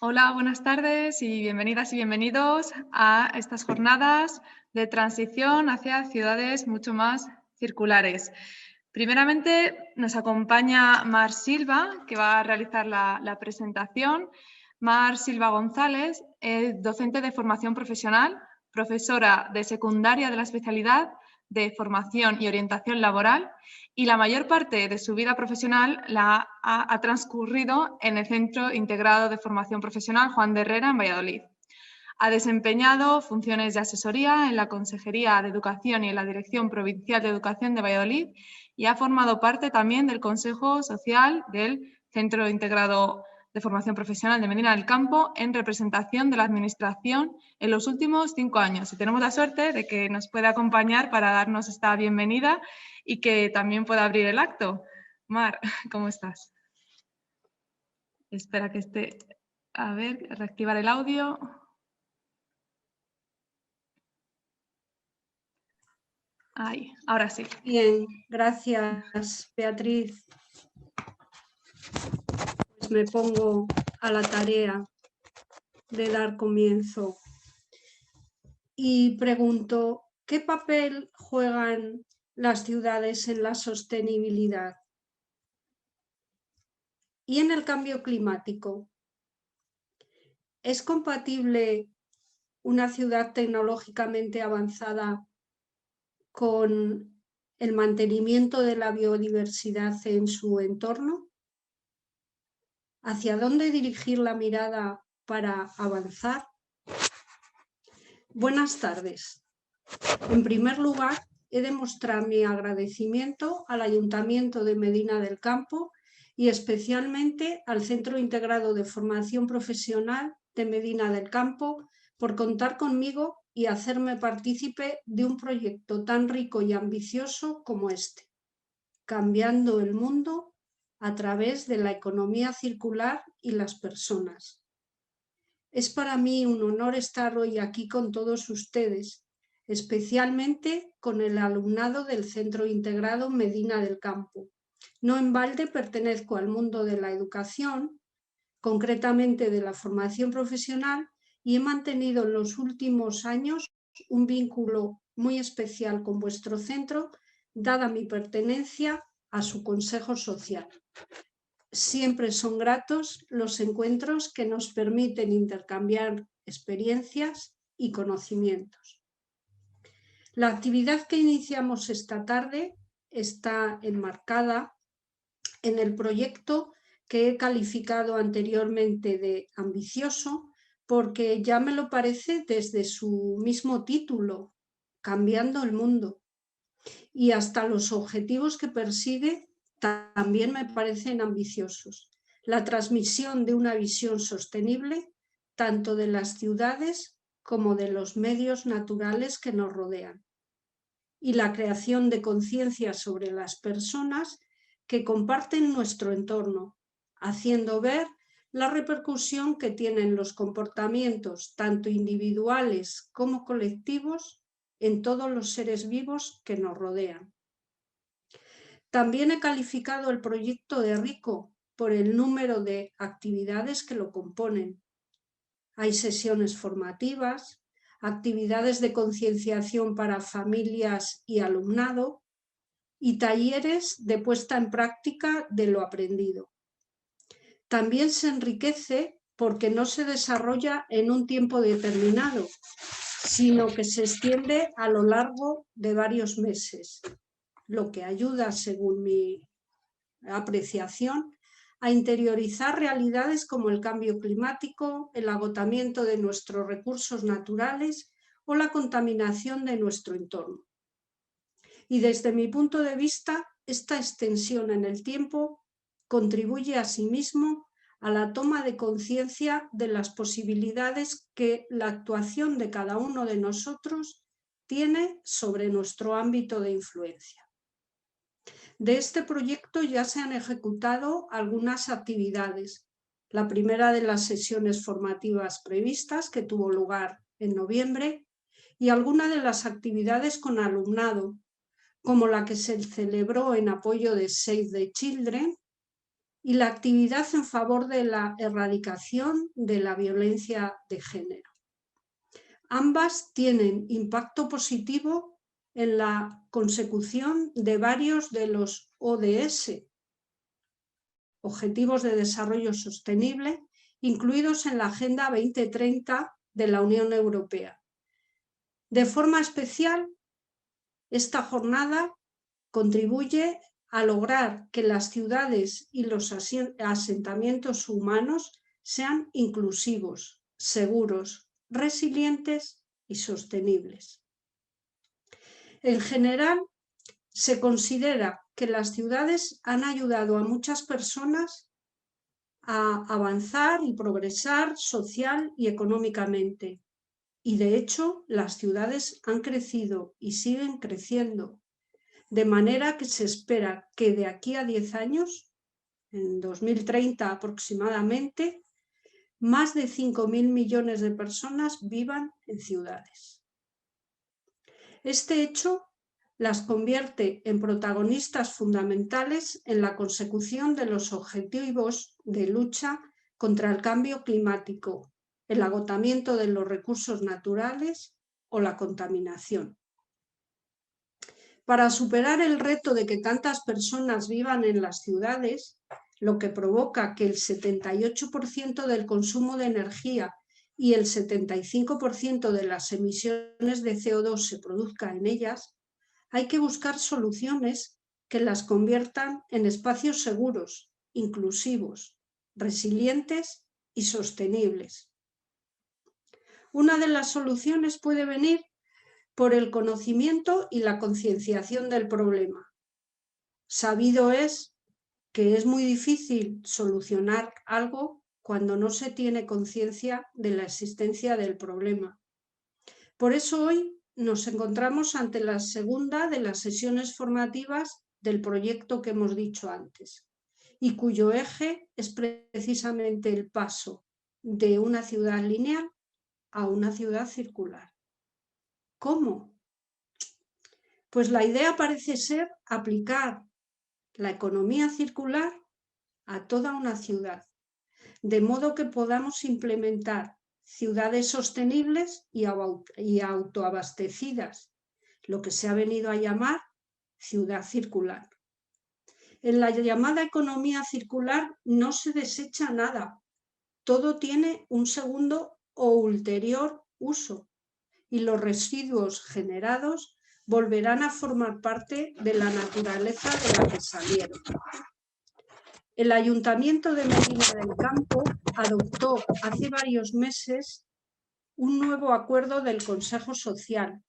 Hola, buenas tardes y bienvenidas y bienvenidos a estas jornadas de transición hacia ciudades mucho más circulares. Primeramente nos acompaña Mar Silva, que va a realizar la presentación. Mar Silva González es docente de formación profesional, profesora de secundaria de la especialidad de formación y orientación laboral, y la mayor parte de su vida profesional la ha transcurrido en el Centro Integrado de Formación Profesional Juan de Herrera en Valladolid. Ha desempeñado funciones de asesoría en la Consejería de Educación y en la Dirección Provincial de Educación de Valladolid y ha formado parte también del Consejo Social del Centro Integrado de Formación Profesional de Medina del Campo en representación de la Administración en los últimos 5 años. Y tenemos la suerte de que nos pueda acompañar para darnos esta bienvenida y que también pueda abrir el acto. Mar, ¿cómo estás? Espera que esté... A ver, reactivar el audio. Ahí, ahora sí. Bien, gracias, Beatriz. Pues me pongo a la tarea de dar comienzo y pregunto, ¿qué papel juegan las ciudades en la sostenibilidad y en el cambio climático? ¿Es compatible una ciudad tecnológicamente avanzada con el mantenimiento de la biodiversidad en su entorno? ¿Hacia dónde dirigir la mirada para avanzar? Buenas tardes. En primer lugar, he de mostrar mi agradecimiento al Ayuntamiento de Medina del Campo y especialmente al Centro Integrado de Formación Profesional de Medina del Campo por contar conmigo y hacerme partícipe de un proyecto tan rico y ambicioso como este, cambiando el mundo a través de la economía circular y las personas. Es para mí un honor estar hoy aquí con todos ustedes, especialmente con el alumnado del Centro Integrado Medina del Campo. No en balde pertenezco al mundo de la educación, concretamente de la formación profesional, y he mantenido en los últimos años un vínculo muy especial con vuestro centro, dada mi pertenencia a su consejo social. Siempre son gratos los encuentros que nos permiten intercambiar experiencias y conocimientos. La actividad que iniciamos esta tarde está enmarcada en el proyecto que he calificado anteriormente de ambicioso, porque ya me lo parece desde su mismo título, Cambiando el Mundo, y hasta los objetivos que persigue también me parecen ambiciosos. La transmisión de una visión sostenible tanto de las ciudades como de los medios naturales que nos rodean, y la creación de conciencia sobre las personas que comparten nuestro entorno, haciendo ver la repercusión que tienen los comportamientos tanto individuales como colectivos en todos los seres vivos que nos rodean. También he calificado el proyecto de rico por el número de actividades que lo componen. Hay sesiones formativas, actividades de concienciación para familias y alumnado y talleres de puesta en práctica de lo aprendido. También se enriquece porque no se desarrolla en un tiempo determinado, sino que se extiende a lo largo de varios meses, lo que ayuda, según mi apreciación, a interiorizar realidades como el cambio climático, el agotamiento de nuestros recursos naturales o la contaminación de nuestro entorno. Y desde mi punto de vista, esta extensión en el tiempo contribuye asimismo a la toma de conciencia de las posibilidades que la actuación de cada uno de nosotros tiene sobre nuestro ámbito de influencia. De este proyecto ya se han ejecutado algunas actividades. La primera de las sesiones formativas previstas, que tuvo lugar en noviembre, y algunas de las actividades con alumnado, como la que se celebró en apoyo de Save the Children y la actividad en favor de la erradicación de la violencia de género. Ambas tienen impacto positivo en la consecución de varios de los ODS, Objetivos de Desarrollo Sostenible, incluidos en la Agenda 2030 de la Unión Europea. De forma especial, esta jornada contribuye a lograr que las ciudades y los asentamientos humanos sean inclusivos, seguros, resilientes y sostenibles. En general, se considera que las ciudades han ayudado a muchas personas a avanzar y progresar social y económicamente. Y de hecho, las ciudades han crecido y siguen creciendo, de manera que se espera que de aquí a 10 años, en 2030 aproximadamente, más de 5.000 millones de personas vivan en ciudades. Este hecho las convierte en protagonistas fundamentales en la consecución de los objetivos de lucha contra el cambio climático, el agotamiento de los recursos naturales o la contaminación. Para superar el reto de que tantas personas vivan en las ciudades, lo que provoca que el 78% del consumo de energía y el 75% de las emisiones de CO2 se produzca en ellas, hay que buscar soluciones que las conviertan en espacios seguros, inclusivos, resilientes y sostenibles. Una de las soluciones puede venir por el conocimiento y la concienciación del problema. Sabido es que es muy difícil solucionar algo cuando no se tiene conciencia de la existencia del problema. Por eso hoy nos encontramos ante la segunda de las sesiones formativas del proyecto que hemos dicho antes, y cuyo eje es precisamente el paso de una ciudad lineal a una ciudad circular. ¿Cómo? Pues la idea parece ser aplicar la economía circular a toda una ciudad, de modo que podamos implementar ciudades sostenibles y autoabastecidas, lo que se ha venido a llamar ciudad circular. En la llamada economía circular no se desecha nada, todo tiene un segundo o ulterior uso y los residuos generados volverán a formar parte de la naturaleza de la que salieron. El Ayuntamiento de Medina del Campo adoptó hace varios meses un nuevo acuerdo del Consejo Social,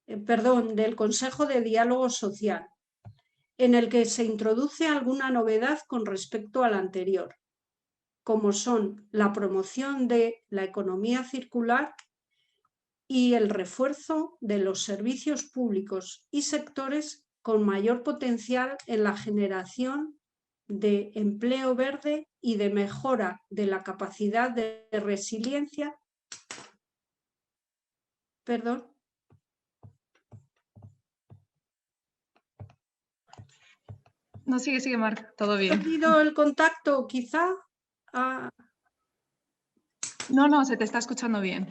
del Consejo de Diálogo Social, en el que se introduce alguna novedad con respecto al anterior, como son la promoción de la economía circular y el refuerzo de los servicios públicos y sectores con mayor potencial en la generación de empleo verde y de mejora de la capacidad de resiliencia. Perdón. No, sigue, Marc, todo bien. ¿He perdido el contacto, quizá? No, se te está escuchando bien.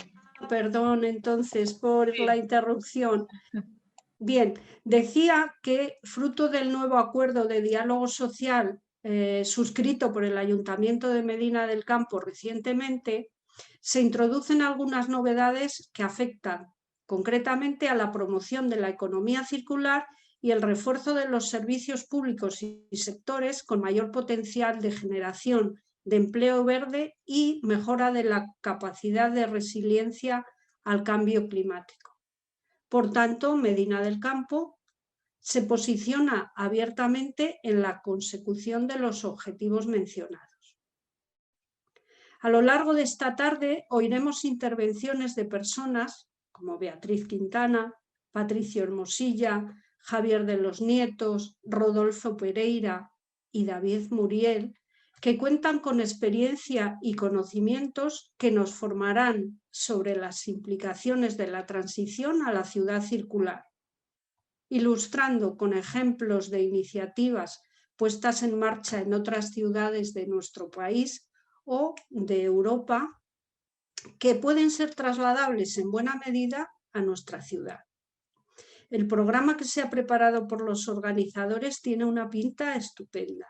Perdón, entonces, por la interrupción. Bien, decía que fruto del nuevo acuerdo de diálogo social suscrito por el Ayuntamiento de Medina del Campo recientemente, se introducen algunas novedades que afectan concretamente a la promoción de la economía circular y el refuerzo de los servicios públicos y sectores con mayor potencial de generación de empleo verde y mejora de la capacidad de resiliencia al cambio climático. Por tanto, Medina del Campo se posiciona abiertamente en la consecución de los objetivos mencionados. A lo largo de esta tarde oiremos intervenciones de personas como Beatriz Quintana, Patricio Hermosilla, Javier de los Nietos, Rodolfo Pereira y David Muriel, que cuentan con experiencia y conocimientos que nos formarán sobre las implicaciones de la transición a la ciudad circular. ilustrando con ejemplos de iniciativas puestas en marcha en otras ciudades de nuestro país o de Europa que pueden ser trasladables en buena medida a nuestra ciudad. El programa que se ha preparado por los organizadores tiene una pinta estupenda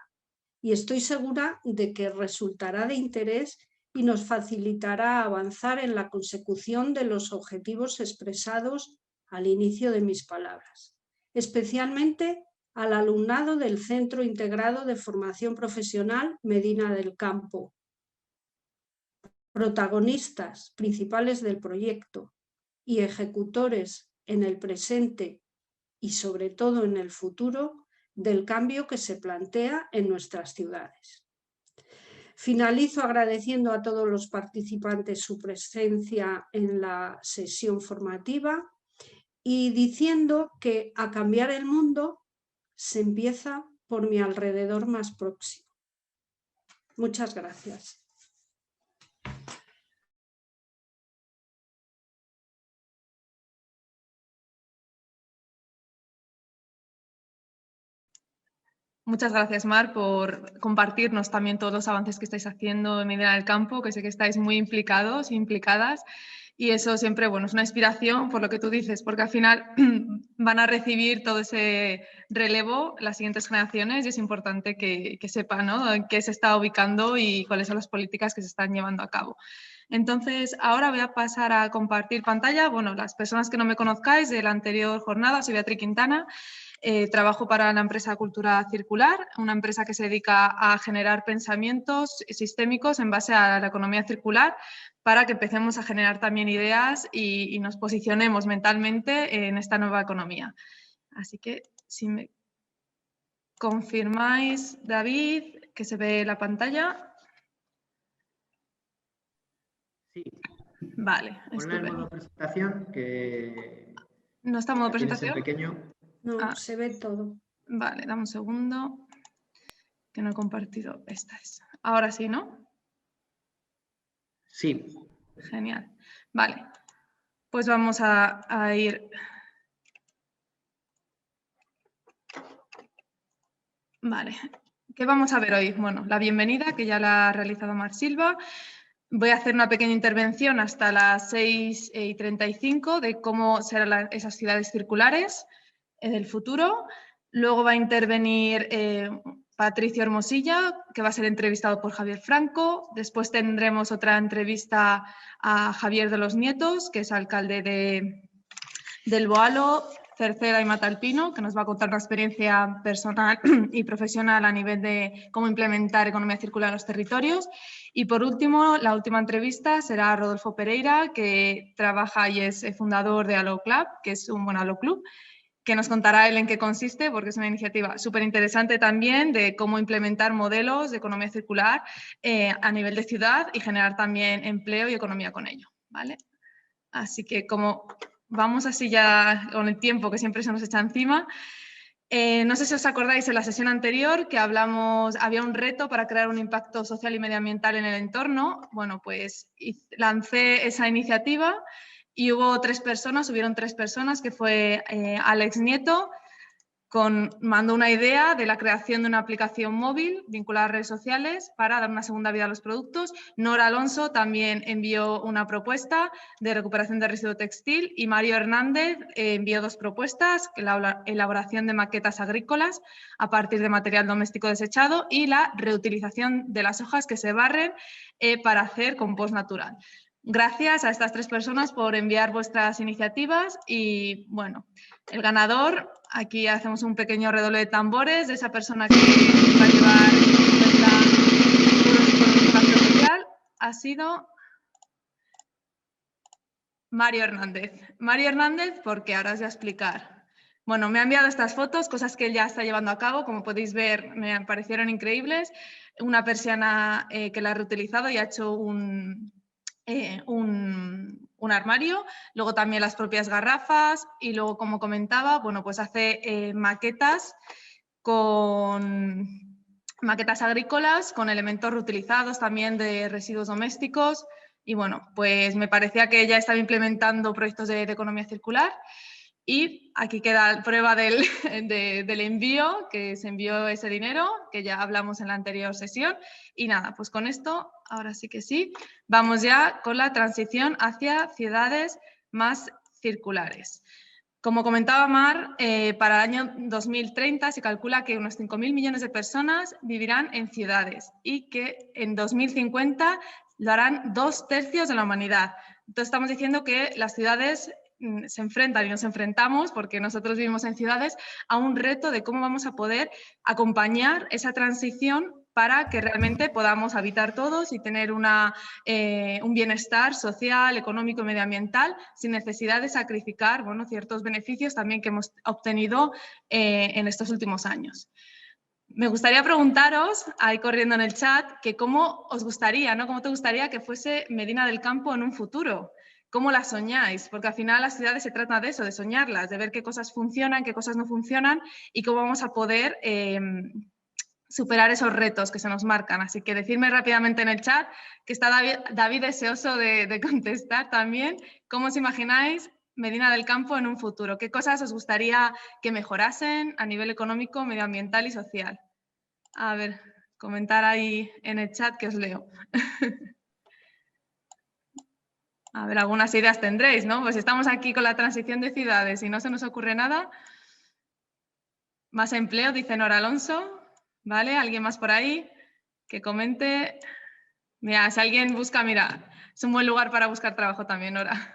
y estoy segura de que resultará de interés y nos facilitará avanzar en la consecución de los objetivos expresados al inicio de mis palabras, especialmente al alumnado del Centro Integrado de Formación Profesional Medina del Campo, protagonistas principales del proyecto y ejecutores en el presente y sobre todo en el futuro del cambio que se plantea en nuestras ciudades. Finalizo agradeciendo a todos los participantes su presencia en la sesión formativa y diciendo que a cambiar el mundo se empieza por mi alrededor más próximo. Muchas gracias. Muchas gracias, Mar, por compartirnos también todos los avances que estáis haciendo en Medina del Campo, que sé que estáis muy implicados e implicadas. Y eso siempre, bueno, es una inspiración por lo que tú dices, porque al final van a recibir todo ese relevo las siguientes generaciones y es importante que sepan, ¿no?, en qué se está ubicando y cuáles son las políticas que se están llevando a cabo. Entonces, ahora voy a pasar a compartir pantalla. Bueno, las personas que no me conozcáis de la anterior jornada, soy Beatriz Quintana. Trabajo para la empresa Cultura Circular, una empresa que se dedica a generar pensamientos sistémicos en base a la economía circular para que empecemos a generar también ideas y nos posicionemos mentalmente en esta nueva economía. Así que si me confirmáis, David, que se ve la pantalla. Sí. Vale. Ponla en modo presentación, que ¿No está en modo presentación? Pequeño. No, se ve todo. Vale, dame un segundo, que no he compartido. Esta es. Ahora sí, ¿no? Sí. Genial. Vale, pues vamos a ir. Vale, ¿qué vamos a ver hoy? Bueno, la bienvenida, que ya la ha realizado Mar Silva. Voy a hacer una pequeña intervención hasta las 6:35 de cómo serán esas ciudades circulares del futuro. Luego va a intervenir Patricio Hermosilla, que va a ser entrevistado por Javier Franco. Después tendremos otra entrevista a Javier de los Nietos, que es alcalde del Boalo, Cerceda y Matalpino, que nos va a contar una experiencia personal y profesional a nivel de cómo implementar economía circular en los territorios. Y por último, la última entrevista será a Rodolfo Pereira, que trabaja y es fundador de Alo Club, que es un buen Alo Club, que nos contará él en qué consiste, porque es una iniciativa súper interesante también de cómo implementar modelos de economía circular a nivel de ciudad y generar también empleo y economía con ello, ¿vale? Así que como vamos así ya con el tiempo que siempre se nos echa encima, no sé si os acordáis en la sesión anterior que hablamos, había un reto para crear un impacto social y medioambiental en el entorno. Bueno, pues lancé esa iniciativa y hubieron tres personas, que fue Alex Nieto, mandó una idea de la creación de una aplicación móvil vinculada a redes sociales para dar una segunda vida a los productos. Nora Alonso también envió una propuesta de recuperación de residuo textil y Mario Hernández envió dos propuestas, la elaboración de maquetas agrícolas a partir de material doméstico desechado y la reutilización de las hojas que se barren para hacer compost natural. Gracias a estas tres personas por enviar vuestras iniciativas y, bueno, el ganador, aquí hacemos un pequeño redoble de tambores de esa persona que va a llevar nuestra social, ha sido Mario Hernández. Mario Hernández, porque ahora os voy a explicar. Bueno, me ha enviado estas fotos, cosas que él ya está llevando a cabo, como podéis ver, me parecieron increíbles. Una persiana que la ha reutilizado y ha hecho un armario, luego también las propias garrafas y luego, como comentaba, bueno, pues hace maquetas agrícolas con elementos reutilizados también de residuos domésticos y bueno, pues me parecía que ya estaba implementando proyectos de economía circular y Aquí queda prueba del envío, que se envió ese dinero, que ya hablamos en la anterior sesión. Y nada, pues con esto, ahora sí que sí, vamos ya con la transición hacia ciudades más circulares. Como comentaba Mar, para el año 2030 se calcula que unos 5.000 millones de personas vivirán en ciudades y que en 2050 lo harán 2/3 de la humanidad. Entonces estamos diciendo que las ciudades se enfrentan y nos enfrentamos, porque nosotros vivimos en ciudades, a un reto de cómo vamos a poder acompañar esa transición para que realmente podamos habitar todos y tener un bienestar social, económico y medioambiental sin necesidad de sacrificar, bueno, ciertos beneficios también que hemos obtenido en estos últimos años. Me gustaría preguntaros, ahí corriendo en el chat, que cómo os gustaría, ¿no? ¿Cómo te gustaría que fuese Medina del Campo en un futuro? ¿Cómo la soñáis? Porque al final las ciudades se trata de eso, de soñarlas, de ver qué cosas funcionan, qué cosas no funcionan y cómo vamos a poder superar esos retos que se nos marcan. Así que decidme rápidamente en el chat, que está David deseoso de contestar también, ¿cómo os imagináis Medina del Campo en un futuro? ¿Qué cosas os gustaría que mejorasen a nivel económico, medioambiental y social? A ver, comentar ahí en el chat que os leo. A ver, algunas ideas tendréis, ¿no? Pues estamos aquí con la transición de ciudades y no se nos ocurre nada. Más empleo, dice Nora Alonso. ¿Vale? ¿Alguien más por ahí que comente? Mira, si alguien busca, mira, es un buen lugar para buscar trabajo también, Nora.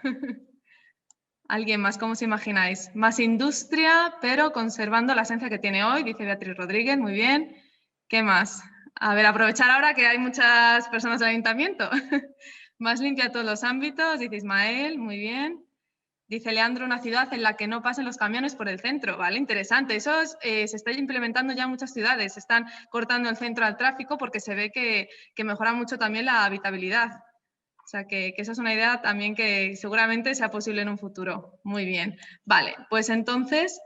¿Alguien más? ¿Cómo os imagináis? Más industria, pero conservando la esencia que tiene hoy, dice Beatriz Rodríguez, muy bien. ¿Qué más? A ver, aprovechar ahora que hay muchas personas del ayuntamiento. Más limpia todos los ámbitos, dice Ismael, muy bien. Dice Leandro, una ciudad en la que no pasen los camiones por el centro, ¿vale? Interesante. Eso se está implementando ya en muchas ciudades. Se están cortando el centro al tráfico porque se ve que mejora mucho también la habitabilidad. O sea, que esa es una idea también que seguramente sea posible en un futuro. Muy bien. Vale, pues entonces,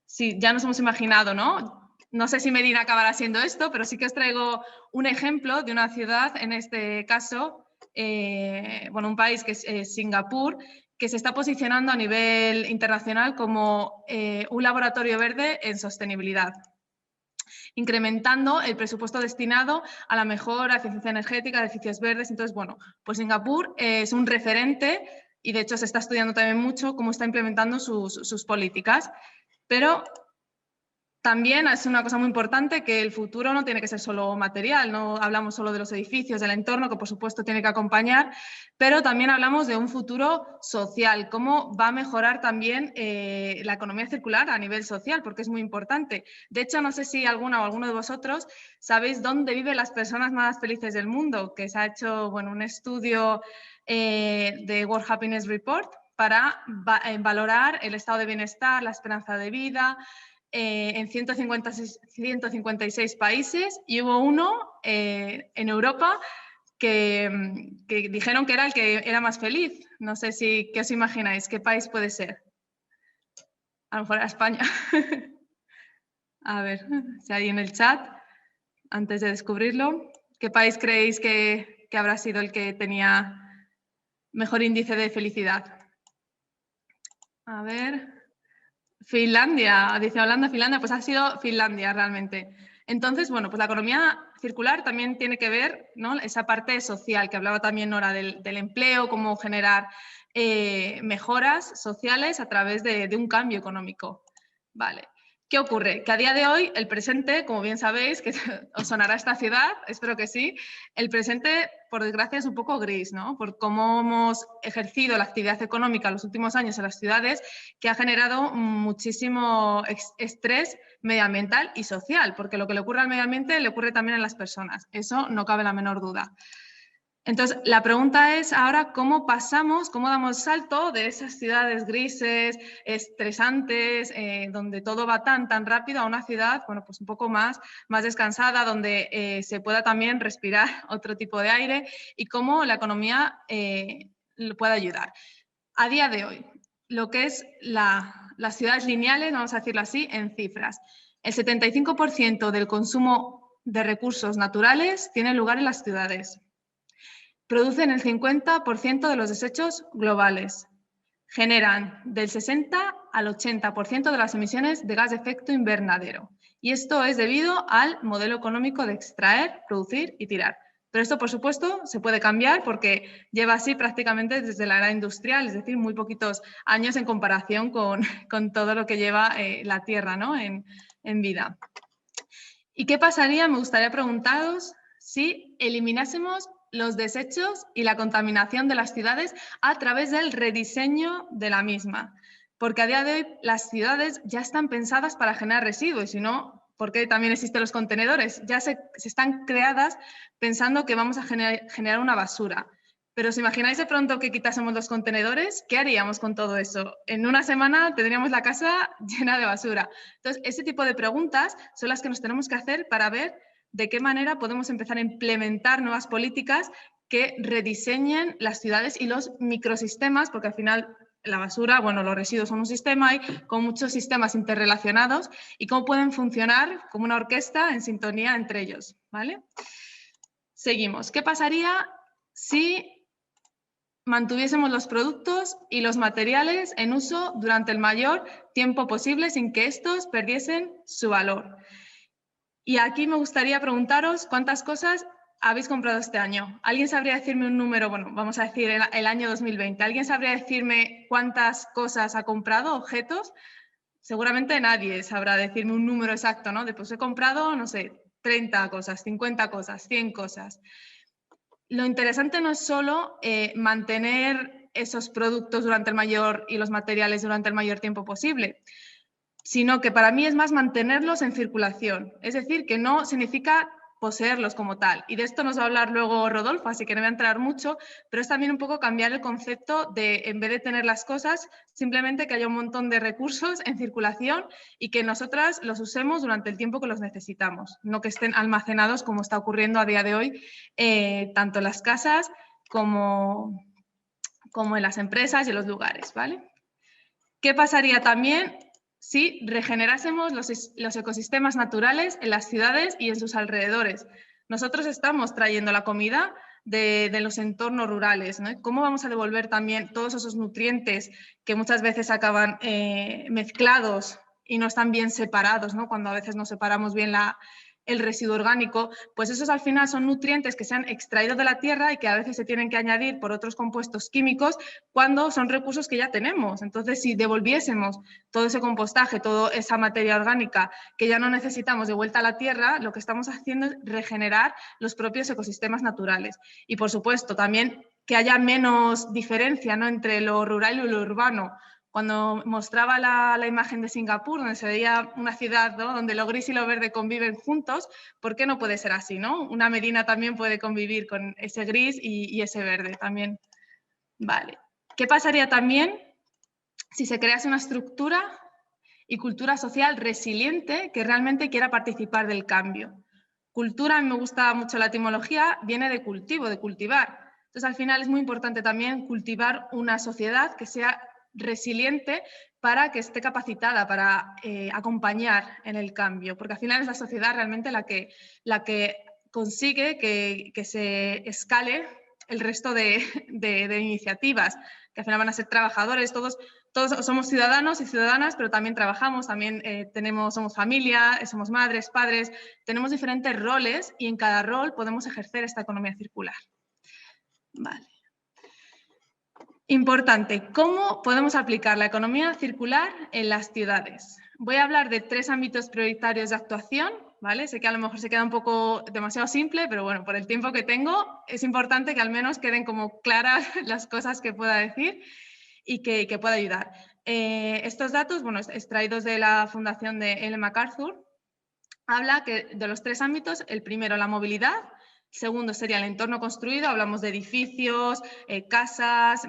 sí, ya nos hemos imaginado, ¿no? No sé si Medina acabará siendo esto, pero sí que os traigo un ejemplo de una ciudad, en este caso, bueno, un país que es Singapur, que se está posicionando a nivel internacional como un laboratorio verde en sostenibilidad, incrementando el presupuesto destinado a la mejora, eficiencia energética, edificios verdes. Entonces, bueno, pues Singapur es un referente y de hecho se está estudiando también mucho cómo está implementando sus políticas, pero también es una cosa muy importante que el futuro no tiene que ser solo material, no hablamos solo de los edificios, del entorno, que por supuesto tiene que acompañar, pero también hablamos de un futuro social, cómo va a mejorar también la economía circular a nivel social, porque es muy importante. De hecho, no sé si alguna o alguno de vosotros sabéis dónde viven las personas más felices del mundo, que se ha hecho, bueno, un estudio de World Happiness Report para valorar el estado de bienestar, la esperanza de vida, en 156 países, y hubo uno en Europa que dijeron que era el que era más feliz. No sé qué os imagináis, qué país puede ser. A lo mejor era España. A ver, si hay en el chat, antes de descubrirlo, ¿qué país creéis que habrá sido el que tenía mejor índice de felicidad? A ver... Finlandia, dice Holanda, Finlandia, pues ha sido Finlandia realmente. Entonces, bueno, pues la economía circular también tiene que ver, ¿no?, esa parte social que hablaba también Nora del empleo, cómo generar mejoras sociales a través de un cambio económico. Vale. ¿Qué ocurre? Que a día de hoy, el presente, como bien sabéis, que os sonará esta ciudad, espero que sí, el presente, por desgracia, es un poco gris, ¿no? Por cómo hemos ejercido la actividad económica en los últimos años en las ciudades, que ha generado muchísimo estrés medioambiental y social, porque lo que le ocurre al medio ambiente le ocurre también a las personas. Eso no cabe la menor duda. Entonces, la pregunta es ahora cómo pasamos, cómo damos salto de esas ciudades grises, estresantes, donde todo va tan rápido, a una ciudad, bueno, pues un poco más descansada, donde se pueda también respirar otro tipo de aire, y cómo la economía puede ayudar. A día de hoy, lo que es las ciudades lineales, vamos a decirlo así, en cifras. El 75% del consumo de recursos naturales tiene lugar en las ciudades. Producen el 50% de los desechos globales. Generan del 60 al 80% de las emisiones de gas de efecto invernadero. Y esto es debido al modelo económico de extraer, producir y tirar. Pero esto, por supuesto, se puede cambiar porque lleva así prácticamente desde la era industrial, es decir, muy poquitos años en comparación con todo lo que lleva la Tierra, ¿no? en vida. ¿Y qué pasaría? Me gustaría preguntaros si eliminásemos los desechos y la contaminación de las ciudades a través del rediseño de la misma. Porque a día de hoy las ciudades ya están pensadas para generar residuos, y si no, ¿por qué también existen los contenedores? Ya se están creadas pensando que vamos a generar una basura. Pero ¿os imagináis de pronto que quitásemos los contenedores? ¿Qué haríamos con todo eso? En una semana tendríamos la casa llena de basura. Entonces, ese tipo de preguntas son las que nos tenemos que hacer para ver de qué manera podemos empezar a implementar nuevas políticas que rediseñen las ciudades y los microsistemas, porque al final la basura, bueno, los residuos son un sistema y con muchos sistemas interrelacionados y cómo pueden funcionar como una orquesta en sintonía entre ellos, ¿vale? Seguimos. ¿Qué pasaría si mantuviésemos los productos y los materiales en uso durante el mayor tiempo posible sin que estos perdiesen su valor? Y aquí me gustaría preguntaros cuántas cosas habéis comprado este año. ¿Alguien sabría decirme un número? Bueno, vamos a decir el año 2020. ¿Alguien sabría decirme cuántas cosas ha comprado, objetos? Seguramente nadie sabrá decirme un número exacto, ¿no? De pues he comprado, no sé, 30 cosas, 50 cosas, 100 cosas. Lo interesante no es solo mantener esos productos durante el mayor y los materiales durante el mayor tiempo posible, sino que para mí es más mantenerlos en circulación. Es decir, que no significa poseerlos como tal. Y de esto nos va a hablar luego Rodolfo, así que no voy a entrar mucho, pero es también un poco cambiar el concepto de, en vez de tener las cosas, simplemente que haya un montón de recursos en circulación y que nosotras los usemos durante el tiempo que los necesitamos, no que estén almacenados como está ocurriendo a día de hoy, tanto en las casas como en las empresas y en los lugares, ¿vale? ¿Qué pasaría también si regenerásemos los ecosistemas naturales en las ciudades y en sus alrededores? Nosotros estamos trayendo la comida de los entornos rurales, ¿no? ¿Cómo vamos a devolver también todos esos nutrientes que muchas veces acaban mezclados y no están bien separados, ¿no? Cuando a veces no separamos bien el residuo orgánico, pues esos al final son nutrientes que se han extraído de la tierra y que a veces se tienen que añadir por otros compuestos químicos cuando son recursos que ya tenemos. Entonces, si devolviésemos todo ese compostaje, toda esa materia orgánica que ya no necesitamos de vuelta a la tierra, lo que estamos haciendo es regenerar los propios ecosistemas naturales. Y, por supuesto, también que haya menos diferencia, ¿no?, entre lo rural y lo urbano. Cuando mostraba la imagen de Singapur, donde se veía una ciudad, ¿no?, donde lo gris y lo verde conviven juntos, ¿por qué no puede ser así, ¿no? Una Medina también puede convivir con ese gris y ese verde también. Vale. ¿Qué pasaría también si se crease una estructura y cultura social resiliente que realmente quiera participar del cambio? Cultura, a mí me gusta mucho la etimología, viene de cultivo, de cultivar. Entonces, al final es muy importante también cultivar una sociedad que sea resiliente para que esté capacitada para acompañar en el cambio, porque al final es la sociedad realmente la que consigue que se escale el resto de iniciativas, que al final van a ser trabajadores, todos somos ciudadanos y ciudadanas, pero también trabajamos, también somos familia, somos madres, padres, tenemos diferentes roles y en cada rol podemos ejercer esta economía circular. Vale. Importante, ¿cómo podemos aplicar la economía circular en las ciudades? Voy a hablar de 3 ámbitos prioritarios de actuación, ¿vale? Sé que a lo mejor se queda un poco demasiado simple, pero bueno, por el tiempo que tengo, es importante que al menos queden como claras las cosas que pueda decir y que pueda ayudar. Estos datos, bueno, extraídos de la Fundación de Ellen MacArthur, habla que de los 3 ámbitos, el primero, la movilidad. Segundo sería el entorno construido, hablamos de edificios, casas,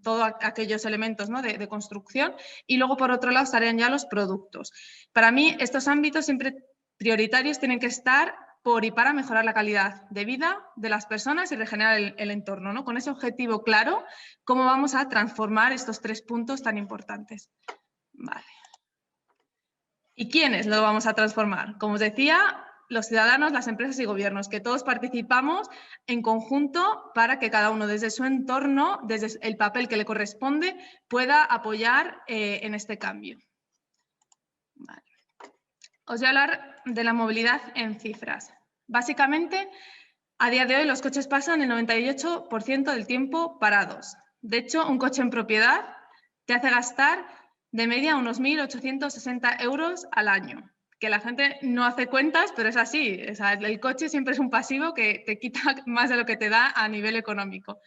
todos aquellos elementos, ¿no?, de construcción. Y luego, por otro lado, estarían ya los productos. Para mí, estos ámbitos siempre prioritarios tienen que estar por y para mejorar la calidad de vida de las personas y regenerar el entorno, ¿no? Con ese objetivo claro, ¿cómo vamos a transformar estos 3 puntos tan importantes? Vale. ¿Y quiénes lo vamos a transformar? Como os decía, los ciudadanos, las empresas y gobiernos, que todos participamos en conjunto para que cada uno desde su entorno, desde el papel que le corresponde, pueda apoyar en este cambio. Vale. Os voy a hablar de la movilidad en cifras. Básicamente, a día de hoy los coches pasan el 98% del tiempo parados. De hecho, un coche en propiedad te hace gastar de media unos 1.860 euros al año. Que la gente no hace cuentas, pero es así. O sea, el coche siempre es un pasivo que te quita más de lo que te da a nivel económico.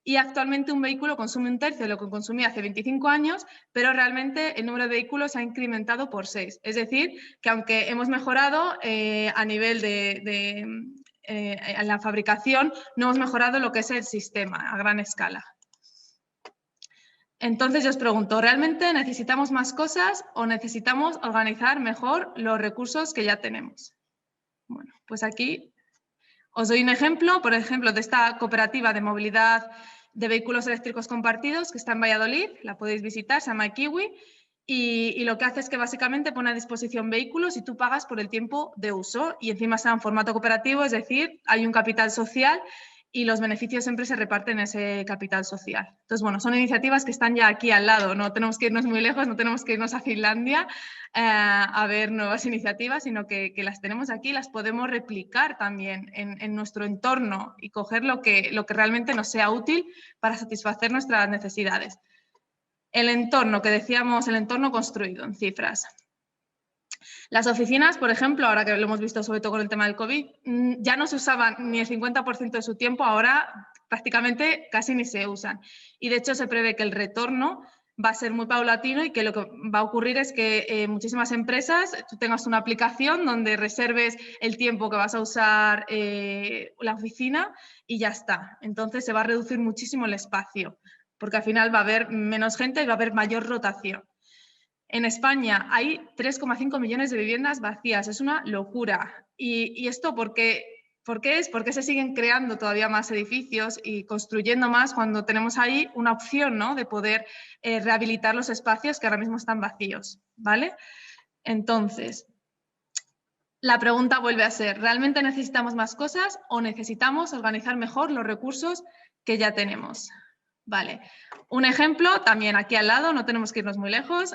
Y actualmente un vehículo consume un tercio de lo que consumía hace 25 años, pero realmente el número de vehículos ha incrementado por 6. Es decir, que aunque hemos mejorado a nivel en la fabricación, no hemos mejorado lo que es el sistema a gran escala. Entonces yo os pregunto, ¿realmente necesitamos más cosas o necesitamos organizar mejor los recursos que ya tenemos? Bueno, pues aquí os doy un ejemplo, por ejemplo, de esta cooperativa de movilidad de vehículos eléctricos compartidos que está en Valladolid, la podéis visitar, se llama Kiwi, y lo que hace es que básicamente pone a disposición vehículos y tú pagas por el tiempo de uso y encima está en formato cooperativo, es decir, hay un capital social y los beneficios siempre se reparten ese capital social. Entonces, bueno, son iniciativas que están ya aquí al lado, no tenemos que irnos muy lejos, no tenemos que irnos a Finlandia a ver nuevas iniciativas, sino que las tenemos aquí y las podemos replicar también en nuestro entorno y coger lo que realmente nos sea útil para satisfacer nuestras necesidades. El entorno, que decíamos, el entorno construido en cifras. Las oficinas, por ejemplo, ahora que lo hemos visto sobre todo con el tema del COVID, ya no se usaban ni el 50% de su tiempo, ahora prácticamente casi ni se usan. Y de hecho se prevé que el retorno va a ser muy paulatino y que lo que va a ocurrir es que muchísimas empresas, tú tengas una aplicación donde reserves el tiempo que vas a usar la oficina y ya está. Entonces se va a reducir muchísimo el espacio, porque al final va a haber menos gente y va a haber mayor rotación. En España hay 3,5 millones de viviendas vacías, es una locura. ¿Y esto por qué es? ¿Por qué se siguen creando todavía más edificios y construyendo más cuando tenemos ahí una opción, ¿no?, de poder rehabilitar los espacios que ahora mismo están vacíos, ¿vale? Entonces, la pregunta vuelve a ser, ¿realmente necesitamos más cosas o necesitamos organizar mejor los recursos que ya tenemos? Vale, un ejemplo también aquí al lado, no tenemos que irnos muy lejos,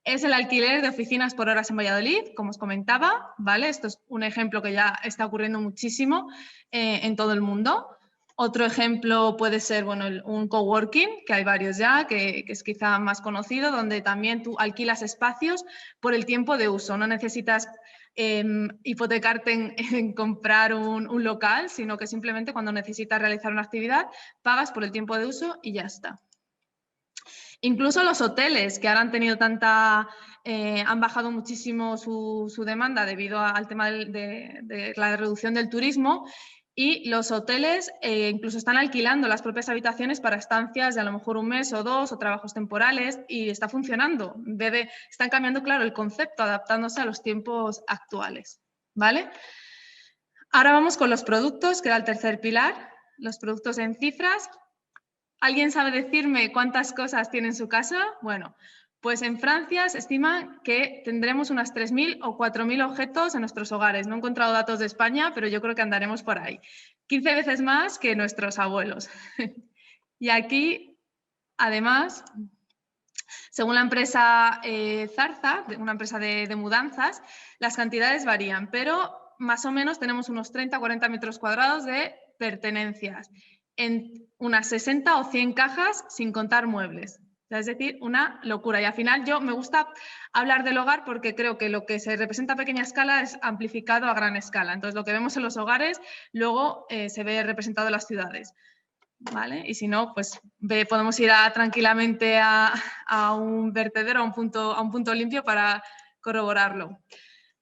es el alquiler de oficinas por horas en Valladolid, como os comentaba, ¿vale? Esto es un ejemplo que ya está ocurriendo muchísimo en todo el mundo. Otro ejemplo puede ser, bueno, un coworking, que hay varios ya, que es quizá más conocido, donde también tú alquilas espacios por el tiempo de uso, no necesitas hipotecarte en comprar un local, sino que simplemente cuando necesitas realizar una actividad pagas por el tiempo de uso y ya está. Incluso los hoteles, que ahora han tenido han bajado muchísimo su demanda debido al tema de la reducción del turismo, y los hoteles incluso están alquilando las propias habitaciones para estancias de a lo mejor un mes o dos o trabajos temporales y está funcionando. Están cambiando, claro, el concepto, adaptándose a los tiempos actuales, ¿vale? Ahora vamos con los productos, que era el tercer pilar, los productos en cifras. ¿Alguien sabe decirme cuántas cosas tiene en su casa? Bueno, pues en Francia se estima que tendremos unas 3.000 o 4.000 objetos en nuestros hogares. No he encontrado datos de España, pero yo creo que andaremos por ahí. 15 veces más que nuestros abuelos. Y aquí, además, según la empresa Zarza, una empresa de mudanzas, las cantidades varían, pero más o menos tenemos unos 30 o 40 metros cuadrados de pertenencias, en unas 60 o 100 cajas sin contar muebles. Es decir, una locura. Y al final me gusta hablar del hogar porque creo que lo que se representa a pequeña escala es amplificado a gran escala. Entonces, lo que vemos en los hogares luego se ve representado en las ciudades, ¿vale? Y si no, pues podemos ir tranquilamente a un vertedero, a un punto limpio para corroborarlo.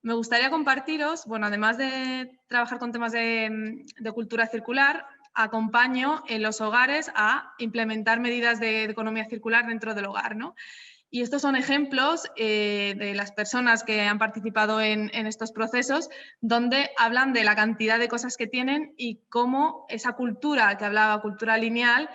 Me gustaría compartiros, bueno, además de trabajar con temas de cultura circular, acompaño en los hogares a implementar medidas de economía circular dentro del hogar, ¿no? Y estos son ejemplos de las personas que han participado en estos procesos, donde hablan de la cantidad de cosas que tienen y cómo esa cultura que hablaba, cultura lineal,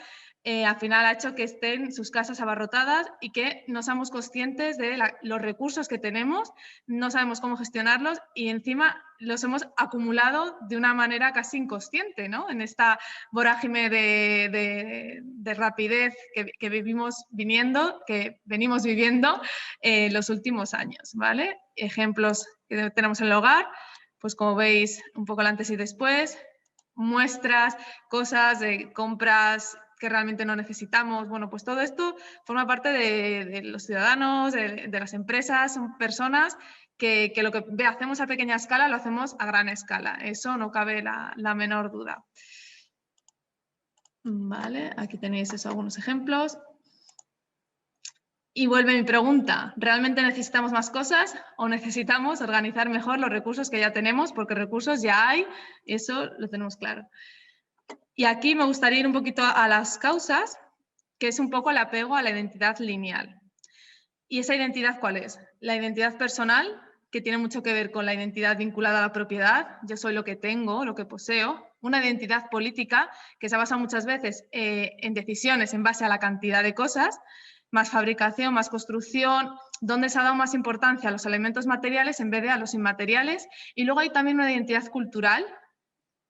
al final ha hecho que estén sus casas abarrotadas y que no seamos conscientes de los recursos que tenemos, no sabemos cómo gestionarlos y encima los hemos acumulado de una manera casi inconsciente, ¿no? En esta vorágine de rapidez que venimos viviendo los últimos años, ¿vale? Ejemplos que tenemos en el hogar, pues como veis, un poco el antes y después, muestras, cosas de compras que realmente no necesitamos. Bueno, pues todo esto forma parte de los ciudadanos, de las empresas, son personas que lo que hacemos a pequeña escala lo hacemos a gran escala. Eso no cabe la menor duda. Vale, aquí tenéis eso, algunos ejemplos. Y vuelve mi pregunta, ¿realmente necesitamos más cosas o necesitamos organizar mejor los recursos que ya tenemos? Porque recursos ya hay, eso lo tenemos claro. Y aquí me gustaría ir un poquito a las causas, que es un poco el apego a la identidad lineal. ¿Y esa identidad cuál es? La identidad personal, que tiene mucho que ver con la identidad vinculada a la propiedad, yo soy lo que tengo, lo que poseo. Una identidad política, que se basa muchas veces en decisiones en base a la cantidad de cosas, más fabricación, más construcción, donde se ha dado más importancia a los elementos materiales en vez de a los inmateriales. Y luego hay también una identidad cultural,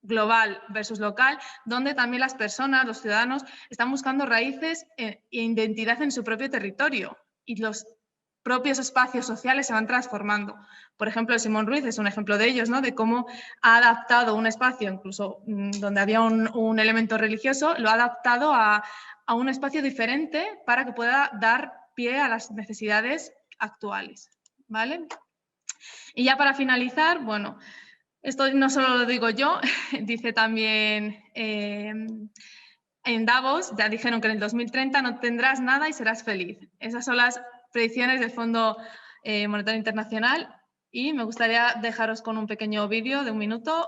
global versus local, donde también las personas, los ciudadanos, están buscando raíces e identidad en su propio territorio y los propios espacios sociales se van transformando. Por ejemplo, Simón Ruiz es un ejemplo de ellos, ¿no? De cómo ha adaptado un espacio, incluso donde había un elemento religioso, lo ha adaptado a un espacio diferente para que pueda dar pie a las necesidades actuales, ¿vale? Y ya para finalizar, bueno, esto no solo lo digo yo, dice también en Davos, ya dijeron que en el 2030 no tendrás nada y serás feliz. Esas son las predicciones del Fondo Monetario Internacional y me gustaría dejaros con un pequeño vídeo de 1 minuto.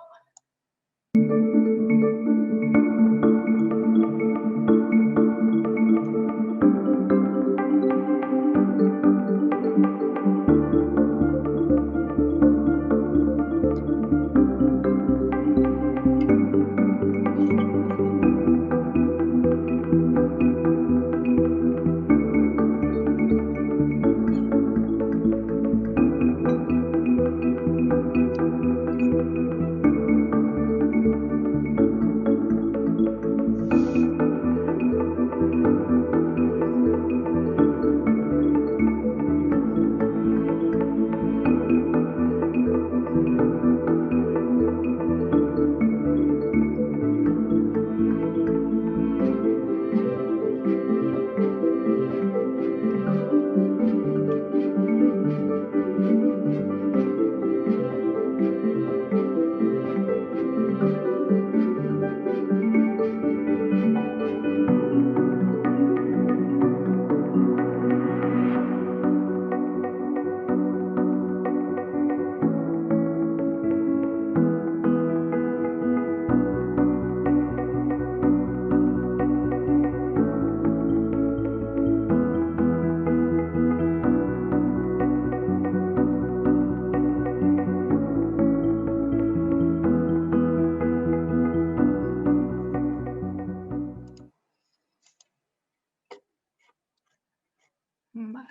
Vale.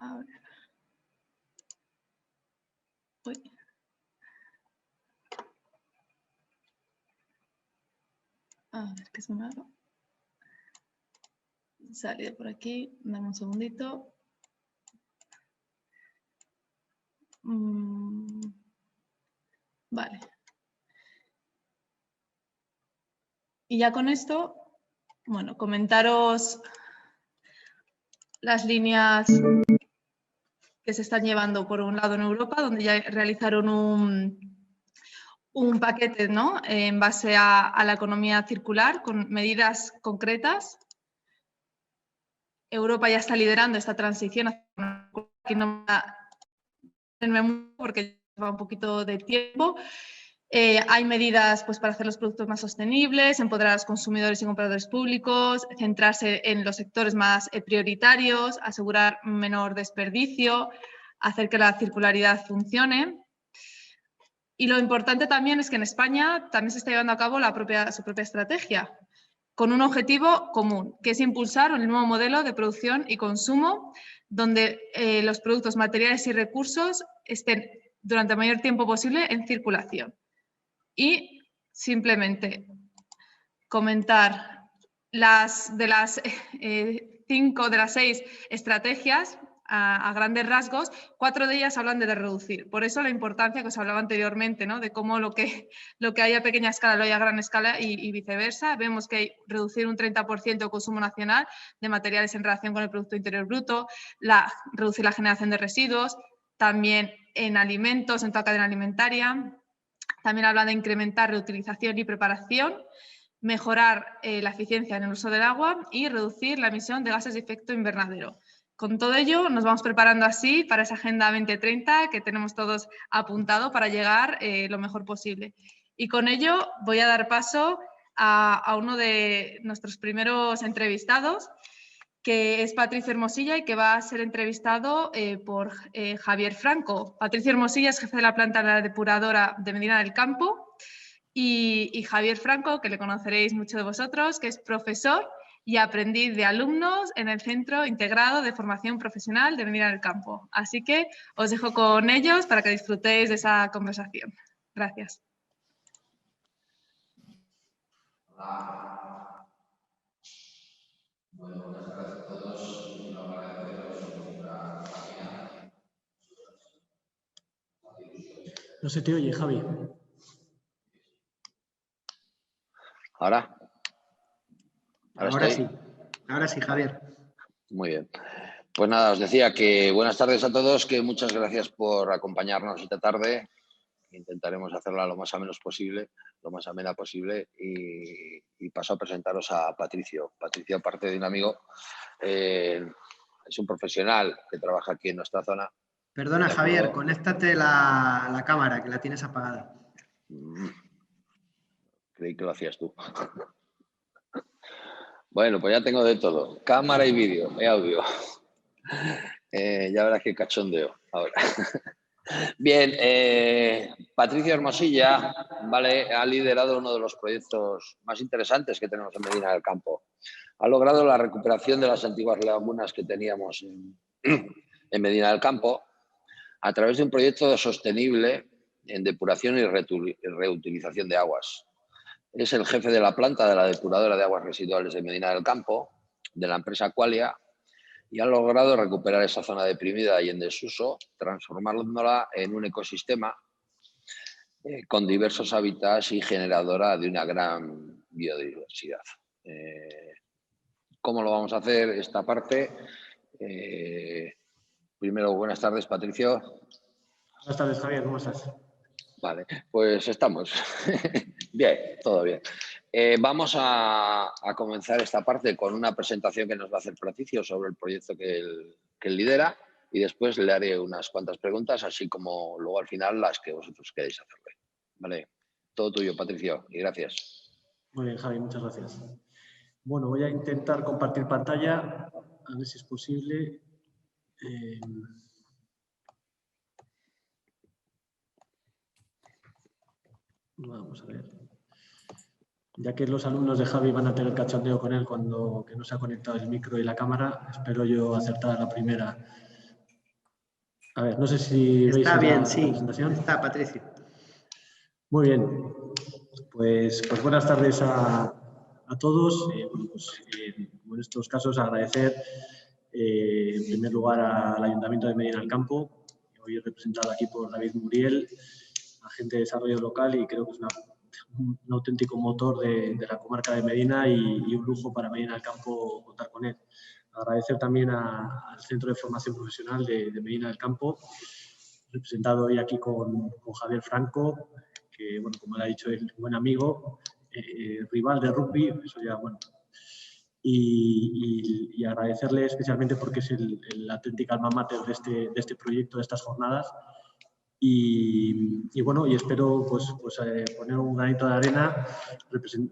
A ver. Uy. A ver, ¿qué se me ha salido por aquí? Dame un segundito. Vale. Y ya con esto, bueno, comentaros las líneas que se están llevando por un lado en Europa, donde ya realizaron un paquete, ¿no? En base a la economía circular con medidas concretas. Europa ya está liderando esta transición. Aquí no me porque lleva un poquito de tiempo. Hay medidas pues, para hacer los productos más sostenibles, empoderar a los consumidores y compradores públicos, centrarse en los sectores más prioritarios, asegurar menor desperdicio, hacer que la circularidad funcione. Y lo importante también es que en España también se está llevando a cabo su propia estrategia. con un objetivo común, que es impulsar un nuevo modelo de producción y consumo donde los productos, materiales y recursos estén durante el mayor tiempo posible en circulación. Y simplemente comentar de las 5 de las 6 estrategias, a grandes rasgos, 4 de ellas hablan de reducir. Por eso la importancia que os hablaba anteriormente, ¿no? De cómo lo que hay a pequeña escala lo hay a gran escala y viceversa. Vemos que hay reducir un 30% el consumo nacional de materiales en relación con el Producto Interior Bruto, reducir la generación de residuos, también en alimentos, en toda cadena alimentaria. También habla de incrementar reutilización y preparación, mejorar la eficiencia en el uso del agua y reducir la emisión de gases de efecto invernadero. Con todo ello, nos vamos preparando así para esa Agenda 2030 que tenemos todos apuntado para llegar lo mejor posible. Y con ello voy a dar paso a uno de nuestros primeros entrevistados, que es Patricio Hermosilla y que va a ser entrevistado por Javier Franco. Patricio Hermosilla es jefe de la planta de la depuradora de Medina del Campo y Javier Franco, que le conoceréis mucho de vosotros, que es profesor y aprendiz de alumnos en el Centro Integrado de Formación Profesional de Medina del Campo. Así que os dejo con ellos para que disfrutéis de esa conversación. Gracias. Hola. Bueno, buenas tardes a todos. Quiero agradeceros vuestra compañía. No se te oye, Javi. ¿Ahora? Ahora sí. Ahora sí, Javier. Muy bien. Pues nada, os decía que buenas tardes a todos, que muchas gracias por acompañarnos esta tarde. Intentaremos hacerla lo más amena posible y paso a presentaros a Patricio. Patricio, aparte de un amigo, es un profesional que trabaja aquí en nuestra zona. Perdona, Javier, conéctate la cámara, que la tienes apagada. Creí que lo hacías tú. Bueno, pues ya tengo de todo. Cámara y vídeo, y audio. Ya verás qué cachondeo ahora. Bien, Patricio Hermosilla, ¿vale? Ha liderado uno de los proyectos más interesantes que tenemos en Medina del Campo. Ha logrado la recuperación de las antiguas lagunas que teníamos en Medina del Campo a través de un proyecto sostenible en depuración y reutilización de aguas. Es el jefe de la planta de la depuradora de aguas residuales de Medina del Campo, de la empresa Qualia, y ha logrado recuperar esa zona deprimida y en desuso, transformándola en un ecosistema con diversos hábitats y generadora de una gran biodiversidad. ¿Cómo lo vamos a hacer esta parte? Primero, buenas tardes, Patricio. Buenas tardes, Javier, ¿cómo estás? Vale, pues estamos. Bien, todo bien. Vamos a comenzar esta parte con una presentación que nos va a hacer Patricio sobre el proyecto que él lidera y después le haré unas cuantas preguntas, así como luego al final las que vosotros queréis hacerle. Vale, todo tuyo, Patricio, y gracias. Muy bien, Javi, muchas gracias. Bueno, voy a intentar compartir pantalla, a ver si es posible. Vamos a ver. Ya que los alumnos de Javi van a tener cachondeo con él cuando que no se ha conectado el micro y la cámara, espero yo acertar la primera. A ver, no sé si veis Está bien, la sí. presentación. Está, Patricio. Muy bien. Pues buenas tardes a todos. Como en estos casos, agradecer en primer lugar al Ayuntamiento de Medina del Campo, hoy representado aquí por David Muriel, agente de desarrollo local, y creo que es un auténtico motor de la comarca de Medina y un lujo para Medina del Campo contar con él. Agradecer también al Centro de Formación Profesional de Medina del Campo, representado hoy aquí con Javier Franco, que, bueno, como le ha dicho el buen amigo, rival de rugby, eso ya, bueno. Y agradecerle especialmente porque es el auténtico alma mater de este proyecto, de estas jornadas. Y bueno, y espero pues poner un granito de arena.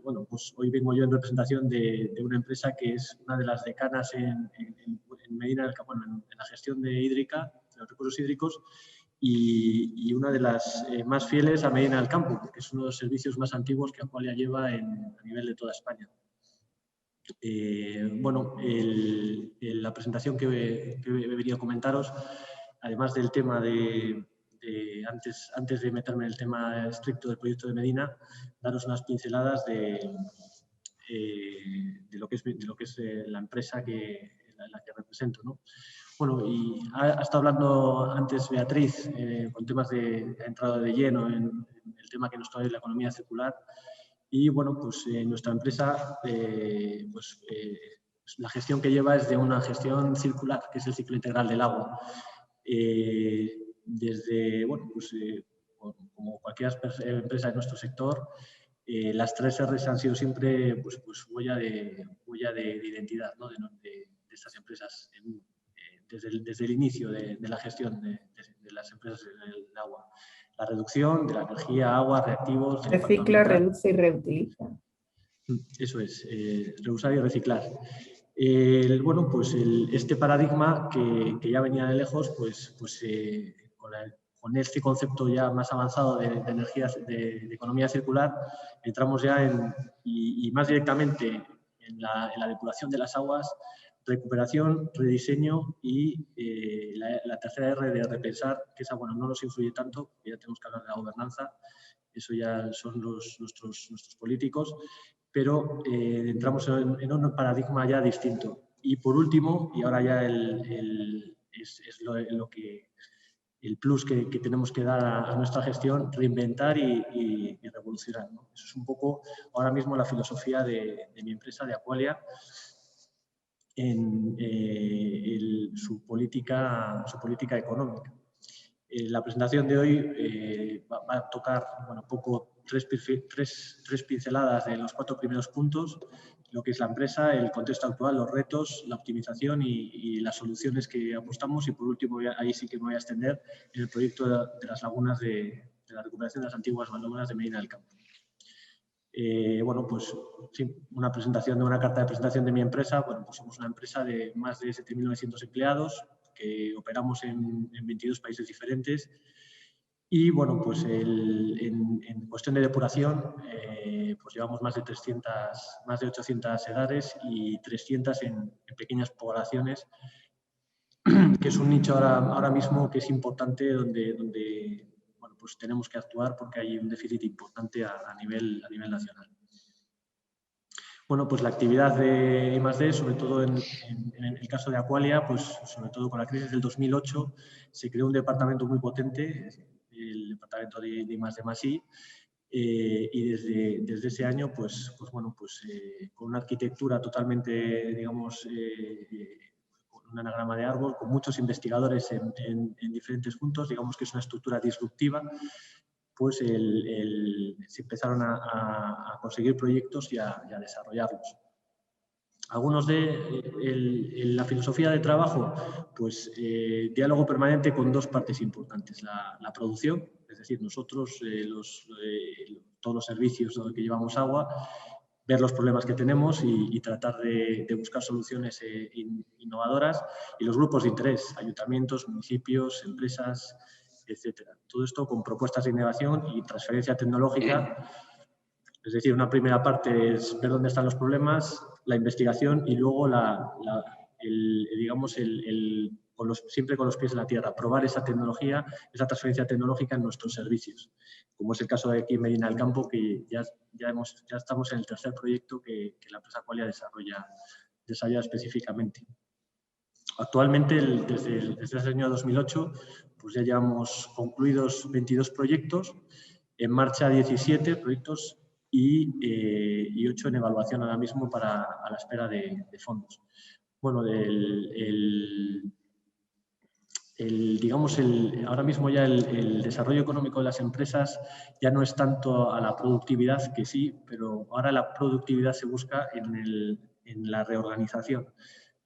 Bueno, pues hoy vengo yo en representación de una empresa que es una de las decanas en Medina del Campo, en la gestión de los recursos hídricos, y una de las más fieles a Medina del Campo, porque es uno de los servicios más antiguos que Aqualia lleva a nivel de toda España. Bueno, la presentación que he venido a comentaros, además del tema antes de meterme en el tema estricto del proyecto de Medina, daros unas pinceladas de lo que es la empresa la que represento, ¿no? Bueno, y ha estado hablando antes Beatriz con temas ha entrado de lleno en el tema que nos trae la economía circular. Y bueno, pues nuestra empresa, la gestión que lleva es de una gestión circular, que es el ciclo integral del agua. Bueno, pues como cualquier empresa de nuestro sector, las 3 R's han sido siempre pues huella de identidad, ¿no? de estas empresas desde el inicio de la gestión de las empresas del agua. La reducción de la energía, agua, reactivos. Recicla, reduce y reutiliza. Eso es, reusar y reciclar. Bueno, pues este paradigma que ya venía de lejos, con este concepto ya más avanzado de energías, de economía circular, entramos ya y más directamente en la depuración de las aguas, recuperación, rediseño y la tercera R de repensar, que esa, bueno, no nos influye tanto, ya tenemos que hablar de la gobernanza, eso ya son nuestros políticos, pero entramos en un paradigma ya distinto. Y por último, y ahora ya el plus que tenemos que dar a nuestra gestión, reinventar y revolucionar, ¿no? Eso es un poco ahora mismo la filosofía de mi empresa, de Aqualia, en su política económica. La presentación de hoy va a tocar tres pinceladas de los 4 primeros puntos, lo que es la empresa, el contexto actual, los retos, la optimización y las soluciones que apostamos. Y por último, ahí sí que me voy a extender en el proyecto de las lagunas de la recuperación de las antiguas lagunas de Medina del Campo. Bueno, pues sí, una presentación de una carta de presentación de mi empresa. Bueno, pues somos una empresa de más de 7.900 empleados que operamos en 22 países diferentes. Y bueno, pues en cuestión de depuración, pues llevamos más de 800 edades y 300 en pequeñas poblaciones, que es un nicho ahora mismo que es importante donde bueno, pues tenemos que actuar porque hay un déficit importante a nivel nacional. Bueno, pues la actividad de I+D, sobre todo en el caso de Aqualia, pues sobre todo con la crisis del 2008, se creó un departamento muy potente, el departamento de I+D+I, y desde ese año, pues bueno, pues con una arquitectura totalmente, digamos, con un anagrama de árbol, con muchos investigadores en diferentes puntos, digamos que es una estructura disruptiva, pues se empezaron a conseguir proyectos y a desarrollarlos. Algunos la filosofía de trabajo, pues diálogo permanente con 2 partes importantes. La producción, es decir, nosotros, todos los servicios que llevamos agua, ver los problemas que tenemos y tratar de buscar soluciones innovadoras. Y los grupos de interés, ayuntamientos, municipios, empresas, etcétera. Todo esto con propuestas de innovación y transferencia tecnológica. Es decir, una primera parte es ver dónde están los problemas, la investigación y luego siempre con los pies en la tierra, probar esa tecnología, esa transferencia tecnológica en nuestros servicios. Como es el caso de aquí en Medina del Campo, que ya estamos en el tercer proyecto que la empresa Aqualia desarrolla específicamente. Actualmente, desde el año 2008, pues ya llevamos concluidos 22 proyectos, en marcha 17 proyectos y 8 en evaluación ahora mismo a la espera de fondos. Bueno, ahora mismo ya el desarrollo económico de las empresas ya no es tanto a la productividad, que sí, pero ahora la productividad se busca en la reorganización.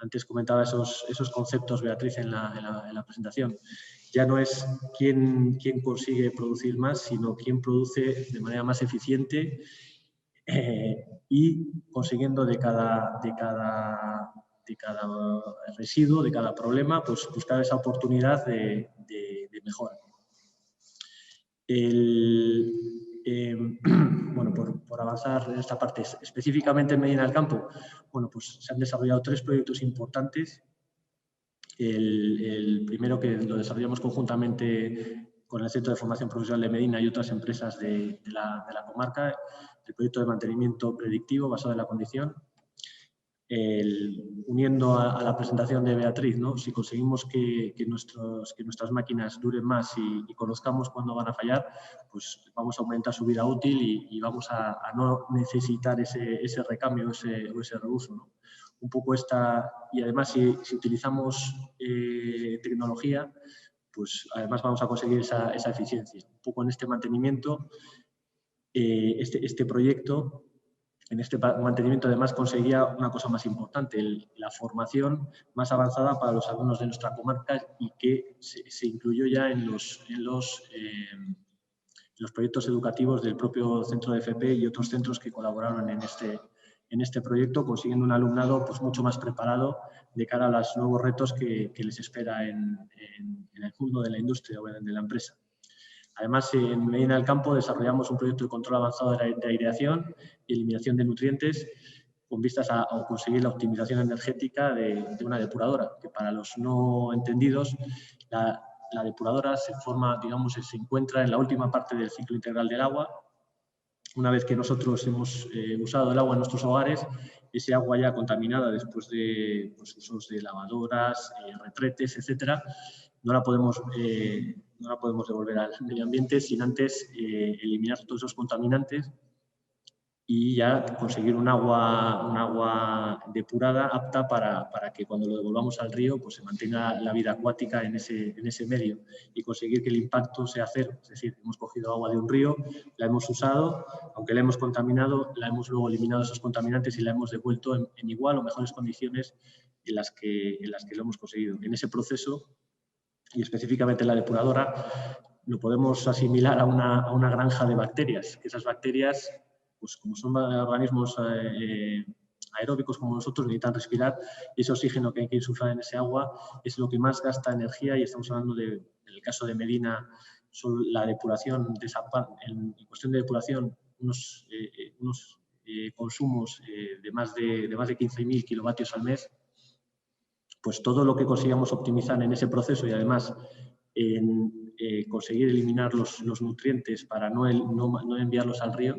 Antes comentaba esos conceptos, Beatriz, en la presentación. Ya no es quién consigue producir más, sino quién produce de manera más eficiente y consiguiendo de cada residuo, de cada problema, pues buscar esa oportunidad de mejora. Bueno, por por avanzar en esta parte. Específicamente en Medina del Campo, bueno, pues se han desarrollado 3 proyectos importantes. El primero, que lo desarrollamos conjuntamente con el Centro de Formación Profesional de Medina y otras empresas de la comarca, el proyecto de mantenimiento predictivo basado en la condición. Uniendo a la presentación de Beatriz, ¿no? Si conseguimos que nuestras máquinas duren más y conozcamos cuándo van a fallar, pues vamos a aumentar su vida útil y vamos a no necesitar ese recambio o ese reuso, ¿no? Un poco y además si utilizamos tecnología, pues además vamos a conseguir esa eficiencia. Un poco en este mantenimiento, este proyecto, en este mantenimiento además conseguía una cosa más importante, la formación más avanzada para los alumnos de nuestra comarca y que se incluyó ya en los proyectos educativos del propio centro de FP y otros centros que colaboraron en este proyecto, consiguiendo un alumnado pues, mucho más preparado de cara a los nuevos retos que les espera en el mundo de la industria o de la empresa. Además, en Medina del Campo desarrollamos un proyecto de control avanzado de aireación y eliminación de nutrientes con vistas a conseguir la optimización energética de una depuradora, que para los no entendidos, la depuradora se encuentra en la última parte del ciclo integral del agua. Una vez que nosotros hemos usado el agua en nuestros hogares, ese agua ya contaminada después de usos de lavadoras, retretes, etcétera, no la podemos devolver al medio ambiente sin antes eliminar todos esos contaminantes y ya conseguir un agua depurada apta para que cuando lo devolvamos al río pues se mantenga la vida acuática en ese medio y conseguir que el impacto sea cero. Es decir, hemos cogido agua de un río, la hemos usado, aunque la hemos contaminado, la hemos luego eliminado esos contaminantes y la hemos devuelto en igual o mejores condiciones en las que lo hemos conseguido. En ese proceso, y específicamente la depuradora, lo podemos asimilar a una granja de bacterias, que esas bacterias, pues como son organismos aeróbicos como nosotros, necesitan respirar y ese oxígeno que hay que insuflar en ese agua es lo que más gasta energía y estamos hablando en el caso de Medina, la depuración en cuestión de depuración, unos consumos de más de 15.000 kilovatios al mes. Pues todo lo que consigamos optimizar en ese proceso y además en conseguir eliminar los nutrientes para no enviarlos al río,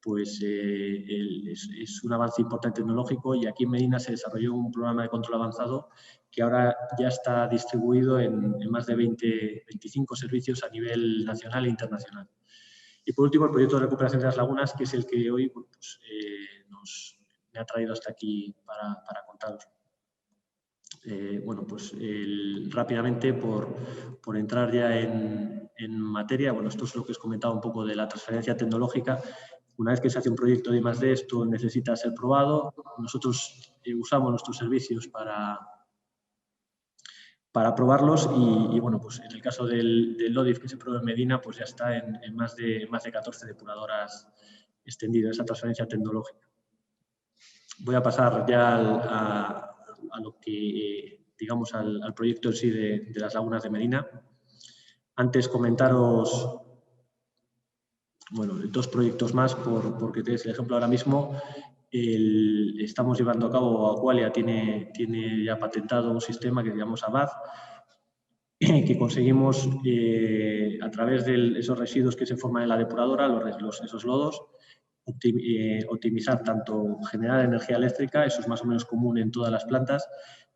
pues es un avance importante tecnológico y aquí en Medina se desarrolló un programa de control avanzado que ahora ya está distribuido en más de 25 servicios a nivel nacional e internacional. Y por último, el proyecto de recuperación de las lagunas, que es el que hoy pues, me ha traído hasta aquí para contaros. Bueno, pues rápidamente por entrar ya en materia, bueno, esto es lo que os comentaba un poco de la transferencia tecnológica. Una vez que se hace un proyecto de I+D, esto necesita ser probado. Nosotros usamos nuestros servicios para probarlos y bueno, pues en el caso del LODIF que se probó en Medina, pues ya está en más de 14 depuradoras extendidas esa transferencia tecnológica. Voy a pasar ya a lo que, digamos, al proyecto en sí de las lagunas de Medina. Antes comentaros, bueno, 2 proyectos más, porque tenéis el ejemplo ahora mismo. Estamos llevando a cabo, Aqualia tiene ya patentado un sistema que llamamos ABAD, que conseguimos a través de esos residuos que se forman en la depuradora, esos lodos, optimizar tanto generar energía eléctrica, eso es más o menos común en todas las plantas,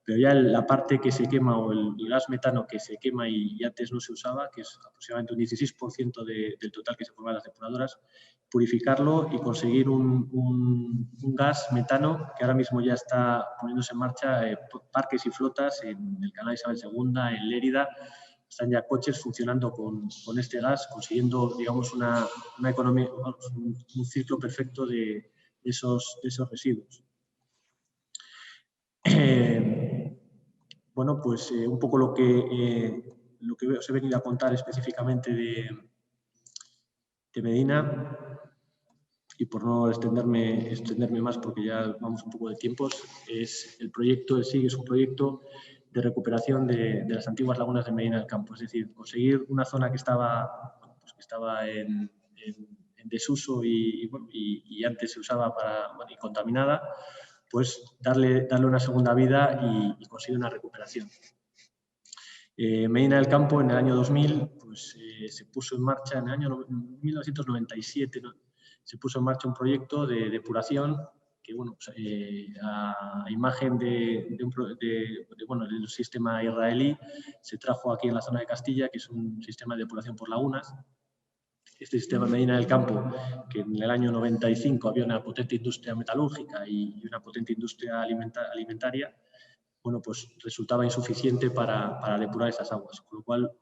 pero ya la parte que se quema o el gas metano que se quema y antes no se usaba, que es aproximadamente un 16% del total que se forma en las depuradoras, purificarlo y conseguir un gas metano que ahora mismo ya está poniéndose en marcha parques y flotas en el canal Isabel II, en Lérida. Están ya coches funcionando con este gas, consiguiendo, digamos, una economía, un ciclo perfecto de esos residuos. Bueno, pues un poco lo que os he venido a contar específicamente de Medina, y por no extenderme más porque ya vamos un poco de tiempos, el proyecto en sí es un proyecto de recuperación de las antiguas lagunas de Medina del Campo, es decir, conseguir una zona que estaba en desuso y antes se usaba y contaminada, pues darle una segunda vida y conseguir una recuperación. Medina del Campo en el año 2000 pues, se puso en marcha, en el año 1997, ¿no? Se puso en marcha un proyecto de depuración que, bueno, pues, a imagen de un sistema israelí, se trajo aquí en la zona de Castilla, que es un sistema de depuración por lagunas. Este sistema en Medina del Campo, que en el año 95 había una potente industria metalúrgica y una potente industria alimentaria, bueno, pues resultaba insuficiente para depurar esas aguas, con lo cual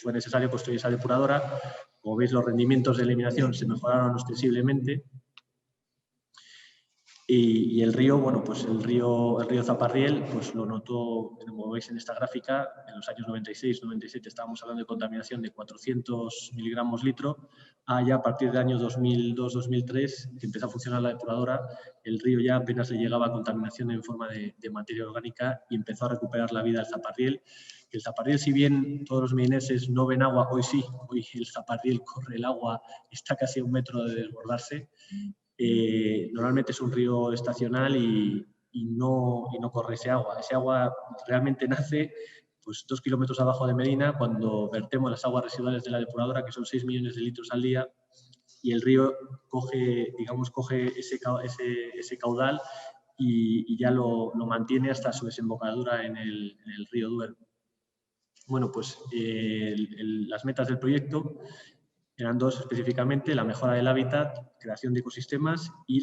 fue necesario construir esa depuradora. Como veis, los rendimientos de eliminación se mejoraron ostensiblemente. Y el río, bueno, pues el río Zaparriel, pues lo notó, como veis en esta gráfica, en los años 96-97 estábamos hablando de contaminación de 400 miligramos litro, ya a partir del año 2002-2003, que empezó a funcionar la depuradora, el río ya apenas le llegaba a contaminación en forma de materia orgánica y empezó a recuperar la vida del Zaparriel. El Zaparriel, si bien todos los medineses no ven agua, hoy sí, hoy el Zaparriel corre el agua, está casi a 1 metro de desbordarse. Normalmente es un río estacional y no corre ese agua. Ese agua realmente nace pues, 2 kilómetros abajo de Medina, cuando vertemos las aguas residuales de la depuradora, que son 6 millones de litros al día, y el río coge ese caudal y ya lo mantiene hasta su desembocadura en el río Duero. Bueno, pues las metas del proyecto eran 2 específicamente: la mejora del hábitat, creación de ecosistemas y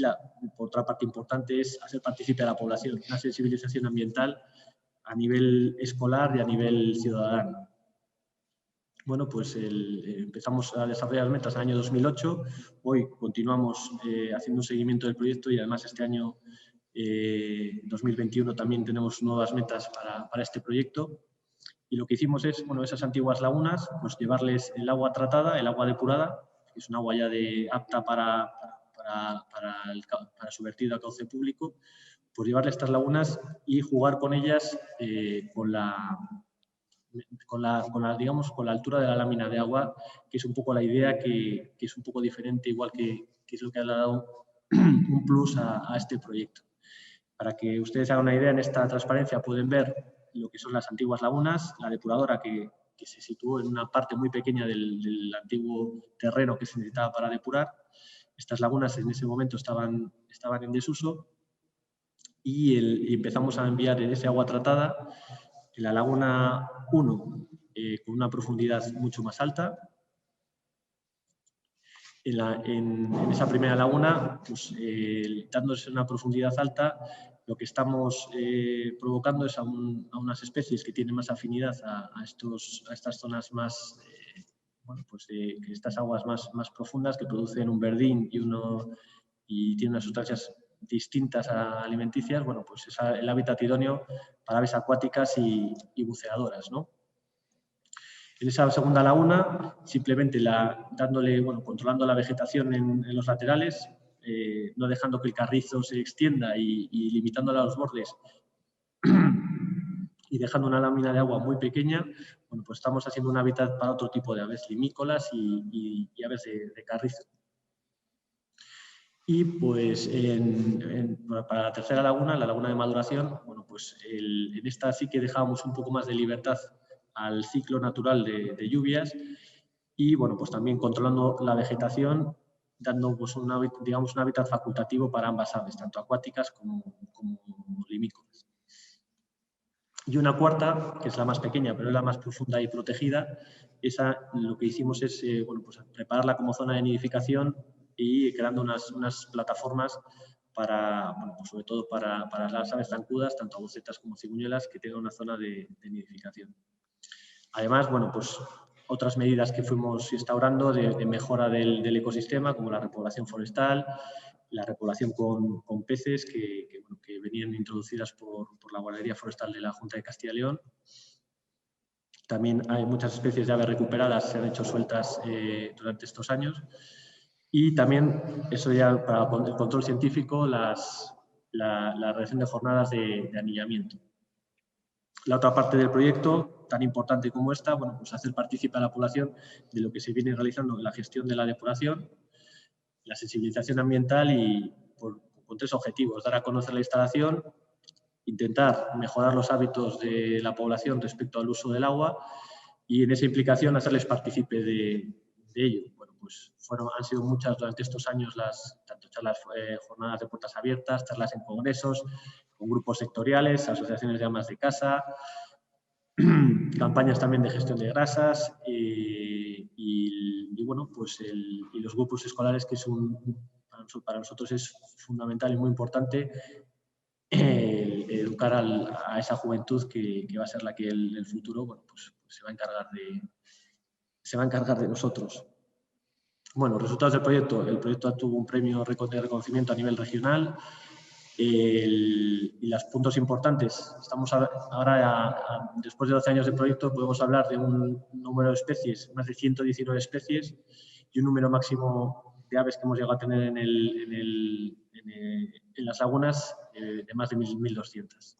por otra parte importante es hacer partícipe a la población, una sensibilización ambiental a nivel escolar y a nivel ciudadano. Bueno, pues empezamos a desarrollar las metas en el año 2008, hoy continuamos haciendo un seguimiento del proyecto y además este año 2021 también tenemos nuevas metas para este proyecto. Y lo que hicimos es, bueno, esas antiguas lagunas, pues llevarles el agua tratada, el agua depurada, que es un agua ya apta para su vertido a cauce público, pues llevarle estas lagunas y jugar con ellas con la altura de la lámina de agua, que es un poco la idea que es un poco diferente, igual que es lo que ha dado un plus a este proyecto. Para que ustedes hagan una idea, en esta transparencia pueden ver lo que son las antiguas lagunas, la depuradora que se situó en una parte muy pequeña del antiguo terreno que se necesitaba para depurar. Estas lagunas en ese momento estaban en desuso y empezamos a enviar ese agua tratada en la laguna 1 con una profundidad mucho más alta. En esa primera laguna, pues, dándose una profundidad alta, lo que estamos provocando es a unas especies que tienen más afinidad a estas zonas más, estas aguas más profundas, que producen un verdín y tienen unas sustancias distintas alimenticias. Bueno, pues es el hábitat idóneo para aves acuáticas y buceadoras, ¿no? En esa segunda laguna, simplemente controlando la vegetación en los laterales, no dejando que el carrizo se extienda y limitándola a los bordes y dejando una lámina de agua muy pequeña, bueno, pues estamos haciendo un hábitat para otro tipo de aves limícolas y aves de carrizo. Y pues para la tercera laguna, la laguna de maduración, bueno, pues en esta sí que dejábamos un poco más de libertad al ciclo natural de lluvias y, bueno, pues también controlando la vegetación, dando pues un hábitat facultativo para ambas aves, tanto acuáticas como limícolas. Y una cuarta, que es la más pequeña, pero es la más profunda y protegida, esa lo que hicimos es pues prepararla como zona de nidificación y creando unas plataformas para, pues sobre todo para las aves zancudas, tanto bocetas como cigüeñuelas, que tengan una zona de nidificación. Además, bueno, pues otras medidas que fuimos instaurando de mejora del ecosistema, como la repoblación forestal, la repoblación con peces que venían introducidas por la Guardería Forestal de la Junta de Castilla y León. También hay muchas especies de aves recuperadas, se han hecho sueltas durante estos años. Y también, eso ya para el control científico, la realización de jornadas de anillamiento. La otra parte del proyecto, tan importante como esta, bueno, pues hacer partícipe a la población de lo que se viene realizando en la gestión de la depuración, la sensibilización ambiental y con 3 objetivos: dar a conocer la instalación, intentar mejorar los hábitos de la población respecto al uso del agua y en esa implicación hacerles partícipe de ello. Bueno, pues han sido muchas durante estos años tanto charlas, jornadas de puertas abiertas, charlas en congresos, con grupos sectoriales, asociaciones de amas de casa, campañas también de gestión de grasas y bueno, pues y los grupos escolares, que para nosotros es fundamental y muy importante educar a esa juventud que va a ser la que en el futuro, bueno, pues se va a encargar de nosotros. Bueno, resultados del proyecto. El proyecto tuvo un premio de reconocimiento a nivel regional. Y los puntos importantes: estamos ahora, después de 12 años de proyecto, podemos hablar de un número de especies, más de 119 especies, y un número máximo de aves que hemos llegado a tener en las lagunas de más de 1.200.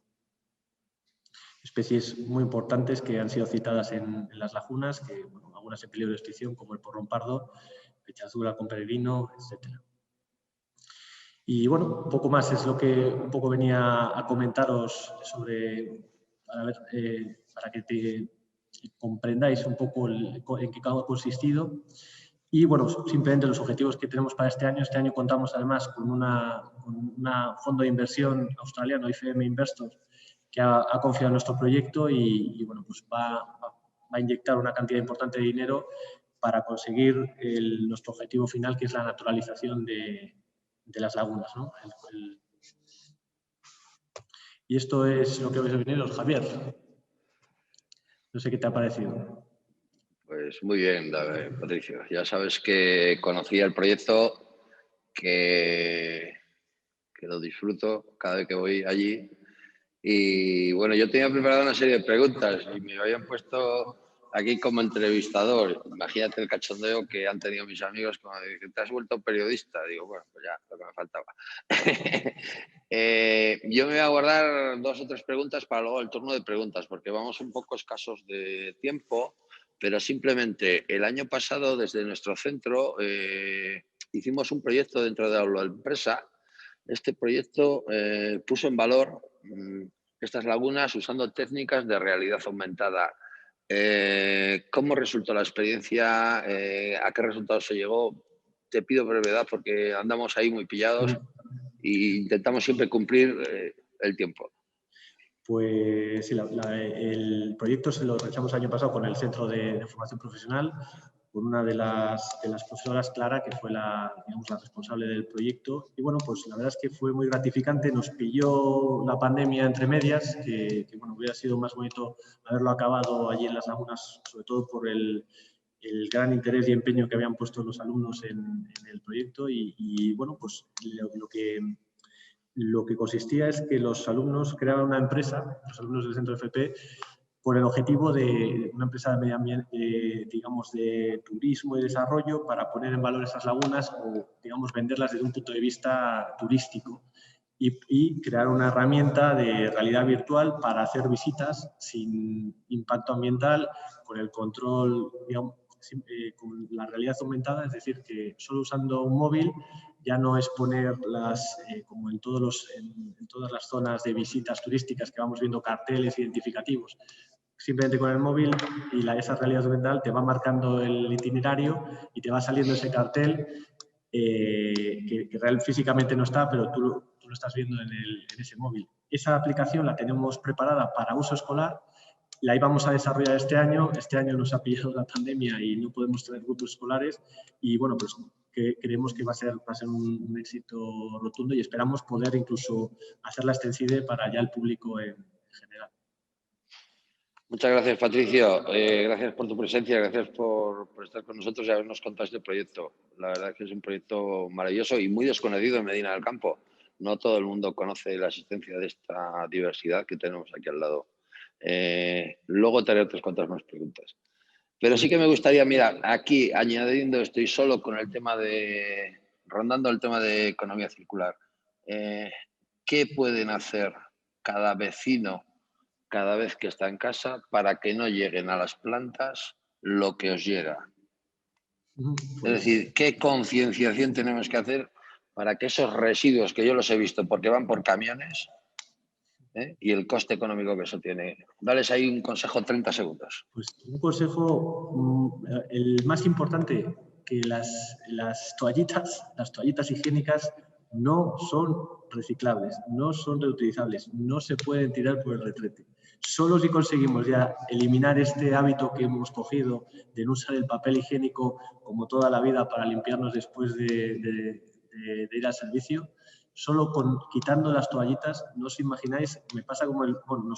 Especies muy importantes que han sido citadas en las lagunas, que, bueno, algunas en peligro de extinción, como el porrón pardo, pechazura con peregrino, etc. Y bueno, un poco más es lo que un poco venía a comentaros para que comprendáis un poco en qué ha consistido. Y bueno, simplemente los objetivos que tenemos para este año. Este año contamos además con un fondo de inversión australiano, IFM Investors, que ha confiado en nuestro proyecto y bueno, pues va a inyectar una cantidad importante de dinero para conseguir nuestro objetivo final, que es la naturalización de las lagunas, ¿no? Y esto es lo que vais a venir, Javier. No sé qué te ha parecido. Pues muy bien, Patricio. Ya sabes que conocía el proyecto, que lo disfruto cada vez que voy allí. Y bueno, yo tenía preparado una serie de preguntas y me habían puesto aquí como entrevistador. Imagínate el cachondeo que han tenido mis amigos cuando dicen: ¿te has vuelto periodista? Digo, bueno, pues ya, lo que me faltaba. Yo me voy a guardar 2 o 3 preguntas para luego el turno de preguntas, porque vamos un poco escasos de tiempo, pero simplemente el año pasado desde nuestro centro hicimos un proyecto dentro de la empresa. Este proyecto puso en valor estas lagunas usando técnicas de realidad aumentada. ¿Cómo resultó la experiencia? ¿A qué resultados se llegó? Te pido brevedad porque andamos ahí muy pillados e intentamos siempre cumplir el tiempo. Pues sí, el proyecto se lo realizamos el año pasado con el Centro de Formación Profesional, con una de las profesoras, Clara, que fue la responsable del proyecto. Y bueno, pues la verdad es que fue muy gratificante. Nos pilló la pandemia entre medias, que bueno, hubiera sido más bonito haberlo acabado allí en las lagunas, sobre todo por el gran interés y empeño que habían puesto los alumnos en el proyecto. Y bueno, pues lo que consistía es que los alumnos creaban una empresa, los alumnos del centro FP, por el objetivo de una empresa de medio ambiente, digamos, de turismo y desarrollo, para poner en valor esas lagunas o, digamos, venderlas desde un punto de vista turístico y crear una herramienta de realidad virtual para hacer visitas sin impacto ambiental, con el control, digamos, con la realidad aumentada, es decir, que solo usando un móvil ya no es ponerlas como en todas las zonas de visitas turísticas que vamos viendo carteles identificativos. Simplemente con el móvil y esa realidad aumentada te va marcando el itinerario y te va saliendo ese cartel que físicamente no está, pero tú lo estás viendo en ese móvil. Esa aplicación la tenemos preparada para uso escolar. La íbamos a desarrollar este año nos ha pillado la pandemia y no podemos tener grupos escolares y bueno, pues creemos que va a ser un éxito rotundo y esperamos poder incluso hacerla extensible para ya el público en general. Muchas gracias, Patricio. Gracias por tu presencia, gracias por estar con nosotros y habernos contado este proyecto. La verdad es que es un proyecto maravilloso y muy desconocido en Medina del Campo. No todo el mundo conoce la existencia de esta diversidad que tenemos aquí al lado. Luego te haré otras cuantas más preguntas. Pero sí que me gustaría, mira, aquí añadiendo, estoy solo con el tema rondando el tema de economía circular. ¿Qué pueden hacer cada vecino cada vez que está en casa para que no lleguen a las plantas lo que os llega? Es decir, ¿qué concienciación tenemos que hacer para que esos residuos, que yo los he visto porque van por camiones, y el coste económico que eso tiene? Dales ahí un consejo, 30 segundos. Pues un consejo, el más importante, que las toallitas higiénicas no son reciclables, no son reutilizables, no se pueden tirar por el retrete. Solo si conseguimos ya eliminar este hábito que hemos cogido de no usar el papel higiénico como toda la vida para limpiarnos después de ir al servicio, solo quitando las toallitas, no os imagináis, nos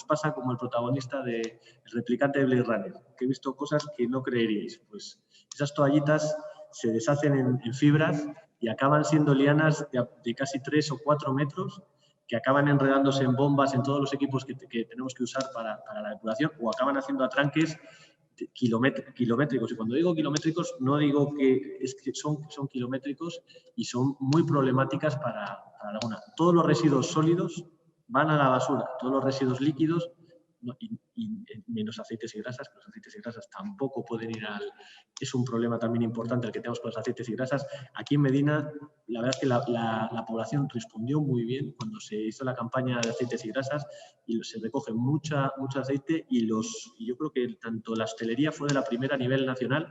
pasa como el protagonista del Replicante de Blade Runner, que he visto cosas que no creeríais. Pues esas toallitas se deshacen en fibras y acaban siendo lianas de casi 3 o 4 metros, que acaban enredándose en bombas en todos los equipos que tenemos que usar para la depuración, o acaban haciendo atranques kilométricos. Y cuando digo kilométricos, no digo que son kilométricos, y son muy problemáticas para la laguna. Todos los residuos sólidos van a la basura, todos los residuos líquidos, y menos aceites y grasas, que los aceites y grasas tampoco pueden ir Es un problema también importante el que tenemos con los aceites y grasas. Aquí en Medina, la verdad es que la población respondió muy bien cuando se hizo la campaña de aceites y grasas, y se recoge mucho aceite, y yo creo que tanto la hostelería fue de la primera a nivel nacional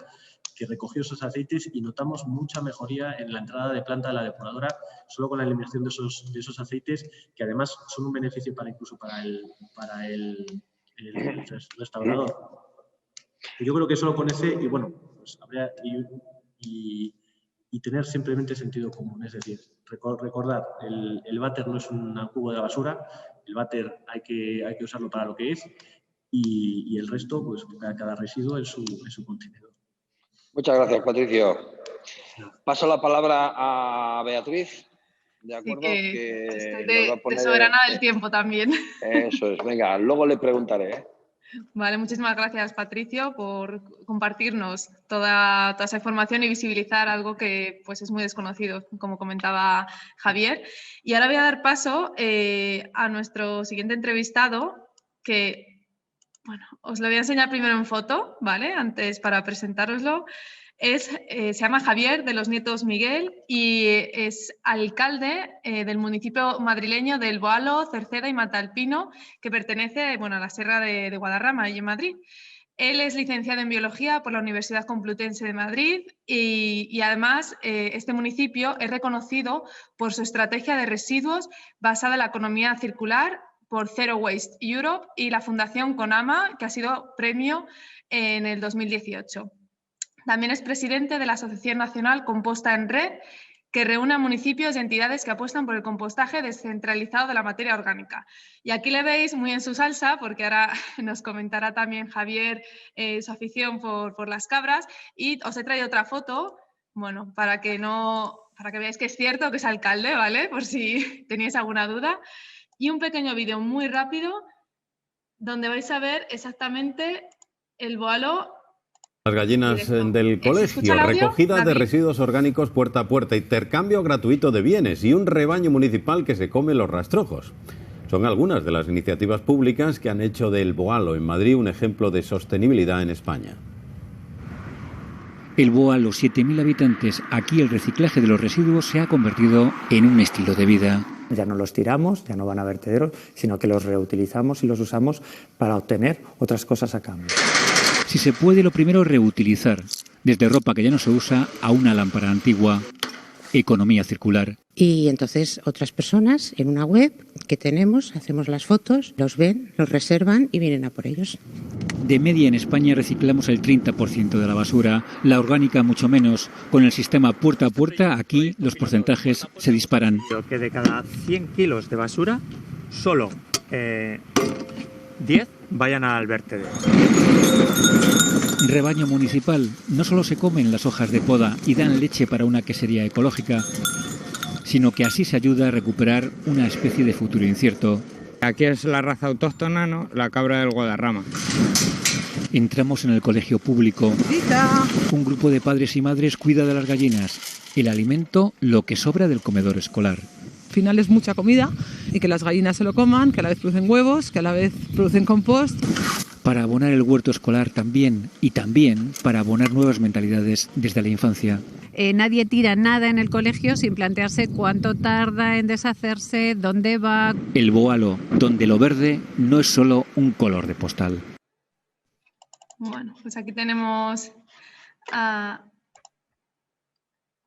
que recogió esos aceites, y notamos mucha mejoría en la entrada de planta de la depuradora solo con la eliminación de esos aceites, que además son un beneficio incluso para el restaurador. Y yo creo que solo con ese, y bueno, pues habría y tener simplemente sentido común, es decir, recordar, el váter no es un cubo de la basura, el váter hay que usarlo para lo que es, y el resto, pues cada residuo en su contenedor. Muchas gracias, Patricio. Paso la palabra a Beatriz, ¿de acuerdo? Sí, que estoy nos va a poner de soberana del tiempo también. Eso es, venga, luego le preguntaré. Vale, muchísimas gracias, Patricio, por compartirnos toda esa información y visibilizar algo que pues, es muy desconocido, como comentaba Javier. Y ahora voy a dar paso a nuestro siguiente entrevistado, que bueno, os lo voy a enseñar primero en foto, ¿vale? Antes, para presentároslo. Se llama Javier de los Nietos Miguel y es alcalde del municipio madrileño del Boalo, Cerceda y Matalpino, que pertenece a la Sierra de Guadarrama, y en Madrid. Él es licenciado en Biología por la Universidad Complutense de Madrid y además este municipio es reconocido por su estrategia de residuos basada en la economía circular por Zero Waste Europe y la Fundación CONAMA, que ha sido premio en el 2018. También es presidente de la Asociación Nacional Composta en Red, que reúne a municipios y entidades que apuestan por el compostaje descentralizado de la materia orgánica. Y aquí le veis muy en su salsa, porque ahora nos comentará también Javier su afición por las cabras, y os he traído otra foto, bueno, para que veáis que es cierto que es alcalde, ¿vale? Por si teníais alguna duda. Y un pequeño vídeo muy rápido donde vais a ver exactamente el Boalo. Las gallinas del colegio, recogida de residuos orgánicos puerta a puerta, intercambio gratuito de bienes y un rebaño municipal que se come los rastrojos. Son algunas de las iniciativas públicas que han hecho del Boalo en Madrid un ejemplo de sostenibilidad en España. El Boalo, 7.000 habitantes. Aquí el reciclaje de los residuos se ha convertido en un estilo de vida. Ya no los tiramos, ya no van a vertederos, sino que los reutilizamos y los usamos para obtener otras cosas a cambio. Si se puede, lo primero, reutilizar. Desde ropa que ya no se usa a una lámpara antigua. Economía circular. Y entonces otras personas en una web que tenemos, hacemos las fotos, los ven, los reservan y vienen a por ellos. De media en España reciclamos el 30% de la basura, la orgánica mucho menos. Con el sistema puerta a puerta, aquí los porcentajes se disparan. Que de cada 100 kilos de basura, solo 10 vayan al vertedero. Rebaño municipal. No solo se comen las hojas de poda y dan leche para una quesería ecológica, sino que así se ayuda a recuperar una especie de futuro incierto. Aquí es la raza autóctona, ¿no? La cabra del Guadarrama. Entramos en el colegio público. Un grupo de padres y madres cuida de las gallinas. El alimento, lo que sobra del comedor escolar. Al final es mucha comida y que las gallinas se lo coman, que a la vez producen huevos, que a la vez producen compost. para abonar el huerto escolar también, y también para abonar nuevas mentalidades desde la infancia. Nadie tira nada en el colegio sin plantearse cuánto tarda en deshacerse, dónde va. El Boalo, donde lo verde no es solo un color de postal. Bueno, pues aquí tenemos a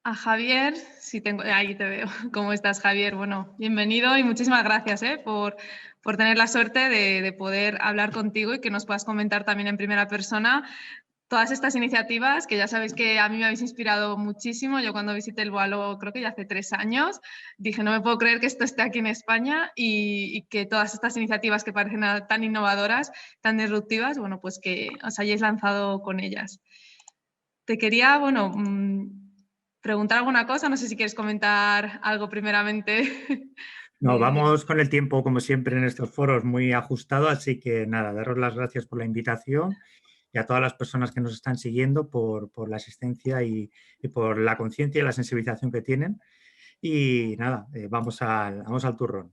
Javier. Sí, ahí te veo. ¿Cómo estás, Javier? Bueno, bienvenido y muchísimas gracias por tener la suerte de poder hablar contigo y que nos puedas comentar también en primera persona todas estas iniciativas, que ya sabéis que a mí me habéis inspirado muchísimo. Yo cuando visité el Boalo, creo que ya hace 3 años, dije, no me puedo creer que esto esté aquí en España y que todas estas iniciativas que parecen tan innovadoras, tan disruptivas, bueno, pues que os hayáis lanzado con ellas. Te quería, bueno, preguntar alguna cosa, no sé si quieres comentar algo primeramente. No, vamos con el tiempo, como siempre, en estos foros muy ajustado, así que nada, daros las gracias por la invitación y a todas las personas que nos están siguiendo por la asistencia y por la conciencia y la sensibilización que tienen. Y nada, vamos al turrón.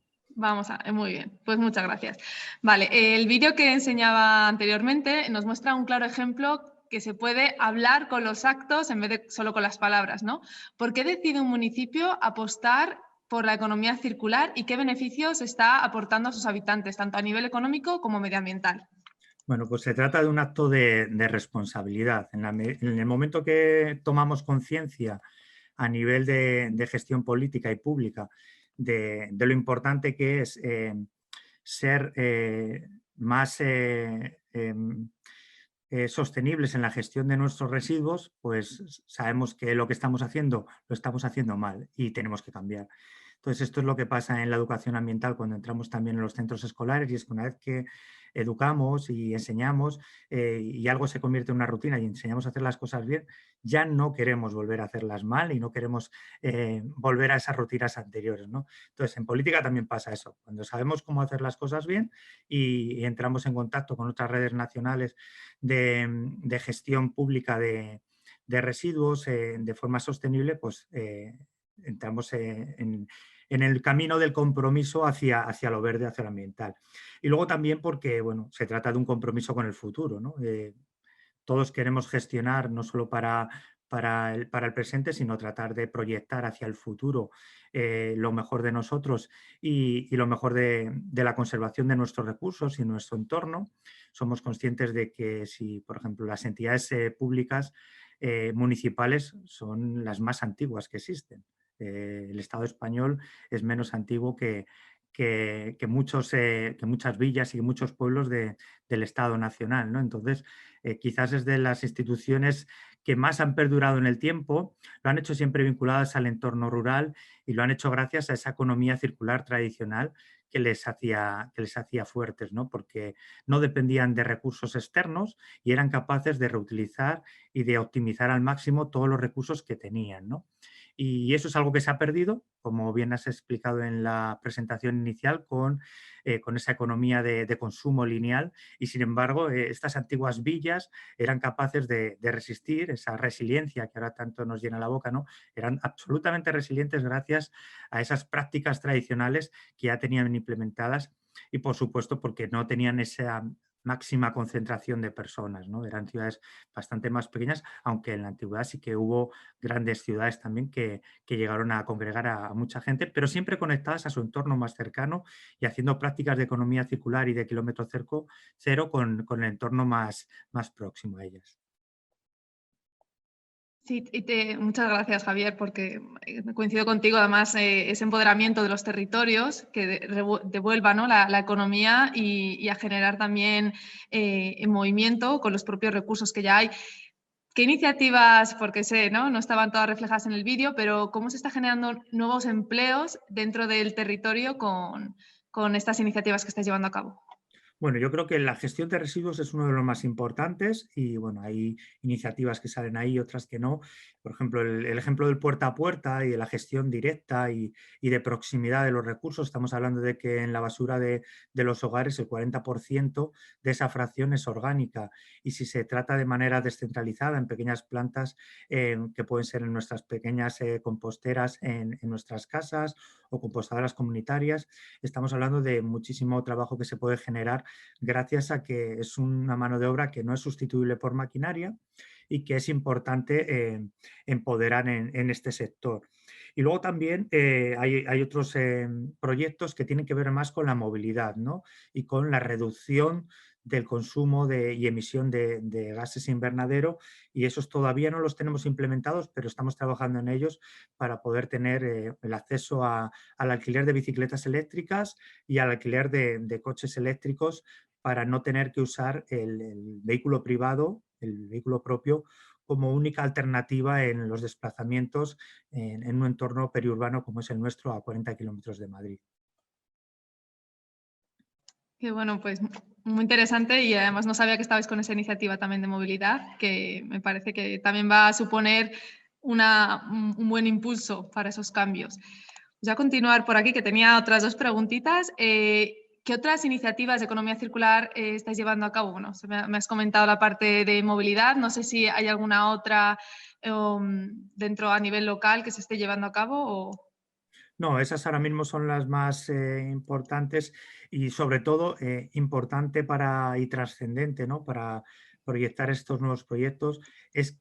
Muy bien, pues muchas gracias. Vale, el vídeo que enseñaba anteriormente nos muestra un claro ejemplo que se puede hablar con los actos en vez de solo con las palabras, ¿no? ¿Por qué decide un municipio apostar por la economía circular y qué beneficios está aportando a sus habitantes, tanto a nivel económico como medioambiental? Bueno, pues se trata de un acto de responsabilidad. En el momento que tomamos conciencia a nivel de gestión política y pública de lo importante que es ser más sostenibles en la gestión de nuestros residuos, pues sabemos que lo que estamos haciendo lo estamos haciendo mal y tenemos que cambiar. Entonces, esto es lo que pasa en la educación ambiental cuando entramos también en los centros escolares, y es que una vez que educamos y enseñamos y algo se convierte en una rutina y enseñamos a hacer las cosas bien, ya no queremos volver a hacerlas mal y no queremos volver a esas rutinas anteriores, ¿no? Entonces, en política también pasa eso. Cuando sabemos cómo hacer las cosas bien y entramos en contacto con otras redes nacionales de gestión pública de residuos de forma sostenible, pues entramos en el camino del compromiso hacia lo verde, hacia lo ambiental. Y luego también porque, bueno, se trata de un compromiso con el futuro, ¿no? Todos queremos gestionar no solo para el presente, sino tratar de proyectar hacia el futuro lo mejor de nosotros y lo mejor de la conservación de nuestros recursos y nuestro entorno. Somos conscientes de que si, por ejemplo, las entidades públicas municipales son las más antiguas que existen. El Estado español es menos antiguo que muchas villas y muchos pueblos del Estado nacional, ¿no? Entonces, quizás es de las instituciones que más han perdurado en el tiempo, lo han hecho siempre vinculadas al entorno rural y lo han hecho gracias a esa economía circular tradicional que les hacía fuertes, ¿no? Porque no dependían de recursos externos y eran capaces de reutilizar y de optimizar al máximo todos los recursos que tenían, ¿no? Y eso es algo que se ha perdido, como bien has explicado en la presentación inicial, con esa economía de consumo lineal. Y sin embargo, estas antiguas villas eran capaces de resistir esa resiliencia que ahora tanto nos llena la boca, ¿no? Eran absolutamente resilientes gracias a esas prácticas tradicionales que ya tenían implementadas y, por supuesto, porque no tenían esa máxima concentración de personas, ¿no? Eran ciudades bastante más pequeñas, aunque en la antigüedad sí que hubo grandes ciudades también que llegaron a congregar a mucha gente, pero siempre conectadas a su entorno más cercano y haciendo prácticas de economía circular y de kilómetro cero con el entorno más próximo a ellas. Sí, muchas gracias, Javier, porque coincido contigo. Además, ese empoderamiento de los territorios que devuelva, ¿no?, la economía y a generar también movimiento con los propios recursos que ya hay. ¿Qué iniciativas, porque sé, no estaban todas reflejadas en el vídeo, pero cómo se está generando nuevos empleos dentro del territorio con estas iniciativas que estáis llevando a cabo? Bueno, yo creo que la gestión de residuos es uno de los más importantes y, bueno, hay iniciativas que salen ahí, otras que no. Por ejemplo, el ejemplo del puerta a puerta y de la gestión directa y de proximidad de los recursos. Estamos hablando de que en la basura de los hogares el 40% de esa fracción es orgánica, y si se trata de manera descentralizada en pequeñas plantas que pueden ser en nuestras pequeñas composteras en nuestras casas o compostadoras comunitarias, estamos hablando de muchísimo trabajo que se puede generar gracias a que es una mano de obra que no es sustituible por maquinaria y que es importante empoderar en este sector. Y luego también hay otros proyectos que tienen que ver más con la movilidad, ¿no? Y con la reducción del consumo y emisión de gases invernadero, y esos todavía no los tenemos implementados, pero estamos trabajando en ellos para poder tener el acceso al alquiler de bicicletas eléctricas y al alquiler de coches eléctricos para no tener que usar el vehículo privado, el vehículo propio, como única alternativa en los desplazamientos en un entorno periurbano como es el nuestro, a 40 kilómetros de Madrid. Qué bueno, pues muy interesante, y además no sabía que estabais con esa iniciativa también de movilidad, que me parece que también va a suponer un buen impulso para esos cambios. Voy a continuar por aquí, que tenía otras dos preguntitas. ¿Qué otras iniciativas de economía circular estáis llevando a cabo? Bueno, me has comentado la parte de movilidad, no sé si hay alguna otra dentro a nivel local que se esté llevando a cabo o... No, esas ahora mismo son las más importantes y sobre todo importante y trascendente, ¿no? Para proyectar estos nuevos proyectos es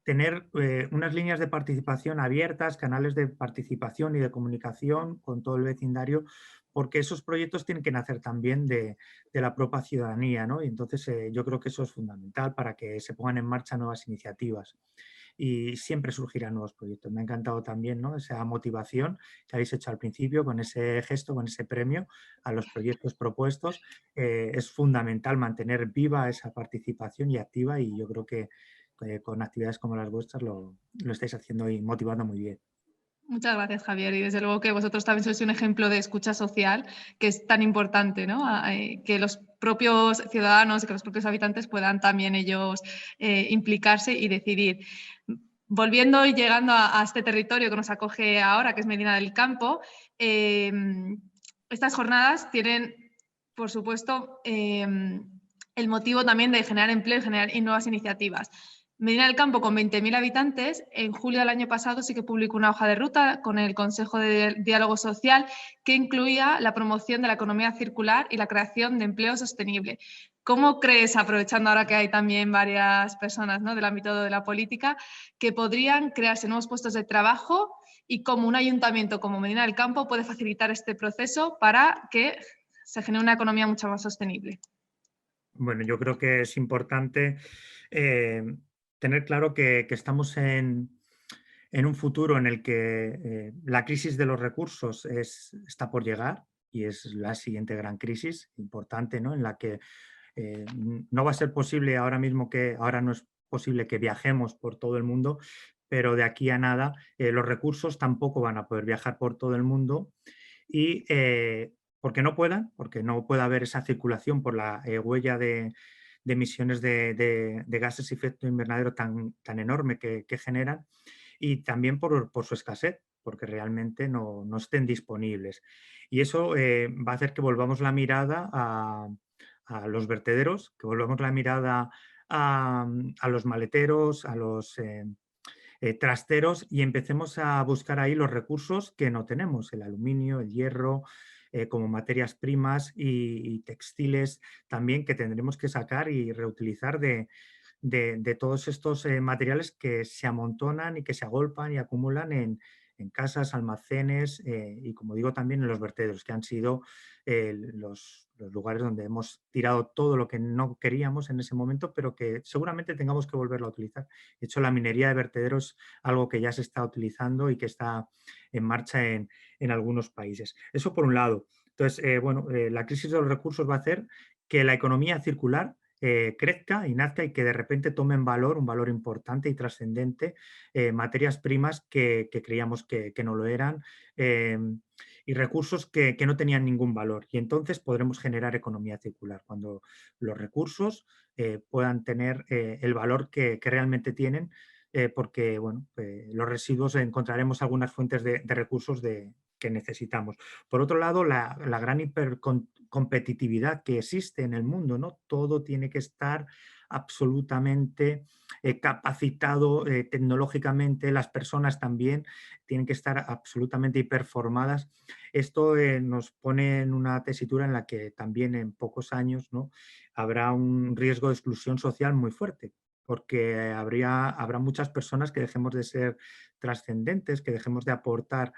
tener unas líneas de participación abiertas, canales de participación y de comunicación con todo el vecindario, porque esos proyectos tienen que nacer también de la propia ciudadanía, ¿no? Y entonces yo creo que eso es fundamental para que se pongan en marcha nuevas iniciativas. Y siempre surgirán nuevos proyectos. Me ha encantado también, ¿no?, esa motivación que habéis hecho al principio con ese gesto, con ese premio a los proyectos propuestos. Es fundamental mantener viva esa participación y activa, y yo creo que con actividades como las vuestras lo estáis haciendo y motivando muy bien. Muchas gracias, Javier. Y desde luego que vosotros también sois un ejemplo de escucha social, que es tan importante, ¿no? Que los propios ciudadanos y que los propios habitantes puedan también ellos implicarse y decidir. Volviendo y llegando a este territorio que nos acoge ahora, que es Medina del Campo, estas jornadas tienen, por supuesto, el motivo también de generar empleo y generar nuevas iniciativas. Medina del Campo, con 20.000 habitantes, en julio del año pasado sí que publicó una hoja de ruta con el Consejo de Diálogo Social que incluía la promoción de la economía circular y la creación de empleo sostenible. ¿Cómo crees, aprovechando ahora que hay también varias personas, ¿no?, del ámbito de la política, que podrían crearse nuevos puestos de trabajo, y cómo un ayuntamiento como Medina del Campo puede facilitar este proceso para que se genere una economía mucho más sostenible? Bueno, yo creo que es importante tener claro que estamos en un futuro en el que la crisis de los recursos está por llegar, y es la siguiente gran crisis importante, ¿no?, en la que no va a ser posible ahora mismo, ahora no es posible que viajemos por todo el mundo, pero de aquí a nada los recursos tampoco van a poder viajar por todo el mundo, y porque no pueda haber esa circulación por la huella de emisiones de gases de efecto invernadero tan enorme que generan, y también por su escasez, porque realmente no estén disponibles. Y eso va a hacer que volvamos la mirada a los vertederos, que volvamos la mirada a los maleteros, a los trasteros, y empecemos a buscar ahí los recursos que no tenemos: el aluminio, el hierro, como materias primas, y textiles también, que tendremos que sacar y reutilizar de todos estos materiales que se amontonan y que se agolpan y acumulan en casas, almacenes y, como digo, también en los vertederos, que han sido los lugares donde hemos tirado todo lo que no queríamos en ese momento, pero que seguramente tengamos que volverlo a utilizar. De hecho, la minería de vertederos es algo que ya se está utilizando y que está en marcha en algunos países. Eso por un lado. Entonces, la crisis de los recursos va a hacer que la economía circular crezca y nazca, y que de repente tome en valor, un valor importante y trascendente, materias primas que creíamos que no lo eran, y recursos que no tenían ningún valor. Y entonces podremos generar economía circular, cuando los recursos puedan tener el valor que realmente tienen, porque los residuos, encontraremos algunas fuentes de recursos que necesitamos. Por otro lado, la gran hipercompetitividad que existe en el mundo, ¿no? Todo tiene que estar absolutamente capacitado tecnológicamente, las personas también tienen que estar absolutamente hiperformadas. Esto nos pone en una tesitura en la que también en pocos años, ¿no?, habrá un riesgo de exclusión social muy fuerte, porque habrá muchas personas que dejemos de ser trascendentes, que dejemos de aportar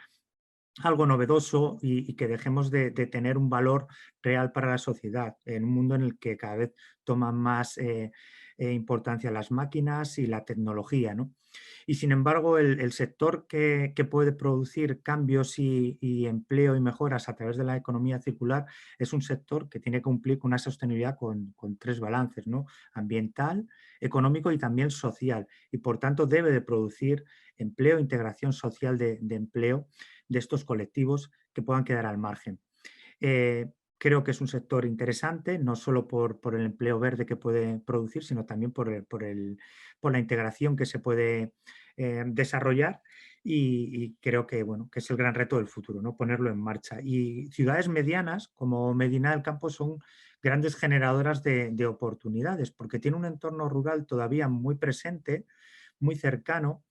algo novedoso y que dejemos de tener un valor real para la sociedad, en un mundo en el que cada vez toman más importancia las máquinas y la tecnología, ¿no? Y sin embargo, el sector que puede producir cambios y empleo y mejoras a través de la economía circular es un sector que tiene que cumplir con una sostenibilidad con 3 balances, ¿no? Ambiental, económico y también social. Y por tanto debe de producir empleo, integración social de empleo de estos colectivos que puedan quedar al margen. Creo que es un sector interesante, no solo por el empleo verde que puede producir, sino también por la integración que se puede desarrollar y creo que, bueno, que es el gran reto del futuro, ¿no?, ponerlo en marcha. Y ciudades medianas como Medina del Campo son grandes generadoras de oportunidades porque tiene un entorno rural todavía muy presente, muy cercano,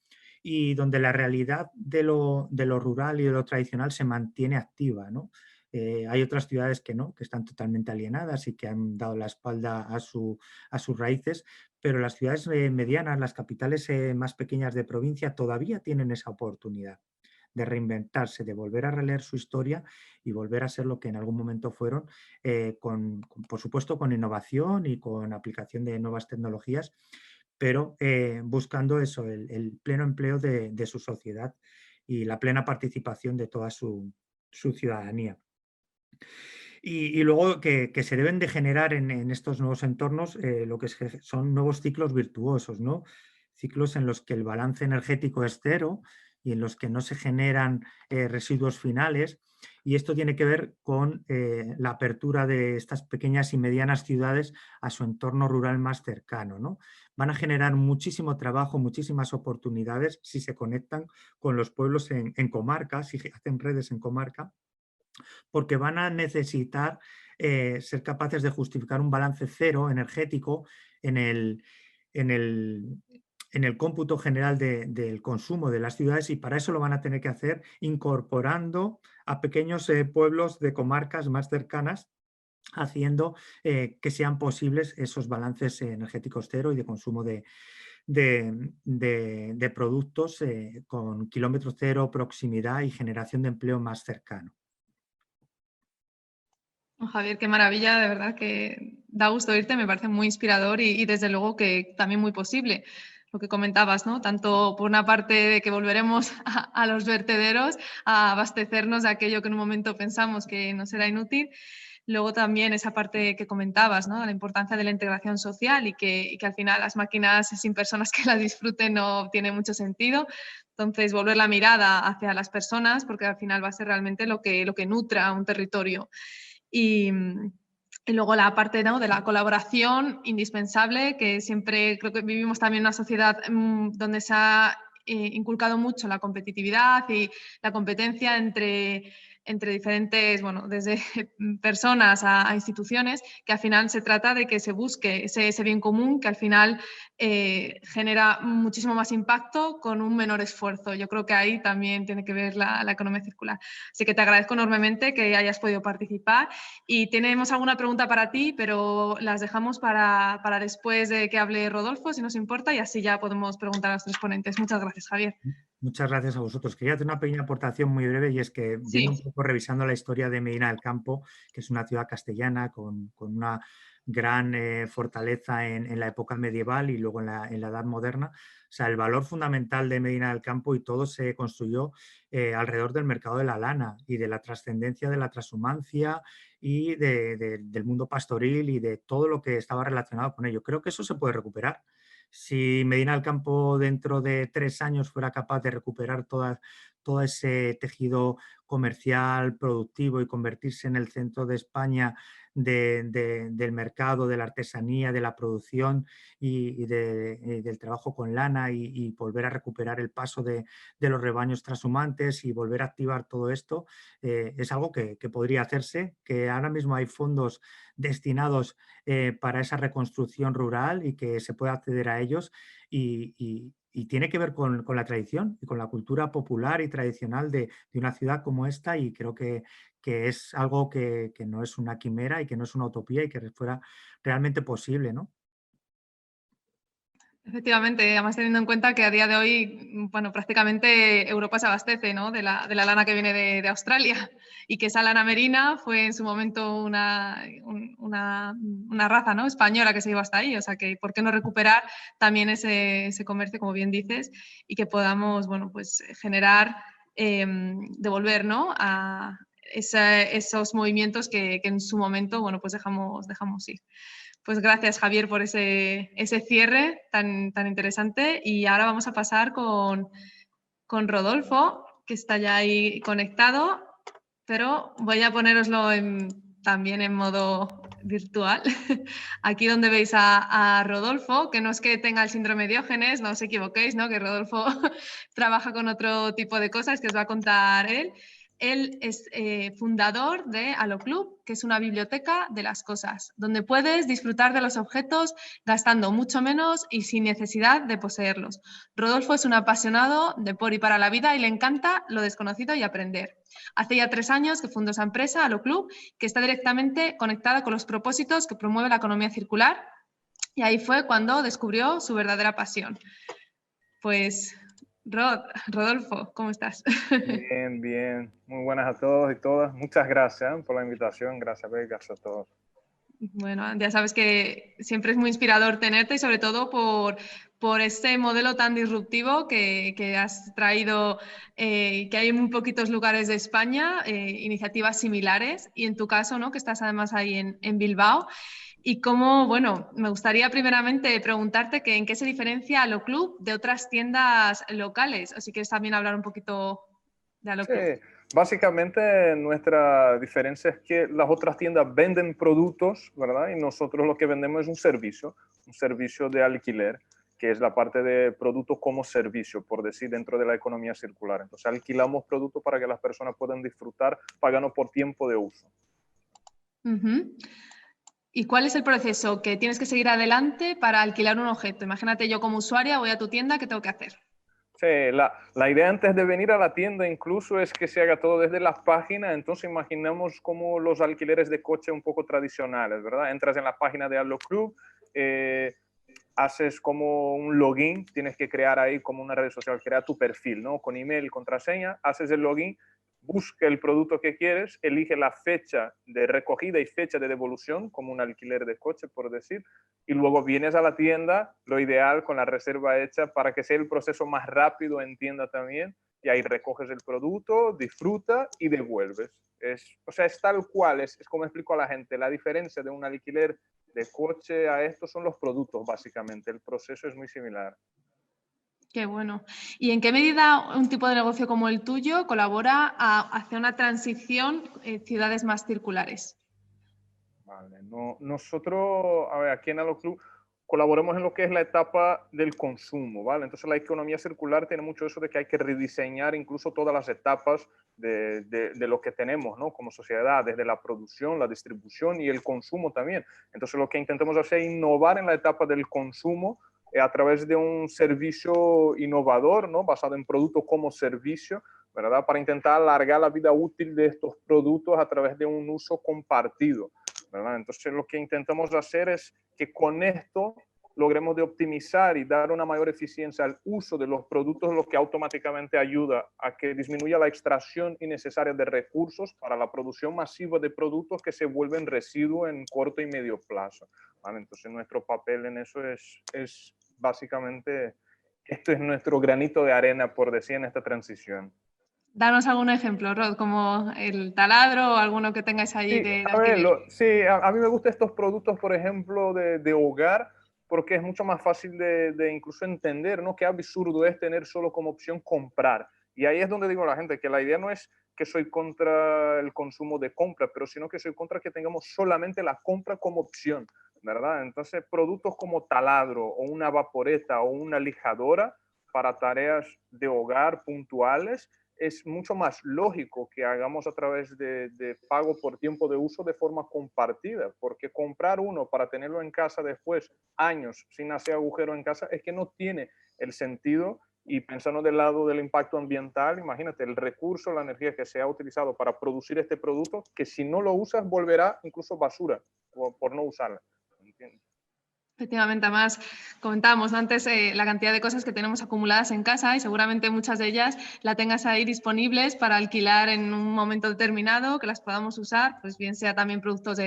y donde la realidad de lo rural y de lo tradicional se mantiene activa, ¿no? Hay otras ciudades que no, que están totalmente alienadas y que han dado la espalda a sus raíces, pero las ciudades medianas, las capitales más pequeñas de provincia todavía tienen esa oportunidad de reinventarse, de volver a releer su historia y volver a ser lo que en algún momento fueron, por supuesto con innovación y con aplicación de nuevas tecnologías, pero buscando eso, el pleno empleo de su sociedad y la plena participación de toda su ciudadanía. Y luego que se deben de generar en estos nuevos entornos lo que son nuevos ciclos virtuosos, ¿no? Ciclos en los que el balance energético es cero y en los que no se generan residuos finales. Y esto tiene que ver con la apertura de estas pequeñas y medianas ciudades a su entorno rural más cercano, ¿no? Van a generar muchísimo trabajo, muchísimas oportunidades si se conectan con los pueblos en comarca, si hacen redes en comarca, porque van a necesitar ser capaces de justificar un balance cero energético en el cómputo general del consumo de las ciudades, y para eso lo van a tener que hacer incorporando a pequeños pueblos de comarcas más cercanas, haciendo que sean posibles esos balances energéticos cero y de consumo de productos con kilómetro cero, proximidad y generación de empleo más cercano. Javier, qué maravilla, de verdad que da gusto oírte, me parece muy inspirador y desde luego que también muy posible. Lo que comentabas, ¿no? Tanto por una parte de que volveremos a los vertederos, a abastecernos de aquello que en un momento pensamos que nos era inútil. Luego también esa parte que comentabas, ¿no?, la importancia de la integración social y que al final las máquinas sin personas que las disfruten no tiene mucho sentido. Entonces, volver la mirada hacia las personas, porque al final va a ser realmente lo que nutra un territorio. Y luego la parte, ¿no?, de la colaboración indispensable, que siempre creo que vivimos también en una sociedad donde se ha inculcado mucho la competitividad y la competencia entre diferentes, bueno, desde personas a instituciones, que al final se trata de que se busque ese bien común que al final genera muchísimo más impacto con un menor esfuerzo. Yo creo que ahí también tiene que ver la economía circular. Así que te agradezco enormemente que hayas podido participar y tenemos alguna pregunta para ti, pero las dejamos para después de que hable Rodolfo, si nos importa, y así ya podemos preguntar a los 3 ponentes. Muchas gracias, Javier. Muchas gracias a vosotros. Quería hacer una pequeña aportación muy breve, y es que viendo un poco, revisando la historia de Medina del Campo, que es una ciudad castellana con una gran fortaleza en la época medieval y luego en la Edad Moderna, o sea, el valor fundamental de Medina del Campo y todo se construyó alrededor del mercado de la lana y de la trascendencia de la transhumancia y del mundo pastoril y de todo lo que estaba relacionado con ello. Creo que eso se puede recuperar. Si Medina del Campo dentro de 3 años fuera capaz de recuperar todo ese tejido comercial, productivo y convertirse en el centro de España del mercado, de la artesanía, de la producción y del trabajo con lana y volver a recuperar el paso de los rebaños trashumantes y volver a activar todo esto, es algo que podría hacerse, que ahora mismo hay fondos destinados para esa reconstrucción rural y que se puede acceder a ellos y tiene que ver con la tradición y con la cultura popular y tradicional de una ciudad como esta y creo que es algo que no es una quimera y que no es una utopía y que fuera realmente posible, ¿no? Efectivamente, además teniendo en cuenta que a día de hoy, bueno, prácticamente Europa se abastece, ¿no?, de la lana que viene de Australia y que esa lana merina fue en su momento una raza, ¿no?, española que se iba hasta ahí. O sea que, ¿por qué no recuperar también ese comercio, como bien dices, y que podamos, bueno, pues generar, devolver, ¿no?, a esos movimientos que en su momento, bueno, pues dejamos ir. Pues gracias, Javier, por ese cierre tan interesante. Y ahora vamos a pasar con Rodolfo, que está ya ahí conectado, pero voy a poneroslo también en modo virtual. Aquí donde veis a Rodolfo, que no es que tenga el síndrome de Diógenes, no os equivoquéis, ¿no?, que Rodolfo trabaja con otro tipo de cosas que os va a contar él. Él es fundador de Aloclub, que es una biblioteca de las cosas, donde puedes disfrutar de los objetos gastando mucho menos y sin necesidad de poseerlos. Rodolfo es un apasionado de por y para la vida y le encanta lo desconocido y aprender. Hace ya 3 años que fundó esa empresa, Aloclub, que está directamente conectada con los propósitos que promueve la economía circular, y ahí fue cuando descubrió su verdadera pasión. Pues Rodolfo, ¿cómo estás? Bien, bien. Muy buenas a todos y todas. Muchas gracias por la invitación. Gracias, gracias a todos. Bueno, ya sabes que siempre es muy inspirador tenerte y sobre todo por este modelo tan disruptivo que has traído, que hay en muy poquitos lugares de España, iniciativas similares y en tu caso, ¿no?, que estás además ahí en Bilbao. Y cómo, bueno, me gustaría primeramente preguntarte que en qué se diferencia Aloclub de otras tiendas locales, o si quieres también hablar un poquito de Aloclub. Sí, básicamente nuestra diferencia es que las otras tiendas venden productos, ¿verdad? Y nosotros lo que vendemos es un servicio de alquiler, que es la parte de productos como servicio, por decir, dentro de la economía circular. Entonces alquilamos productos para que las personas puedan disfrutar pagando por tiempo de uso. ¿Y cuál es el proceso que tienes que seguir adelante para alquilar un objeto? Imagínate, yo como usuaria voy a tu tienda, ¿qué tengo que hacer? Sí, la idea antes de venir a la tienda incluso es que se haga todo desde las páginas. Entonces imaginamos como los alquileres de coche un poco tradicionales, ¿verdad? Entras en la página de Aloclub, haces como un login, tienes que crear ahí como una red social, crear tu perfil, ¿no? Con email, contraseña, haces el login, busca el producto que quieres, elige la fecha de recogida y fecha de devolución, como un alquiler de coche, por decir, y luego vienes a la tienda, lo ideal con la reserva hecha para que sea el proceso más rápido en tienda también, y ahí recoges el producto, disfruta y devuelves. O sea, es tal cual, es como explico a la gente, la diferencia de un alquiler de coche a esto son los productos, básicamente, el proceso es muy similar. Qué bueno. ¿Y en qué medida un tipo de negocio como el tuyo colabora hacia una transición en ciudades más circulares? Vale. Nosotros, a ver, aquí en Aloclub colaboramos en lo que es la etapa del consumo, ¿vale? Entonces la economía circular tiene mucho eso de que hay que rediseñar incluso todas las etapas de lo que tenemos, ¿no? Como sociedad, desde la producción, la distribución y el consumo también. Entonces lo que intentamos hacer es innovar en la etapa del consumo a través de un servicio innovador, ¿no? Basado en producto como servicio, ¿verdad? Para intentar alargar la vida útil de estos productos a través de un uso compartido, ¿verdad? Entonces lo que intentamos hacer es que con esto logremos de optimizar y dar una mayor eficiencia al uso de los productos, lo que automáticamente ayuda a que disminuya la extracción innecesaria de recursos para la producción masiva de productos que se vuelven residuos en corto y medio plazo, ¿vale? Entonces nuestro papel en eso es básicamente, esto es nuestro granito de arena, por decir, en esta transición. Danos algún ejemplo, Rod, como el taladro o alguno que tengáis ahí de alquiler. A mí me gustan estos productos, por ejemplo, de hogar, porque es mucho más fácil de incluso entender, ¿no? Qué absurdo es tener solo como opción comprar. Y ahí es donde digo a la gente que la idea no es que soy contra el consumo de compra, pero sino que soy contra que tengamos solamente la compra como opción, ¿verdad? Entonces, productos como taladro o una vaporeta o una lijadora para tareas de hogar puntuales es mucho más lógico que hagamos a través de pago por tiempo de uso de forma compartida, porque comprar uno para tenerlo en casa después, años sin hacer agujero en casa, es que no tiene el sentido. Y pensando del lado del impacto ambiental, imagínate el recurso, la energía que se ha utilizado para producir este producto, que si no lo usas volverá incluso basura por no usarla. ¿Entiendes? Efectivamente, además comentábamos antes la cantidad de cosas que tenemos acumuladas en casa y seguramente muchas de ellas la tengas ahí disponibles para alquilar en un momento determinado, que las podamos usar, pues bien sea también productos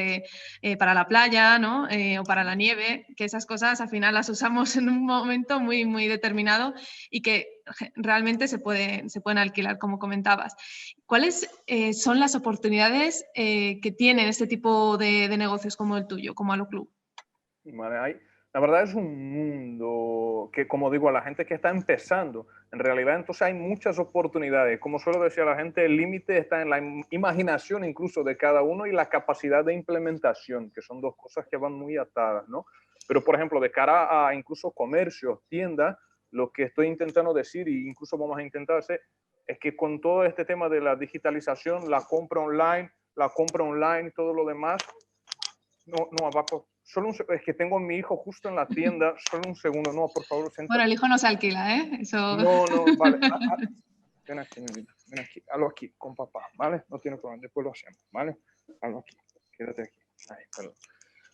para la playa, ¿no? O para la nieve, que esas cosas al final las usamos en un momento muy, muy determinado y que realmente se pueden alquilar, como comentabas. ¿Cuáles son las oportunidades que tienen este tipo de negocios como el tuyo, como Aloclub? Vale, la verdad es un mundo que, como digo, a la gente que está empezando, en realidad entonces hay muchas oportunidades. Como suelo decir a la gente, el límite está en la imaginación incluso de cada uno y la capacidad de implementación, que son dos cosas que van muy atadas, ¿no? Pero, por ejemplo, de cara a incluso comercios, tiendas, lo que estoy intentando decir, e incluso vamos a intentar hacer, es que con todo este tema de la digitalización, la compra online, todo lo demás, no, abajo. Es que tengo a mi hijo justo en la tienda, solo un segundo, no, por favor. Siéntate. Bueno, el hijo no se alquila, ¿eh? Eso... No, vale. Ven aquí, mi vida, ven aquí, hazlo aquí, con papá, ¿vale? No tiene problema, después lo hacemos, ¿vale? Hazlo aquí, quédate aquí. Ahí, perdón.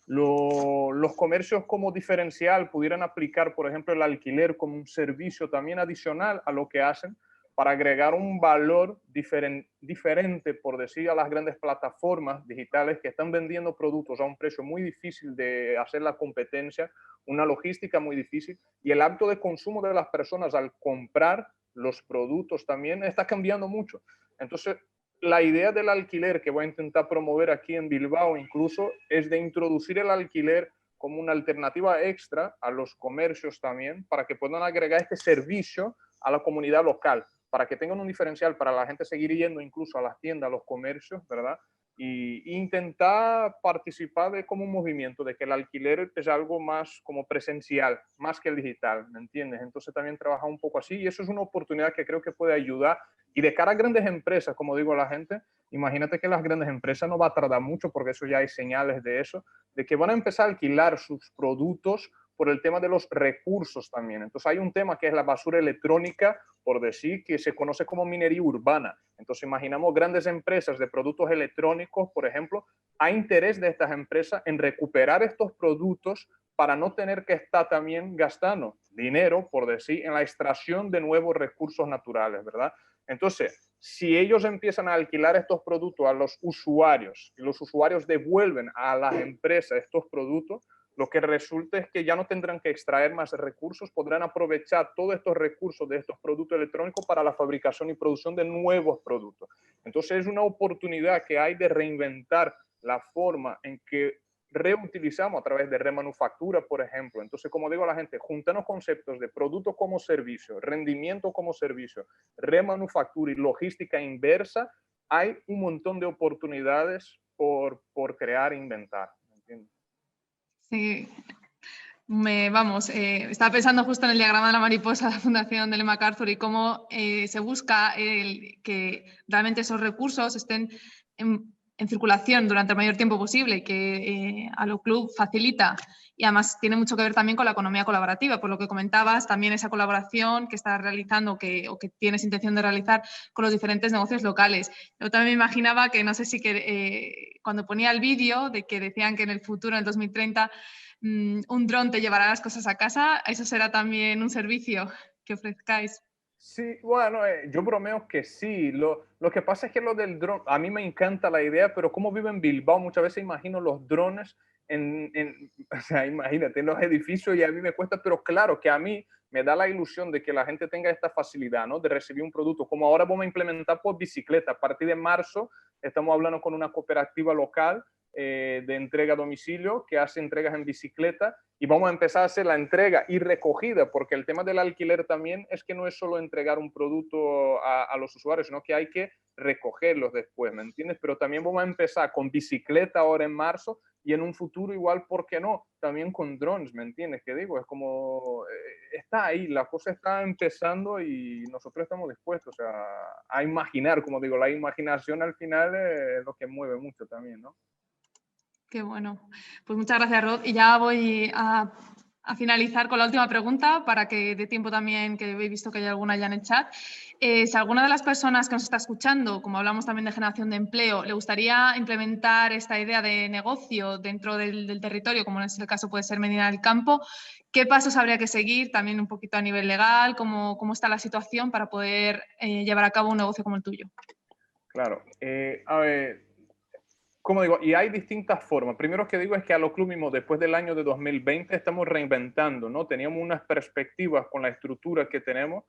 Los comercios como diferencial pudieran aplicar, por ejemplo, el alquiler como un servicio también adicional a lo que hacen, para agregar un valor diferente, por decir, a las grandes plataformas digitales que están vendiendo productos a un precio muy difícil de hacer la competencia, una logística muy difícil, y el hábito de consumo de las personas al comprar los productos también está cambiando mucho. Entonces, la idea del alquiler que voy a intentar promover aquí en Bilbao incluso es de introducir el alquiler como una alternativa extra a los comercios también, para que puedan agregar este servicio a la comunidad local, para que tengan un diferencial para la gente seguir yendo incluso a las tiendas, a los comercios, ¿verdad? Y intentar participar como un movimiento de que el alquiler es algo más como presencial, más que el digital, ¿me entiendes? Entonces también trabajar un poco así y eso es una oportunidad que creo que puede ayudar. Y de cara a grandes empresas, como digo a la gente, imagínate que las grandes empresas no va a tardar mucho, porque eso ya hay señales de eso, de que van a empezar a alquilar sus productos por el tema de los recursos también. Entonces hay un tema que es la basura electrónica, por decir, que se conoce como minería urbana. Entonces imaginamos grandes empresas de productos electrónicos, por ejemplo, hay interés de estas empresas en recuperar estos productos para no tener que estar también gastando dinero, por decir, en la extracción de nuevos recursos naturales, ¿verdad? Entonces, si ellos empiezan a alquilar estos productos a los usuarios y los usuarios devuelven a las empresas estos productos, lo que resulta es que ya no tendrán que extraer más recursos, podrán aprovechar todos estos recursos de estos productos electrónicos para la fabricación y producción de nuevos productos. Entonces es una oportunidad que hay de reinventar la forma en que reutilizamos a través de remanufactura, por ejemplo. Entonces, como digo a la gente, juntarnos conceptos de producto como servicio, rendimiento como servicio, remanufactura y logística inversa, hay un montón de oportunidades por crear e inventar. ¿Entiendes? Sí, estaba pensando justo en el diagrama de la mariposa de la Fundación de Ellen MacArthur y cómo se busca que realmente esos recursos estén en circulación durante el mayor tiempo posible y que Aloclub facilita. Y además tiene mucho que ver también con la economía colaborativa, por lo que comentabas, también esa colaboración que estás realizando o que tienes intención de realizar con los diferentes negocios locales. Yo también me imaginaba que, no sé si cuando ponía el vídeo de que decían que en el futuro, en el 2030, un dron te llevará las cosas a casa, ¿eso será también un servicio que ofrezcáis? Sí, bueno, yo bromeo que sí. Lo que pasa es que lo del dron, a mí me encanta la idea, pero como vivo en Bilbao, muchas veces imagino los drones o sea, imagínate, en los edificios y a mí me cuesta, pero claro que a mí me da la ilusión de que la gente tenga esta facilidad, ¿no? De recibir un producto, como ahora vamos a implementar por bicicleta. A partir de marzo estamos hablando con una cooperativa local de entrega a domicilio que hace entregas en bicicleta, y vamos a empezar a hacer la entrega y recogida, porque el tema del alquiler también es que no es solo entregar un producto a los usuarios, sino que hay que recogerlos después, ¿me entiendes? Pero también vamos a empezar con bicicleta ahora en marzo, y en un futuro igual, ¿por qué no? También con drones, ¿me entiendes? Que digo, es como, está ahí, la cosa está empezando y nosotros estamos dispuestos, o sea, a imaginar, como digo, la imaginación al final es lo que mueve mucho también, ¿no? Qué bueno. Pues muchas gracias, Rod. Y ya voy a finalizar con la última pregunta para que dé tiempo también, que he visto que hay alguna ya en el chat. Si alguna de las personas que nos está escuchando, como hablamos también de generación de empleo, le gustaría implementar esta idea de negocio dentro del territorio, como en este caso puede ser Medina del Campo, ¿qué pasos habría que seguir también un poquito a nivel legal? ¿Cómo está la situación para poder llevar a cabo un negocio como el tuyo? Claro. A ver, como digo, y hay distintas formas. Primero que digo es que a lo club mismo, después del año de 2020, estamos reinventando, ¿no? Teníamos unas perspectivas con la estructura que tenemos.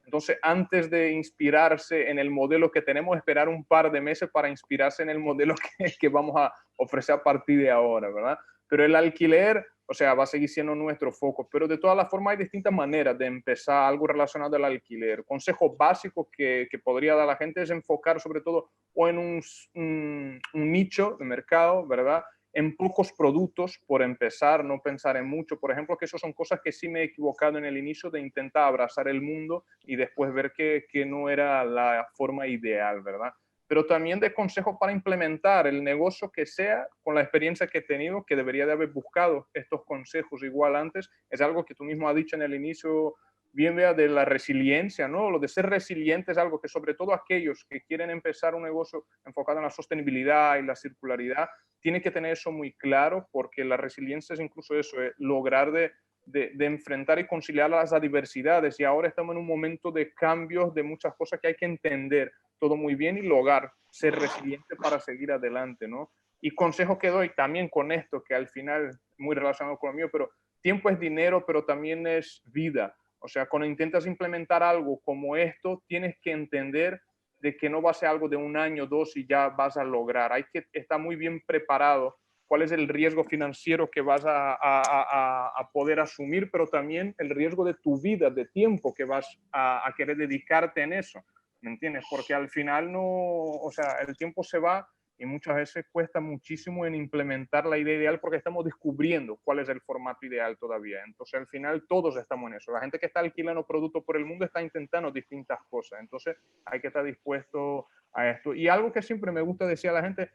Entonces, antes de inspirarse en el modelo que tenemos, esperar un par de meses para inspirarse en el modelo que vamos a ofrecer a partir de ahora, ¿verdad? Pero el alquiler, o sea, va a seguir siendo nuestro foco. Pero de todas las formas hay distintas maneras de empezar algo relacionado al alquiler. Consejos básicos que podría dar a la gente es enfocar sobre todo o en un nicho de mercado, ¿verdad? En pocos productos por empezar, no pensar en mucho. Por ejemplo, que eso son cosas que sí me he equivocado en el inicio de intentar abrazar el mundo y después ver que no era la forma ideal, ¿verdad? Pero también de consejos para implementar el negocio que sea, con la experiencia que he tenido, que debería de haber buscado estos consejos igual antes. Es algo que tú mismo has dicho en el inicio, bien vea, de la resiliencia, ¿no? Lo de ser resiliente es algo que sobre todo aquellos que quieren empezar un negocio enfocado en la sostenibilidad y la circularidad, tienen que tener eso muy claro, porque la resiliencia es incluso eso, lograr de enfrentar y conciliar las adversidades. Y ahora estamos en un momento de cambios, de muchas cosas que hay que entender todo muy bien y lograr ser resiliente para seguir adelante, ¿no? Y consejo que doy también con esto, que al final muy relacionado con lo mío, pero tiempo es dinero, pero también es vida. O sea, cuando intentas implementar algo como esto, tienes que entender de que no va a ser algo de un año, dos y ya vas a lograr. Hay que estar muy bien preparado. ¿Cuál es el riesgo financiero que vas a poder asumir? Pero también el riesgo de tu vida, de tiempo que vas a querer dedicarte en eso. ¿Me entiendes? Porque al final no, o sea, el tiempo se va y muchas veces cuesta muchísimo en implementar la idea ideal porque estamos descubriendo cuál es el formato ideal todavía. Entonces, al final todos estamos en eso. La gente que está alquilando productos por el mundo está intentando distintas cosas. Entonces, hay que estar dispuesto a esto. Y algo que siempre me gusta decir a la gente,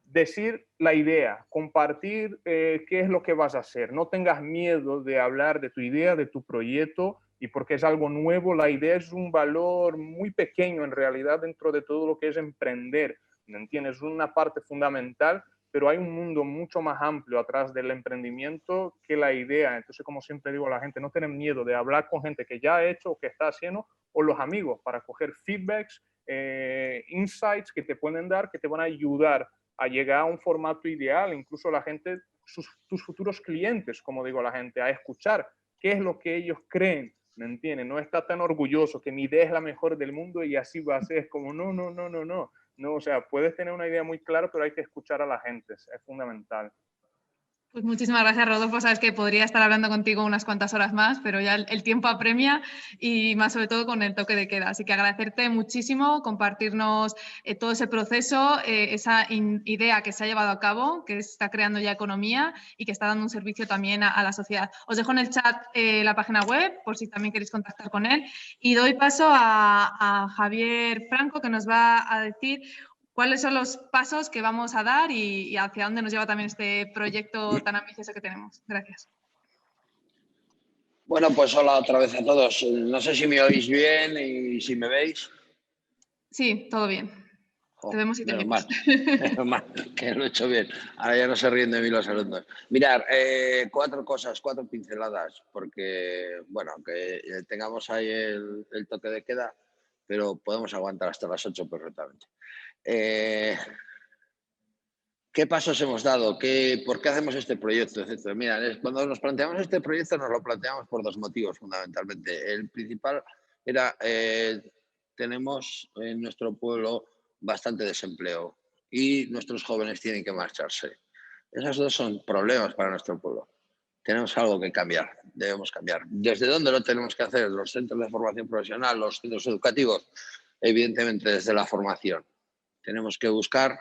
decir la idea, compartir qué es lo que vas a hacer. No tengas miedo de hablar de tu idea, de tu proyecto, y porque es algo nuevo, la idea es un valor muy pequeño en realidad dentro de todo lo que es emprender. ¿Me entiendes? Es una parte fundamental, pero hay un mundo mucho más amplio atrás del emprendimiento que la idea. Entonces, como siempre digo a la gente, no tener miedo de hablar con gente que ya ha hecho o que está haciendo, o los amigos, para coger feedbacks, insights que te pueden dar, que te van a ayudar a llegar a un formato ideal, incluso la gente, tus futuros clientes, como digo a la gente, a escuchar qué es lo que ellos creen, ¿me entiendes? No está tan orgulloso que mi idea es la mejor del mundo y así va a ser, es como no, o sea, puedes tener una idea muy clara, pero hay que escuchar a la gente, es fundamental. Pues muchísimas gracias, Rodolfo. Sabes que podría estar hablando contigo unas cuantas horas más, pero ya el tiempo apremia y más sobre todo con el toque de queda. Así que agradecerte muchísimo compartirnos todo ese proceso, esa idea que se ha llevado a cabo, que está creando ya economía y que está dando un servicio también a la sociedad. Os dejo en el chat la página web por si también queréis contactar con él y doy paso a Javier Franco, que nos va a decir ¿cuáles son los pasos que vamos a dar y hacia dónde nos lleva también este proyecto tan ambicioso que tenemos? Gracias. Bueno, pues hola otra vez a todos. No sé si me oís bien y si me veis. Sí, todo bien. Te vemos y te oímos. Menos mal, que lo he hecho bien. Ahora ya no se ríen de mí los alumnos. Mirad, 4 cosas, 4 pinceladas, porque, bueno, que tengamos ahí el toque de queda, pero podemos aguantar hasta las 8 perfectamente. ¿Qué pasos hemos dado? ¿Por qué hacemos este proyecto? Etcétera. Mira, cuando nos planteamos este proyecto nos lo planteamos por 2 motivos fundamentalmente. El principal era, tenemos en nuestro pueblo bastante desempleo y nuestros jóvenes tienen que marcharse. Esos dos son problemas para nuestro pueblo. Tenemos algo que cambiar, debemos cambiar. ¿Desde dónde lo tenemos que hacer? Los centros de formación profesional, los centros educativos, evidentemente desde la formación. Tenemos que buscar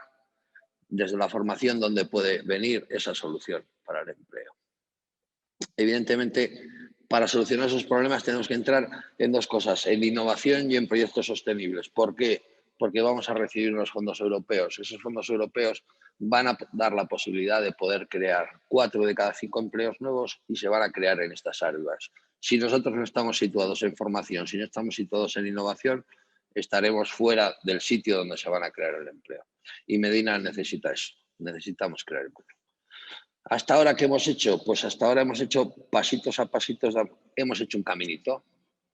desde la formación dónde puede venir esa solución para el empleo. Evidentemente, para solucionar esos problemas tenemos que entrar en dos cosas, en innovación y en proyectos sostenibles. ¿Por qué? Porque vamos a recibir unos fondos europeos. Esos fondos europeos van a dar la posibilidad de poder crear 4 de cada 5 empleos nuevos y se van a crear en estas áreas. Si nosotros no estamos situados en formación, si no estamos situados en innovación, estaremos fuera del sitio donde se van a crear el empleo. Y Medina necesita eso, necesitamos crear empleo. ¿Hasta ahora qué hemos hecho? Pues hasta ahora hemos hecho pasitos a pasitos, hemos hecho un caminito.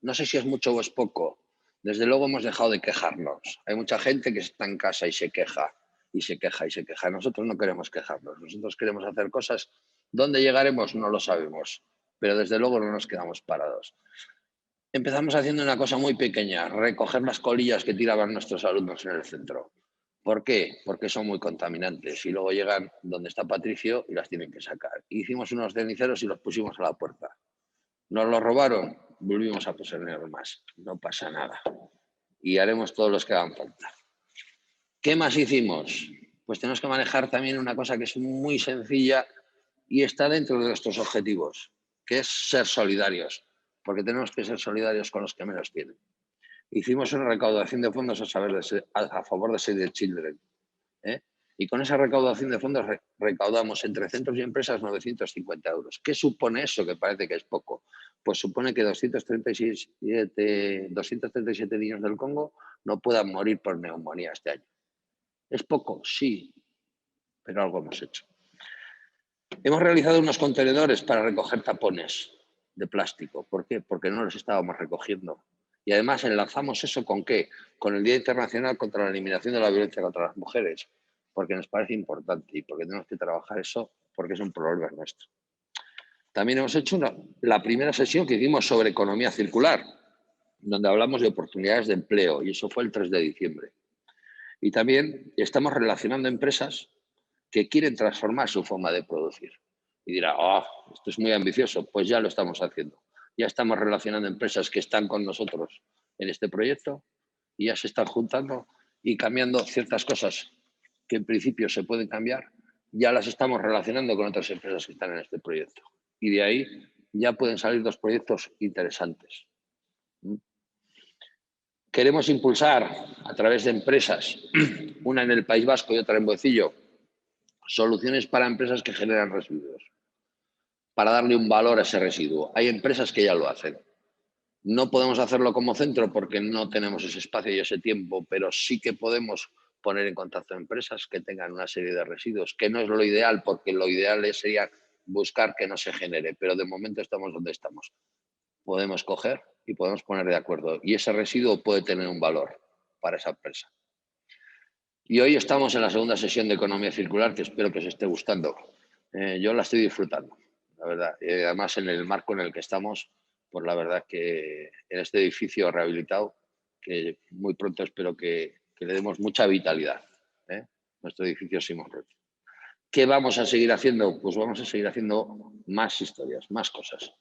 No sé si es mucho o es poco. Desde luego hemos dejado de quejarnos. Hay mucha gente que está en casa y se queja, y se queja, y se queja. Nosotros no queremos quejarnos, nosotros queremos hacer cosas. ¿Dónde llegaremos? No lo sabemos, pero desde luego no nos quedamos parados. Empezamos haciendo una cosa muy pequeña, recoger las colillas que tiraban nuestros alumnos en el centro. ¿Por qué? Porque son muy contaminantes y luego llegan donde está Patricio y las tienen que sacar. Hicimos unos ceniceros y los pusimos a la puerta. Nos los robaron, volvimos a poseer más. No pasa nada. Y haremos todos los que hagan falta. ¿Qué más hicimos? Pues tenemos que manejar también una cosa que es muy sencilla y está dentro de nuestros objetivos, que es ser solidarios, porque tenemos que ser solidarios con los que menos tienen. Hicimos una recaudación de fondos a favor de Save the Children. Y con esa recaudación de fondos recaudamos entre centros y empresas 950 euros. ¿Qué supone eso? Que parece que es poco. Pues supone que 237 niños del Congo no puedan morir por neumonía este año. ¿Es poco? Sí, pero algo hemos hecho. Hemos realizado unos contenedores para recoger tapones de plástico. ¿Por qué? Porque no los estábamos recogiendo. Y además enlazamos eso ¿con qué? Con el Día Internacional contra la Eliminación de la Violencia contra las Mujeres, porque nos parece importante y porque tenemos que trabajar eso porque es un problema nuestro. También hemos hecho la primera sesión que hicimos sobre economía circular, donde hablamos de oportunidades de empleo, y eso fue el 3 de diciembre. Y también estamos relacionando empresas que quieren transformar su forma de producir. Y dirá, esto es muy ambicioso, pues ya lo estamos haciendo. Ya estamos relacionando empresas que están con nosotros en este proyecto y ya se están juntando y cambiando ciertas cosas que en principio se pueden cambiar, ya las estamos relacionando con otras empresas que están en este proyecto. Y de ahí ya pueden salir 2 proyectos interesantes. Queremos impulsar a través de empresas, una en el País Vasco y otra en Boecillo, soluciones para empresas que generan residuos, para darle un valor a ese residuo. Hay empresas que ya lo hacen. No podemos hacerlo como centro porque no tenemos ese espacio y ese tiempo, pero sí que podemos poner en contacto a empresas que tengan una serie de residuos, que no es lo ideal, porque lo ideal sería buscar que no se genere, pero de momento estamos donde estamos. Podemos coger y podemos poner de acuerdo, y ese residuo puede tener un valor para esa empresa. Y hoy estamos en la segunda sesión de Economía Circular, que espero que os esté gustando. Yo la estoy disfrutando, la verdad. Además, en el marco en el que estamos, pues la verdad que en este edificio rehabilitado, que muy pronto espero que le demos mucha vitalidad. Nuestro edificio Simón Roig. ¿Qué vamos a seguir haciendo? Pues vamos a seguir haciendo más historias, más cosas.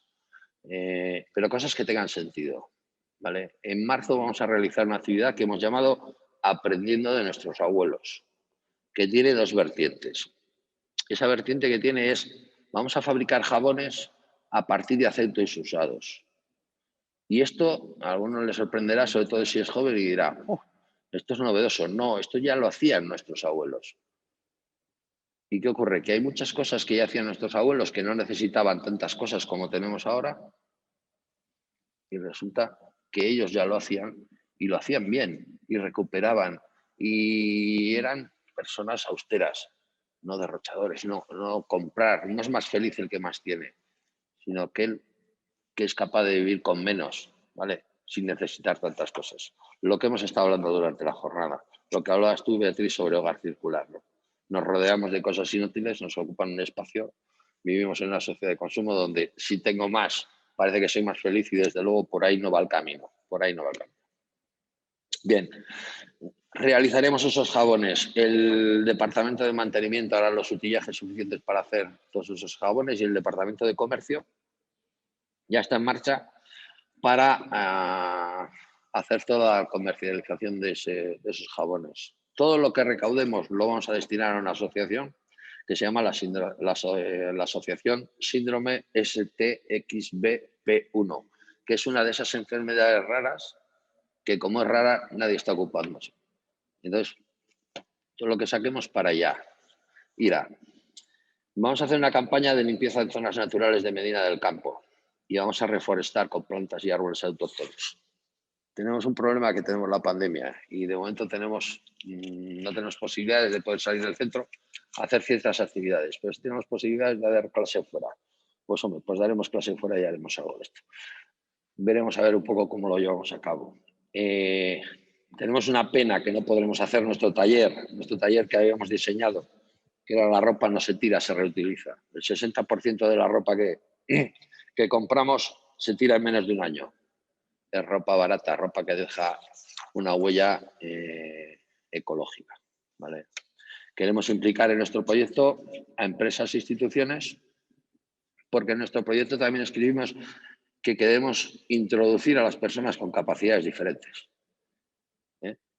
Pero cosas que tengan sentido, ¿vale? En marzo vamos a realizar una actividad que hemos llamado Aprendiendo de nuestros abuelos, que tiene 2 vertientes. Esa vertiente que tiene es, vamos a fabricar jabones a partir de aceites usados. Y esto a algunos les sorprenderá, sobre todo si es joven, y dirá, esto es novedoso. No, esto ya lo hacían nuestros abuelos. ¿Y qué ocurre? Que hay muchas cosas que ya hacían nuestros abuelos que no necesitaban tantas cosas como tenemos ahora, y resulta que ellos ya lo hacían y lo hacían bien y recuperaban y eran personas austeras, no derrochadores, no comprar. No es más feliz el que más tiene, sino aquel que es capaz de vivir con menos, ¿vale? Sin necesitar tantas cosas. Lo que hemos estado hablando durante la jornada, lo que hablabas tú, Beatriz, sobre hogar circular, ¿no? Nos rodeamos de cosas inútiles, nos ocupan un espacio, vivimos en una sociedad de consumo donde si tengo más, parece que soy más feliz y desde luego por ahí no va el camino, por ahí no va el camino. Bien, Realizaremos esos jabones. El departamento de mantenimiento hará los utillajes suficientes para hacer todos esos jabones y el departamento de comercio ya está en marcha para hacer toda la comercialización de esos jabones. Todo lo que recaudemos lo vamos a destinar a una asociación que se llama la Asociación Síndrome STXBP1, que es una de esas enfermedades raras que, como es rara, nadie está ocupándose. Entonces, todo lo que saquemos para allá irá. Vamos a hacer una campaña de limpieza de zonas naturales de Medina del Campo y vamos a reforestar con plantas y árboles autóctonos. Tenemos un problema, que tenemos la pandemia y de momento no tenemos posibilidades de poder salir del centro a hacer ciertas actividades, pero si tenemos posibilidades de dar clase fuera. Pues hombre, pues daremos clase fuera y haremos algo de esto. Veremos a ver un poco cómo lo llevamos a cabo. Tenemos una pena que no podremos hacer nuestro taller que habíamos diseñado, que era la ropa no se tira, se reutiliza. El 60% de la ropa que compramos se tira en menos de un año. Es ropa barata, ropa que deja una huella ecológica, ¿vale? Queremos implicar en nuestro proyecto a empresas e instituciones, porque en nuestro proyecto también escribimos que queremos introducir a las personas con capacidades diferentes.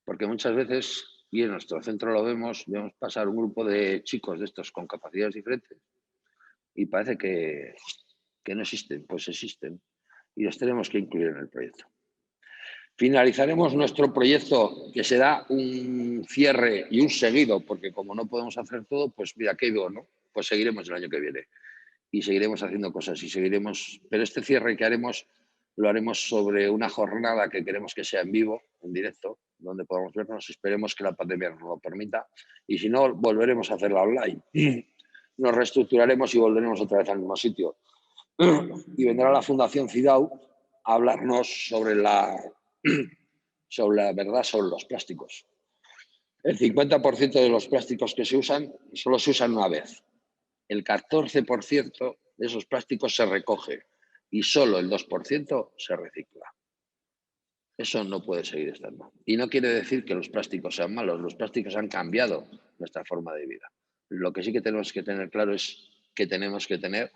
Porque muchas veces, y en nuestro centro lo vemos pasar un grupo de chicos de estos con capacidades diferentes y parece que no existen, pues existen y los tenemos que incluir en el proyecto. Finalizaremos nuestro proyecto, que será un cierre y un seguido, porque como no podemos hacer todo, pues mira, ¿qué digo, no? Pues seguiremos el año que viene y seguiremos haciendo cosas y seguiremos, pero este cierre que haremos lo haremos sobre una jornada que queremos que sea en vivo, en directo, donde podamos vernos. Esperemos que la pandemia nos lo permita y si no, volveremos a hacerla online. Nos reestructuraremos y volveremos otra vez al mismo sitio. Y vendrá la Fundación CIDAU a hablarnos sobre la verdad sobre los plásticos. El 50% de los plásticos que se usan solo se usan una vez. El 14% de esos plásticos se recoge y solo el 2% se recicla. Eso no puede seguir estando. Y no quiere decir que los plásticos sean malos. Los plásticos han cambiado nuestra forma de vida. Lo que sí que tenemos que tener claro es que tenemos que tener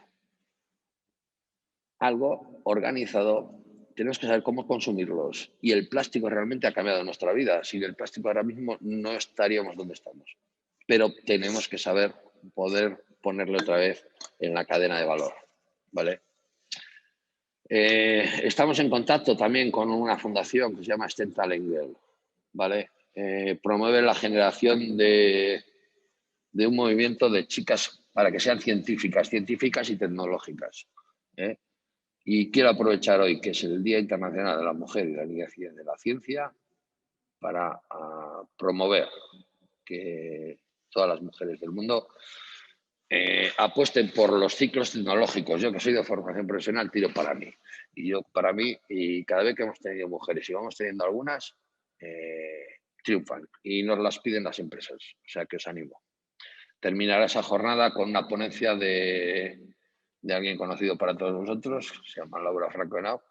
algo organizado. Tenemos que saber cómo consumirlos. Y el plástico realmente ha cambiado nuestra vida. Sin el plástico ahora mismo no estaríamos donde estamos. Pero tenemos que saber poder ponerlo otra vez en la cadena de valor, ¿vale? Estamos en contacto también con una fundación que se llama Stentalengel, ¿vale? Promueve la generación de un movimiento de chicas para que sean científicas y tecnológicas. Y quiero aprovechar hoy, que es el Día Internacional de la Mujer y la Niña de la Ciencia, para promover que todas las mujeres del mundo apuesten por los ciclos tecnológicos. Yo, que soy de formación profesional, tiro para mí. Y cada vez que hemos tenido mujeres y vamos teniendo algunas, triunfan y nos las piden las empresas. O sea que os animo. Terminará esa jornada con una ponencia de alguien conocido para todos vosotros, se llama Laura Franco-Henao,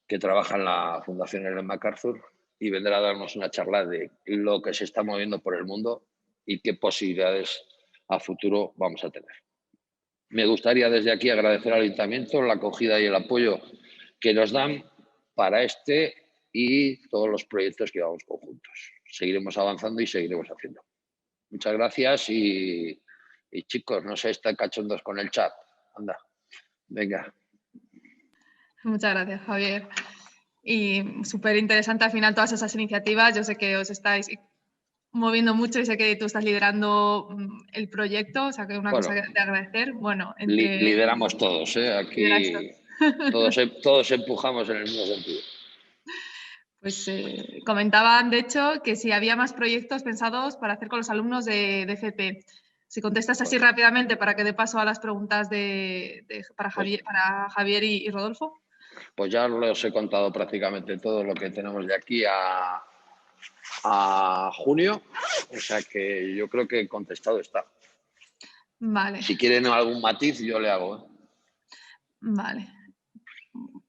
que trabaja en la Fundación Ellen MacArthur y vendrá a darnos una charla de lo que se está moviendo por el mundo y qué posibilidades a futuro vamos a tener. Me gustaría desde aquí agradecer al Ayuntamiento la acogida y el apoyo que nos dan para este y todos los proyectos que llevamos conjuntos. Seguiremos avanzando y seguiremos haciendo. Muchas gracias y chicos, no sé, están cachondos con el chat. Anda, venga. Muchas gracias, Javier. Y súper interesante al final todas esas iniciativas. Yo sé que os estáis moviendo mucho y sé que tú estás liderando el proyecto, o sea que es una cosa de agradecer. Bueno, lideramos todos, aquí todos empujamos en el mismo sentido. Pues comentaban, de hecho, que si había más proyectos pensados para hacer con los alumnos de FP. Si contestas así rápidamente para que dé paso a las preguntas para Javier y Rodolfo. Pues ya os he contado prácticamente todo lo que tenemos de aquí a junio, o sea que yo creo que contestado está. Vale. Si quieren algún matiz, yo le hago. Vale.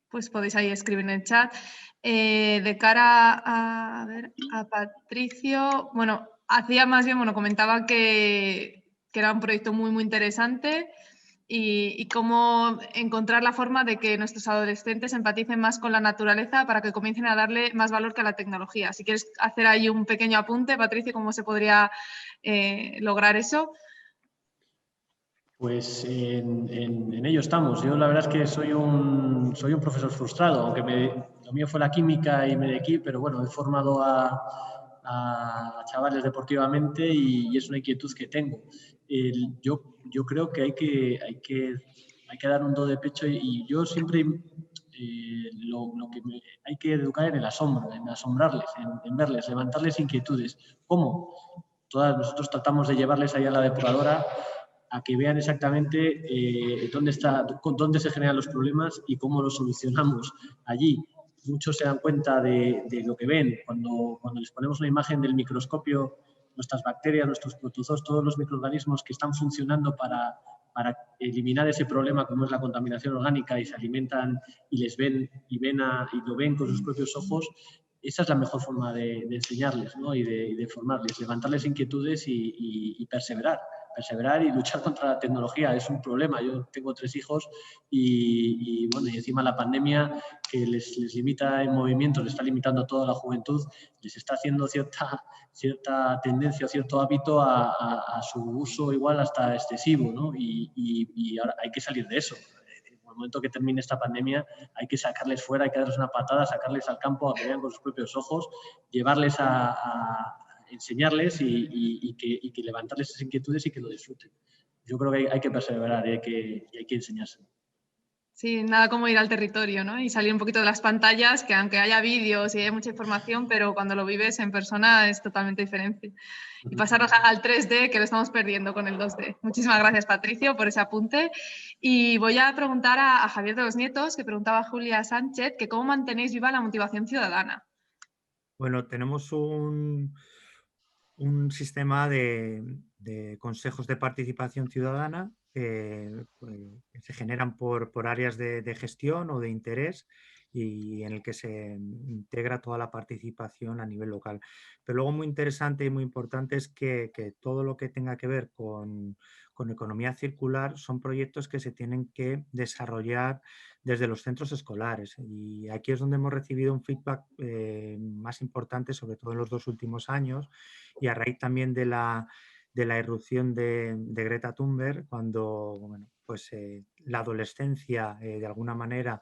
Pues podéis ahí escribir en el chat. De cara a Patricio, bueno, comentaba que era un proyecto muy, muy interesante y cómo encontrar la forma de que nuestros adolescentes empaticen más con la naturaleza para que comiencen a darle más valor que a la tecnología. Si quieres hacer ahí un pequeño apunte, Patricio, ¿cómo se podría lograr eso? Pues en ello estamos. Yo la verdad es que soy un profesor frustrado, aunque lo mío fue la química y me dediqué, pero bueno, he formado a chavales deportivamente y es una inquietud que tengo. Yo creo que hay que dar un do de pecho y yo siempre hay que educar en el asombro, en asombrarles, en verles, levantarles inquietudes. ¿Cómo? Nosotros tratamos de llevarles ahí a la depuradora a que vean exactamente dónde se generan los problemas y cómo los solucionamos allí. Muchos se dan cuenta de lo que ven cuando les ponemos una imagen del microscopio, nuestras bacterias, nuestros protozoos, todos los microorganismos que están funcionando para eliminar ese problema como es la contaminación orgánica y se alimentan y les ven y lo ven con sus propios ojos. Esa es la mejor forma de enseñarles, ¿no? y de formarles, levantarles inquietudes y perseverar y luchar contra la tecnología. Es un problema. Yo tengo 3 hijos y encima la pandemia que les limita en movimiento, les está limitando a toda la juventud, les está haciendo cierta tendencia, cierto hábito a su uso igual hasta excesivo, ¿no? Y ahora hay que salir de eso. En el momento que termine esta pandemia hay que sacarles fuera, hay que darles una patada, sacarles al campo a que vean con sus propios ojos, llevarles a enseñarles y que levantarles esas inquietudes y que lo disfruten. Yo creo que hay que perseverar y hay que enseñárselo. Sí, nada como ir al territorio, ¿no? Y salir un poquito de las pantallas, que aunque haya vídeos y haya mucha información, pero cuando lo vives en persona es totalmente diferente. Y pasarnos al 3D, que lo estamos perdiendo con el 2D. Muchísimas gracias, Patricio, por ese apunte. Y voy a preguntar a Javier de los Nietos, que preguntaba a Julia Sánchez, que cómo mantenéis viva la motivación ciudadana. Bueno, tenemos un sistema de consejos de participación ciudadana que se generan por áreas de gestión o de interés y en el que se integra toda la participación a nivel local. Pero luego muy interesante y muy importante es que todo lo que tenga que ver con economía circular son proyectos que se tienen que desarrollar desde los centros escolares. Y aquí es donde hemos recibido un feedback más importante, sobre todo en los 2 últimos años, y a raíz también de la irrupción de Greta Thunberg, cuando la adolescencia de alguna manera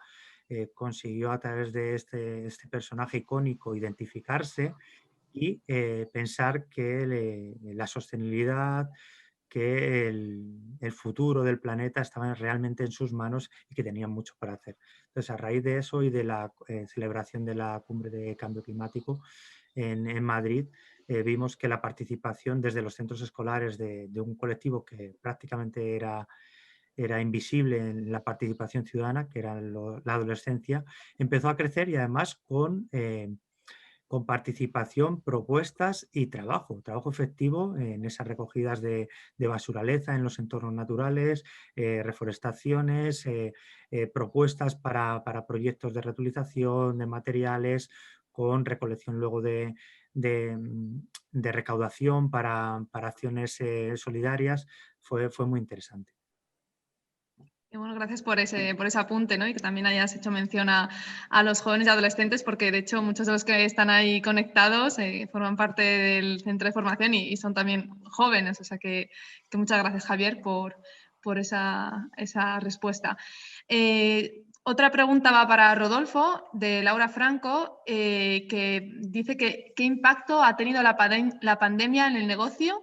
consiguió a través de este personaje icónico identificarse y pensar que la sostenibilidad, que el futuro del planeta estaba realmente en sus manos y que tenían mucho para hacer. Entonces, a raíz de eso y de la celebración de la Cumbre de Cambio Climático en Madrid, vimos que la participación desde los centros escolares de un colectivo que prácticamente era invisible en la participación ciudadana, que era la adolescencia, empezó a crecer y además con participación, propuestas y trabajo efectivo en esas recogidas de basuraleza en los entornos naturales, reforestaciones, propuestas para proyectos de reutilización de materiales con recolección luego de recaudación para acciones solidarias. Fue muy interesante. Y bueno, gracias por ese apunte, ¿no? Y que también hayas hecho mención a los jóvenes y adolescentes, porque de hecho muchos de los que están ahí conectados forman parte del centro de formación y son también jóvenes. O sea que muchas gracias, Javier, por esa respuesta. Otra pregunta va para Rodolfo, de Laura Franco, que dice que ¿qué impacto ha tenido la pandemia en el negocio?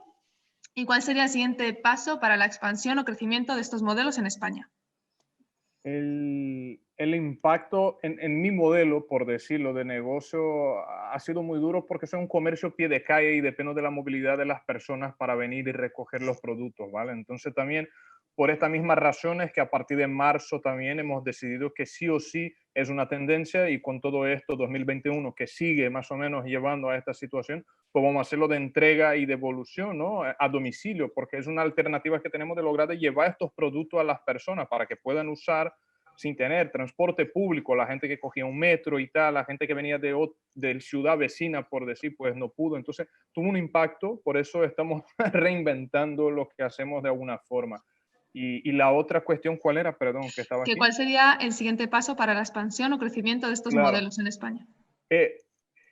¿Y cuál sería el siguiente paso para la expansión o crecimiento de estos modelos en España? El impacto en mi modelo, por decirlo, de negocio ha sido muy duro porque soy un comercio pie de calle y dependo de la movilidad de las personas para venir y recoger los productos, ¿vale? Entonces también por estas mismas razones que a partir de marzo también hemos decidido que sí o sí es una tendencia y con todo esto 2021 que sigue más o menos llevando a esta situación, pues vamos a hacerlo de entrega y devolución, ¿no? A domicilio, porque es una alternativa que tenemos de lograr de llevar estos productos a las personas para que puedan usar sin tener transporte público, la gente que cogía un metro y tal, la gente que venía de ciudad vecina, por decir, pues no pudo. Entonces tuvo un impacto, por eso estamos reinventando lo que hacemos de alguna forma. Y la otra cuestión, ¿cuál era? Perdón, que estaba aquí. ¿Cuál sería el siguiente paso para la expansión o crecimiento de estos modelos en España?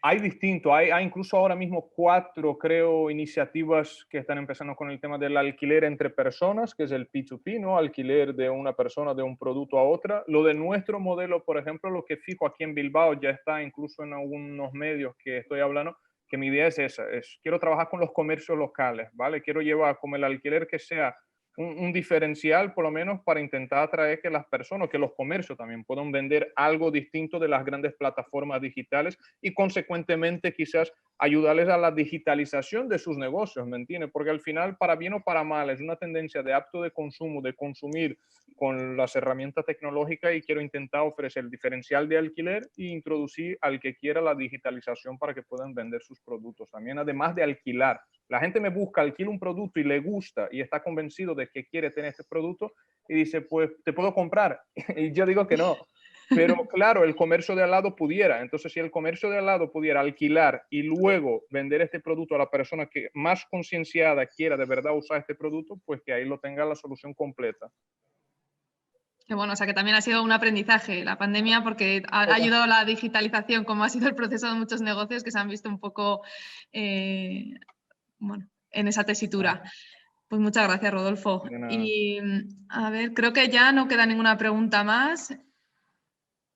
Hay distinto, hay incluso ahora mismo 4, creo, iniciativas que están empezando con el tema del alquiler entre personas, que es el P2P, ¿no? Alquiler de una persona de un producto a otra. Lo de nuestro modelo, por ejemplo, lo que fijo aquí en Bilbao, ya está incluso en algunos medios que estoy hablando, que mi idea es esa, quiero trabajar con los comercios locales, ¿vale? Quiero llevar como el alquiler que sea un diferencial, por lo menos, para intentar atraer que las personas, que los comercios también puedan vender algo distinto de las grandes plataformas digitales y, consecuentemente, quizás ayudarles a la digitalización de sus negocios, ¿me entiendes? Porque al final, para bien o para mal, es una tendencia de hábito de consumo, de consumir con las herramientas tecnológicas, y quiero intentar ofrecer el diferencial de alquiler e introducir al que quiera la digitalización para que puedan vender sus productos. También, además de alquilar, la gente me busca, alquila un producto y le gusta y está convencido de que quiere tener este producto y dice, pues, ¿te puedo comprar? Y yo digo que no. Pero claro, el comercio de al lado pudiera. Entonces, si el comercio de al lado pudiera alquilar y luego vender este producto a la persona que más concienciada quiera de verdad usar este producto, pues que ahí lo tenga la solución completa. Qué bueno, o sea que también ha sido un aprendizaje la pandemia, porque ha ayudado a la digitalización, como ha sido el proceso de muchos negocios que se han visto un poco bueno, en esa tesitura. Pues muchas gracias, Rodolfo. Y a ver, creo que ya no queda ninguna pregunta más.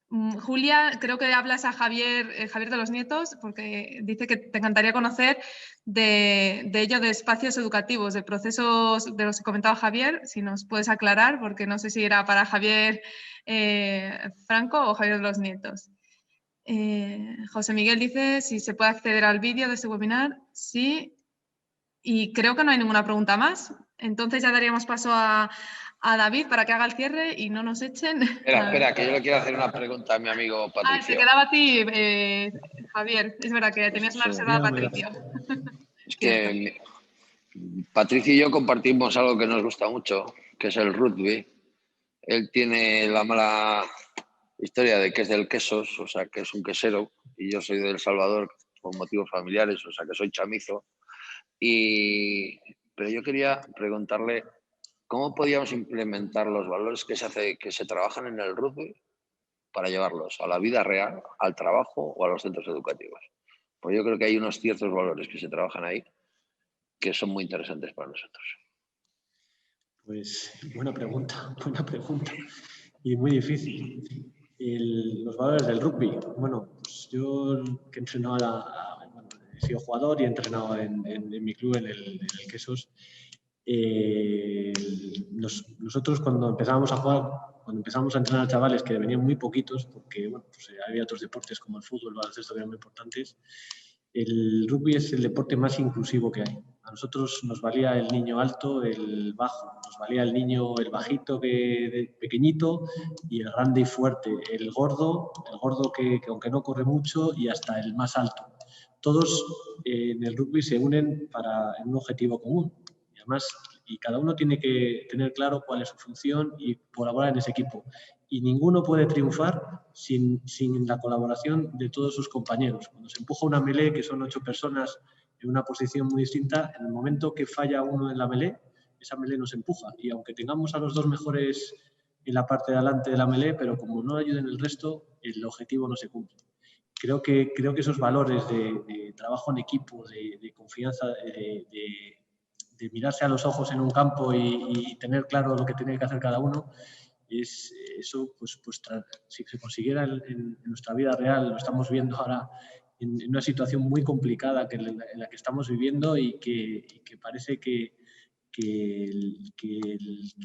Julia, creo que hablas a Javier de los Nietos, porque dice que te encantaría conocer de ello, de espacios educativos, de procesos de los que comentaba Javier, si nos puedes aclarar, porque no sé si era para Javier Franco o Javier de los Nietos. José Miguel dice si se puede acceder al vídeo de este webinar. Sí. Y creo que no hay ninguna pregunta más. Entonces ya daríamos paso a David para que haga el cierre y no nos echen. Espera, que yo le quiero hacer una pregunta a mi amigo Patricio. Se quedaba a ti, Javier. Es verdad que tenías una reserva a Patricio. Es que Patricio y yo compartimos algo que nos gusta mucho, que es el rugby. Él tiene la mala historia de que es del Quesos, o sea, que es un quesero, y yo soy de El Salvador por motivos familiares, o sea, que soy chamizo. Pero yo quería preguntarle cómo podíamos implementar los valores que se trabajan en el rugby para llevarlos a la vida real, al trabajo o a los centros educativos. Pues yo creo que hay unos ciertos valores que se trabajan ahí que son muy interesantes para nosotros. Pues buena pregunta y muy difícil. Los valores del rugby. Bueno, pues yo que he entrenado he sido jugador y he entrenado en mi club, en el Quesos. Nosotros cuando empezábamos a jugar, cuando empezamos a entrenar a chavales que venían muy poquitos, porque bueno, pues había otros deportes como el fútbol, el baloncesto que eran muy importantes, el rugby es el deporte más inclusivo que hay. A nosotros nos valía el niño alto, el bajo, nos valía el niño, el bajito, pequeñito, y el grande y fuerte, el gordo que aunque no corre mucho, y hasta el más alto. Todos en el rugby se unen en un objetivo común. Y además, cada uno tiene que tener claro cuál es su función y colaborar en ese equipo. Y ninguno puede triunfar sin la colaboración de todos sus compañeros. Cuando se empuja una melee, que son 8 personas en una posición muy distinta, en el momento que falla uno en la melee, esa melee nos empuja. Y aunque tengamos a los 2 mejores en la parte de adelante de la melee, pero como no ayuden el resto, el objetivo no se cumple. Creo que esos valores de trabajo en equipo, de confianza, de mirarse a los ojos en un campo y tener claro lo que tiene que hacer cada uno, eso pues si se consiguiera en nuestra vida real, lo estamos viendo ahora en una situación muy complicada en la que estamos viviendo y que parece que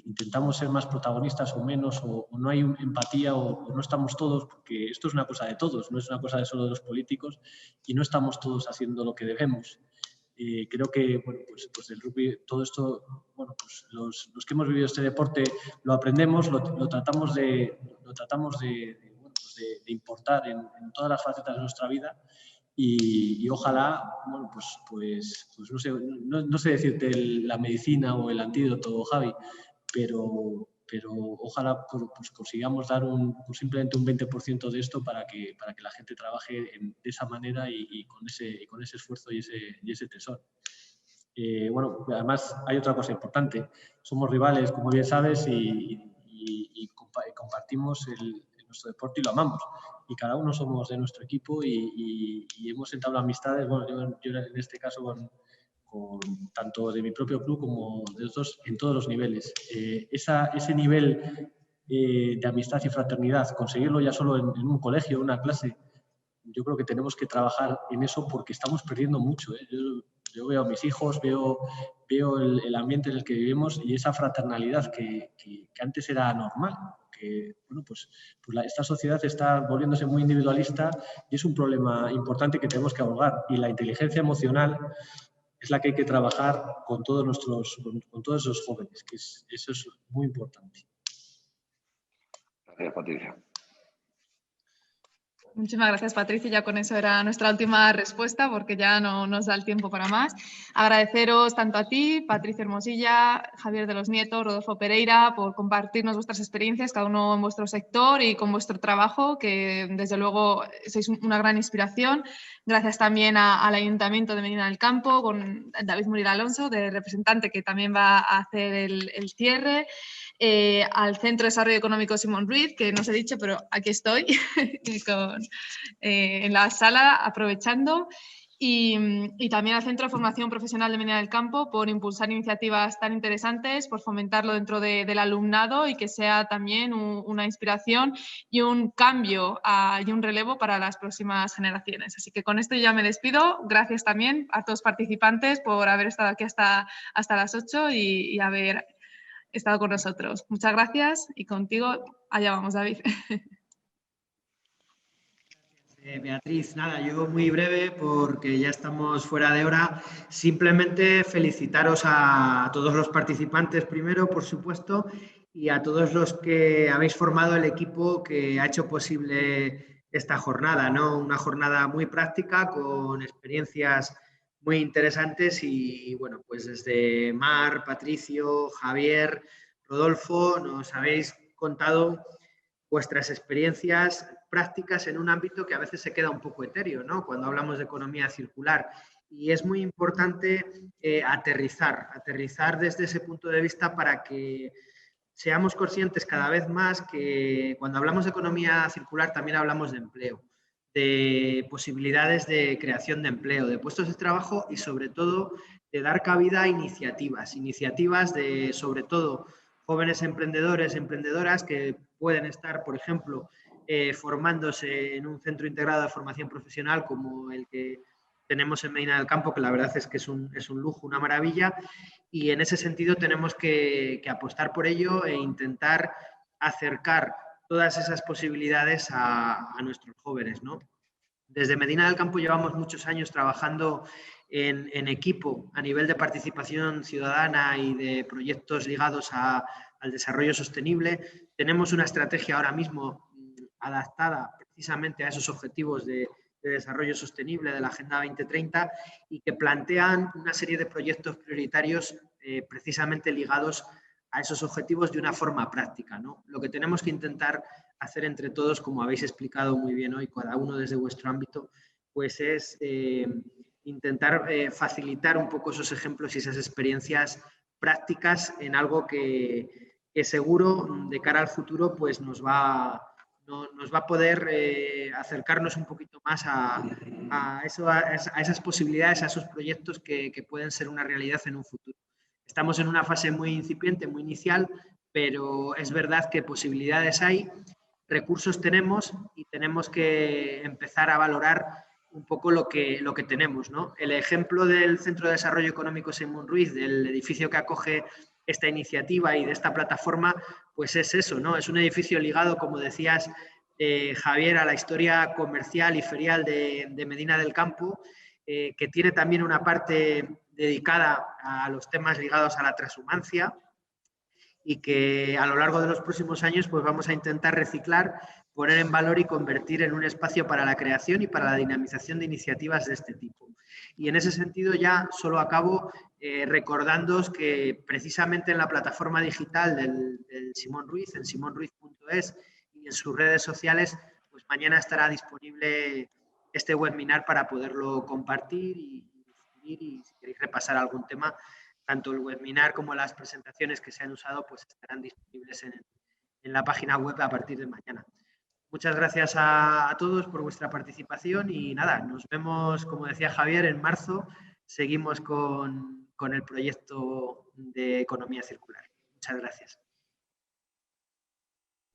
intentamos ser más protagonistas o menos, o no hay empatía o no estamos todos, porque esto es una cosa de todos, no es una cosa solo de los políticos, y no estamos todos haciendo lo que debemos. Creo que bueno, pues el rugby, todo esto, bueno, pues los que hemos vivido este deporte lo aprendemos, lo tratamos de importar en todas las facetas de nuestra vida. Y ojalá, bueno, pues no sé decirte la medicina o el antídoto, Javi, pero pero ojalá pues consigamos dar simplemente un 20% de esto para que la gente trabaje de esa manera y con ese esfuerzo y ese tesón. Bueno, además hay otra cosa importante. Somos rivales, como bien sabes, y compartimos nuestro deporte y lo amamos. Y cada uno somos de nuestro equipo y hemos entablado amistades, bueno, yo en este caso con tanto de mi propio club como de otros en todos los niveles. Ese nivel de amistad y fraternidad, conseguirlo ya solo en un colegio, en una clase, yo creo que tenemos que trabajar en eso porque estamos perdiendo mucho. Yo veo a mis hijos, veo el ambiente en el que vivimos y esa fraternalidad que antes era normal. Que, bueno, pues esta sociedad está volviéndose muy individualista y es un problema importante que tenemos que abordar. Y la inteligencia emocional es la que hay que trabajar con todos esos jóvenes, que eso es muy importante. Gracias, Patricia. Muchísimas gracias, Patricia. Ya con eso era nuestra última respuesta porque ya no nos da el tiempo para más. Agradeceros tanto a ti, Patricia Hermosilla, Javier de los Nietos, Rodolfo Pereira, por compartirnos vuestras experiencias, cada uno en vuestro sector y con vuestro trabajo, que desde luego sois una gran inspiración. Gracias también al Ayuntamiento de Medina del Campo, con David Muriel Alonso, de representante, que también va a hacer el cierre. Al Centro de Desarrollo Económico Simón Ruiz, que no os he dicho, pero aquí estoy en la sala aprovechando, y también al Centro de Formación Profesional de Medina del Campo por impulsar iniciativas tan interesantes, por fomentarlo dentro del alumnado y que sea también una inspiración y un cambio y un relevo para las próximas generaciones. Así que con esto ya me despido. Gracias también a todos los participantes por haber estado aquí hasta las 8 y haber estado con nosotros. Muchas gracias y contigo allá vamos, David. Beatriz, nada, yo muy breve porque ya estamos fuera de hora. Simplemente felicitaros a todos los participantes primero, por supuesto, y a todos los que habéis formado el equipo que ha hecho posible esta jornada, ¿no? Una jornada muy práctica con experiencias muy interesantes y bueno, pues desde Mar, Patricio, Javier, Rodolfo, nos habéis contado vuestras experiencias prácticas en un ámbito que a veces se queda un poco etéreo, ¿no? Cuando hablamos de economía circular. Y es muy importante aterrizar desde ese punto de vista para que seamos conscientes cada vez más que cuando hablamos de economía circular también hablamos de empleo, de posibilidades de creación de empleo, de puestos de trabajo y sobre todo de dar cabida a iniciativas de sobre todo jóvenes emprendedores, emprendedoras que pueden estar, por ejemplo, formándose en un centro integrado de formación profesional como el que tenemos en Medina del Campo, que la verdad es que es un lujo, una maravilla, y en ese sentido tenemos que apostar por ello e intentar acercar todas esas posibilidades a nuestros jóvenes, ¿no? Desde Medina del Campo llevamos muchos años trabajando en equipo a nivel de participación ciudadana y de proyectos ligados al desarrollo sostenible. Tenemos una estrategia ahora mismo adaptada precisamente a esos objetivos de desarrollo sostenible de la Agenda 2030 y que plantean una serie de proyectos prioritarios precisamente ligados a esos objetivos de una forma práctica, ¿no? Lo que tenemos que intentar hacer entre todos, como habéis explicado muy bien hoy, cada uno desde vuestro ámbito, pues es intentar facilitar un poco esos ejemplos y esas experiencias prácticas en algo que seguro de cara al futuro pues nos va a poder acercarnos un poquito más a esas posibilidades, a esos proyectos que pueden ser una realidad en un futuro. Estamos en una fase muy incipiente, muy inicial, pero es verdad que posibilidades hay, recursos tenemos y tenemos que empezar a valorar un poco lo que tenemos, ¿no? El ejemplo del Centro de Desarrollo Económico Simón Ruiz, del edificio que acoge esta iniciativa y de esta plataforma, pues es eso, ¿no? Es un edificio ligado, como decías, Javier, a la historia comercial y ferial de Medina del Campo, que tiene también una parte dedicada a los temas ligados a la transhumancia y que a lo largo de los próximos años pues vamos a intentar reciclar, poner en valor y convertir en un espacio para la creación y para la dinamización de iniciativas de este tipo. Y en ese sentido ya solo acabo recordándoos que precisamente en la plataforma digital del Simón Ruiz, en simonruiz.es y en sus redes sociales, pues mañana estará disponible este webinar para poderlo compartir y si queréis repasar algún tema, tanto el webinar como las presentaciones que se han usado pues estarán disponibles en la página web a partir de mañana. Muchas gracias a todos por vuestra participación y nada, nos vemos, como decía Javier, en marzo. Seguimos con el proyecto de economía circular. Muchas gracias.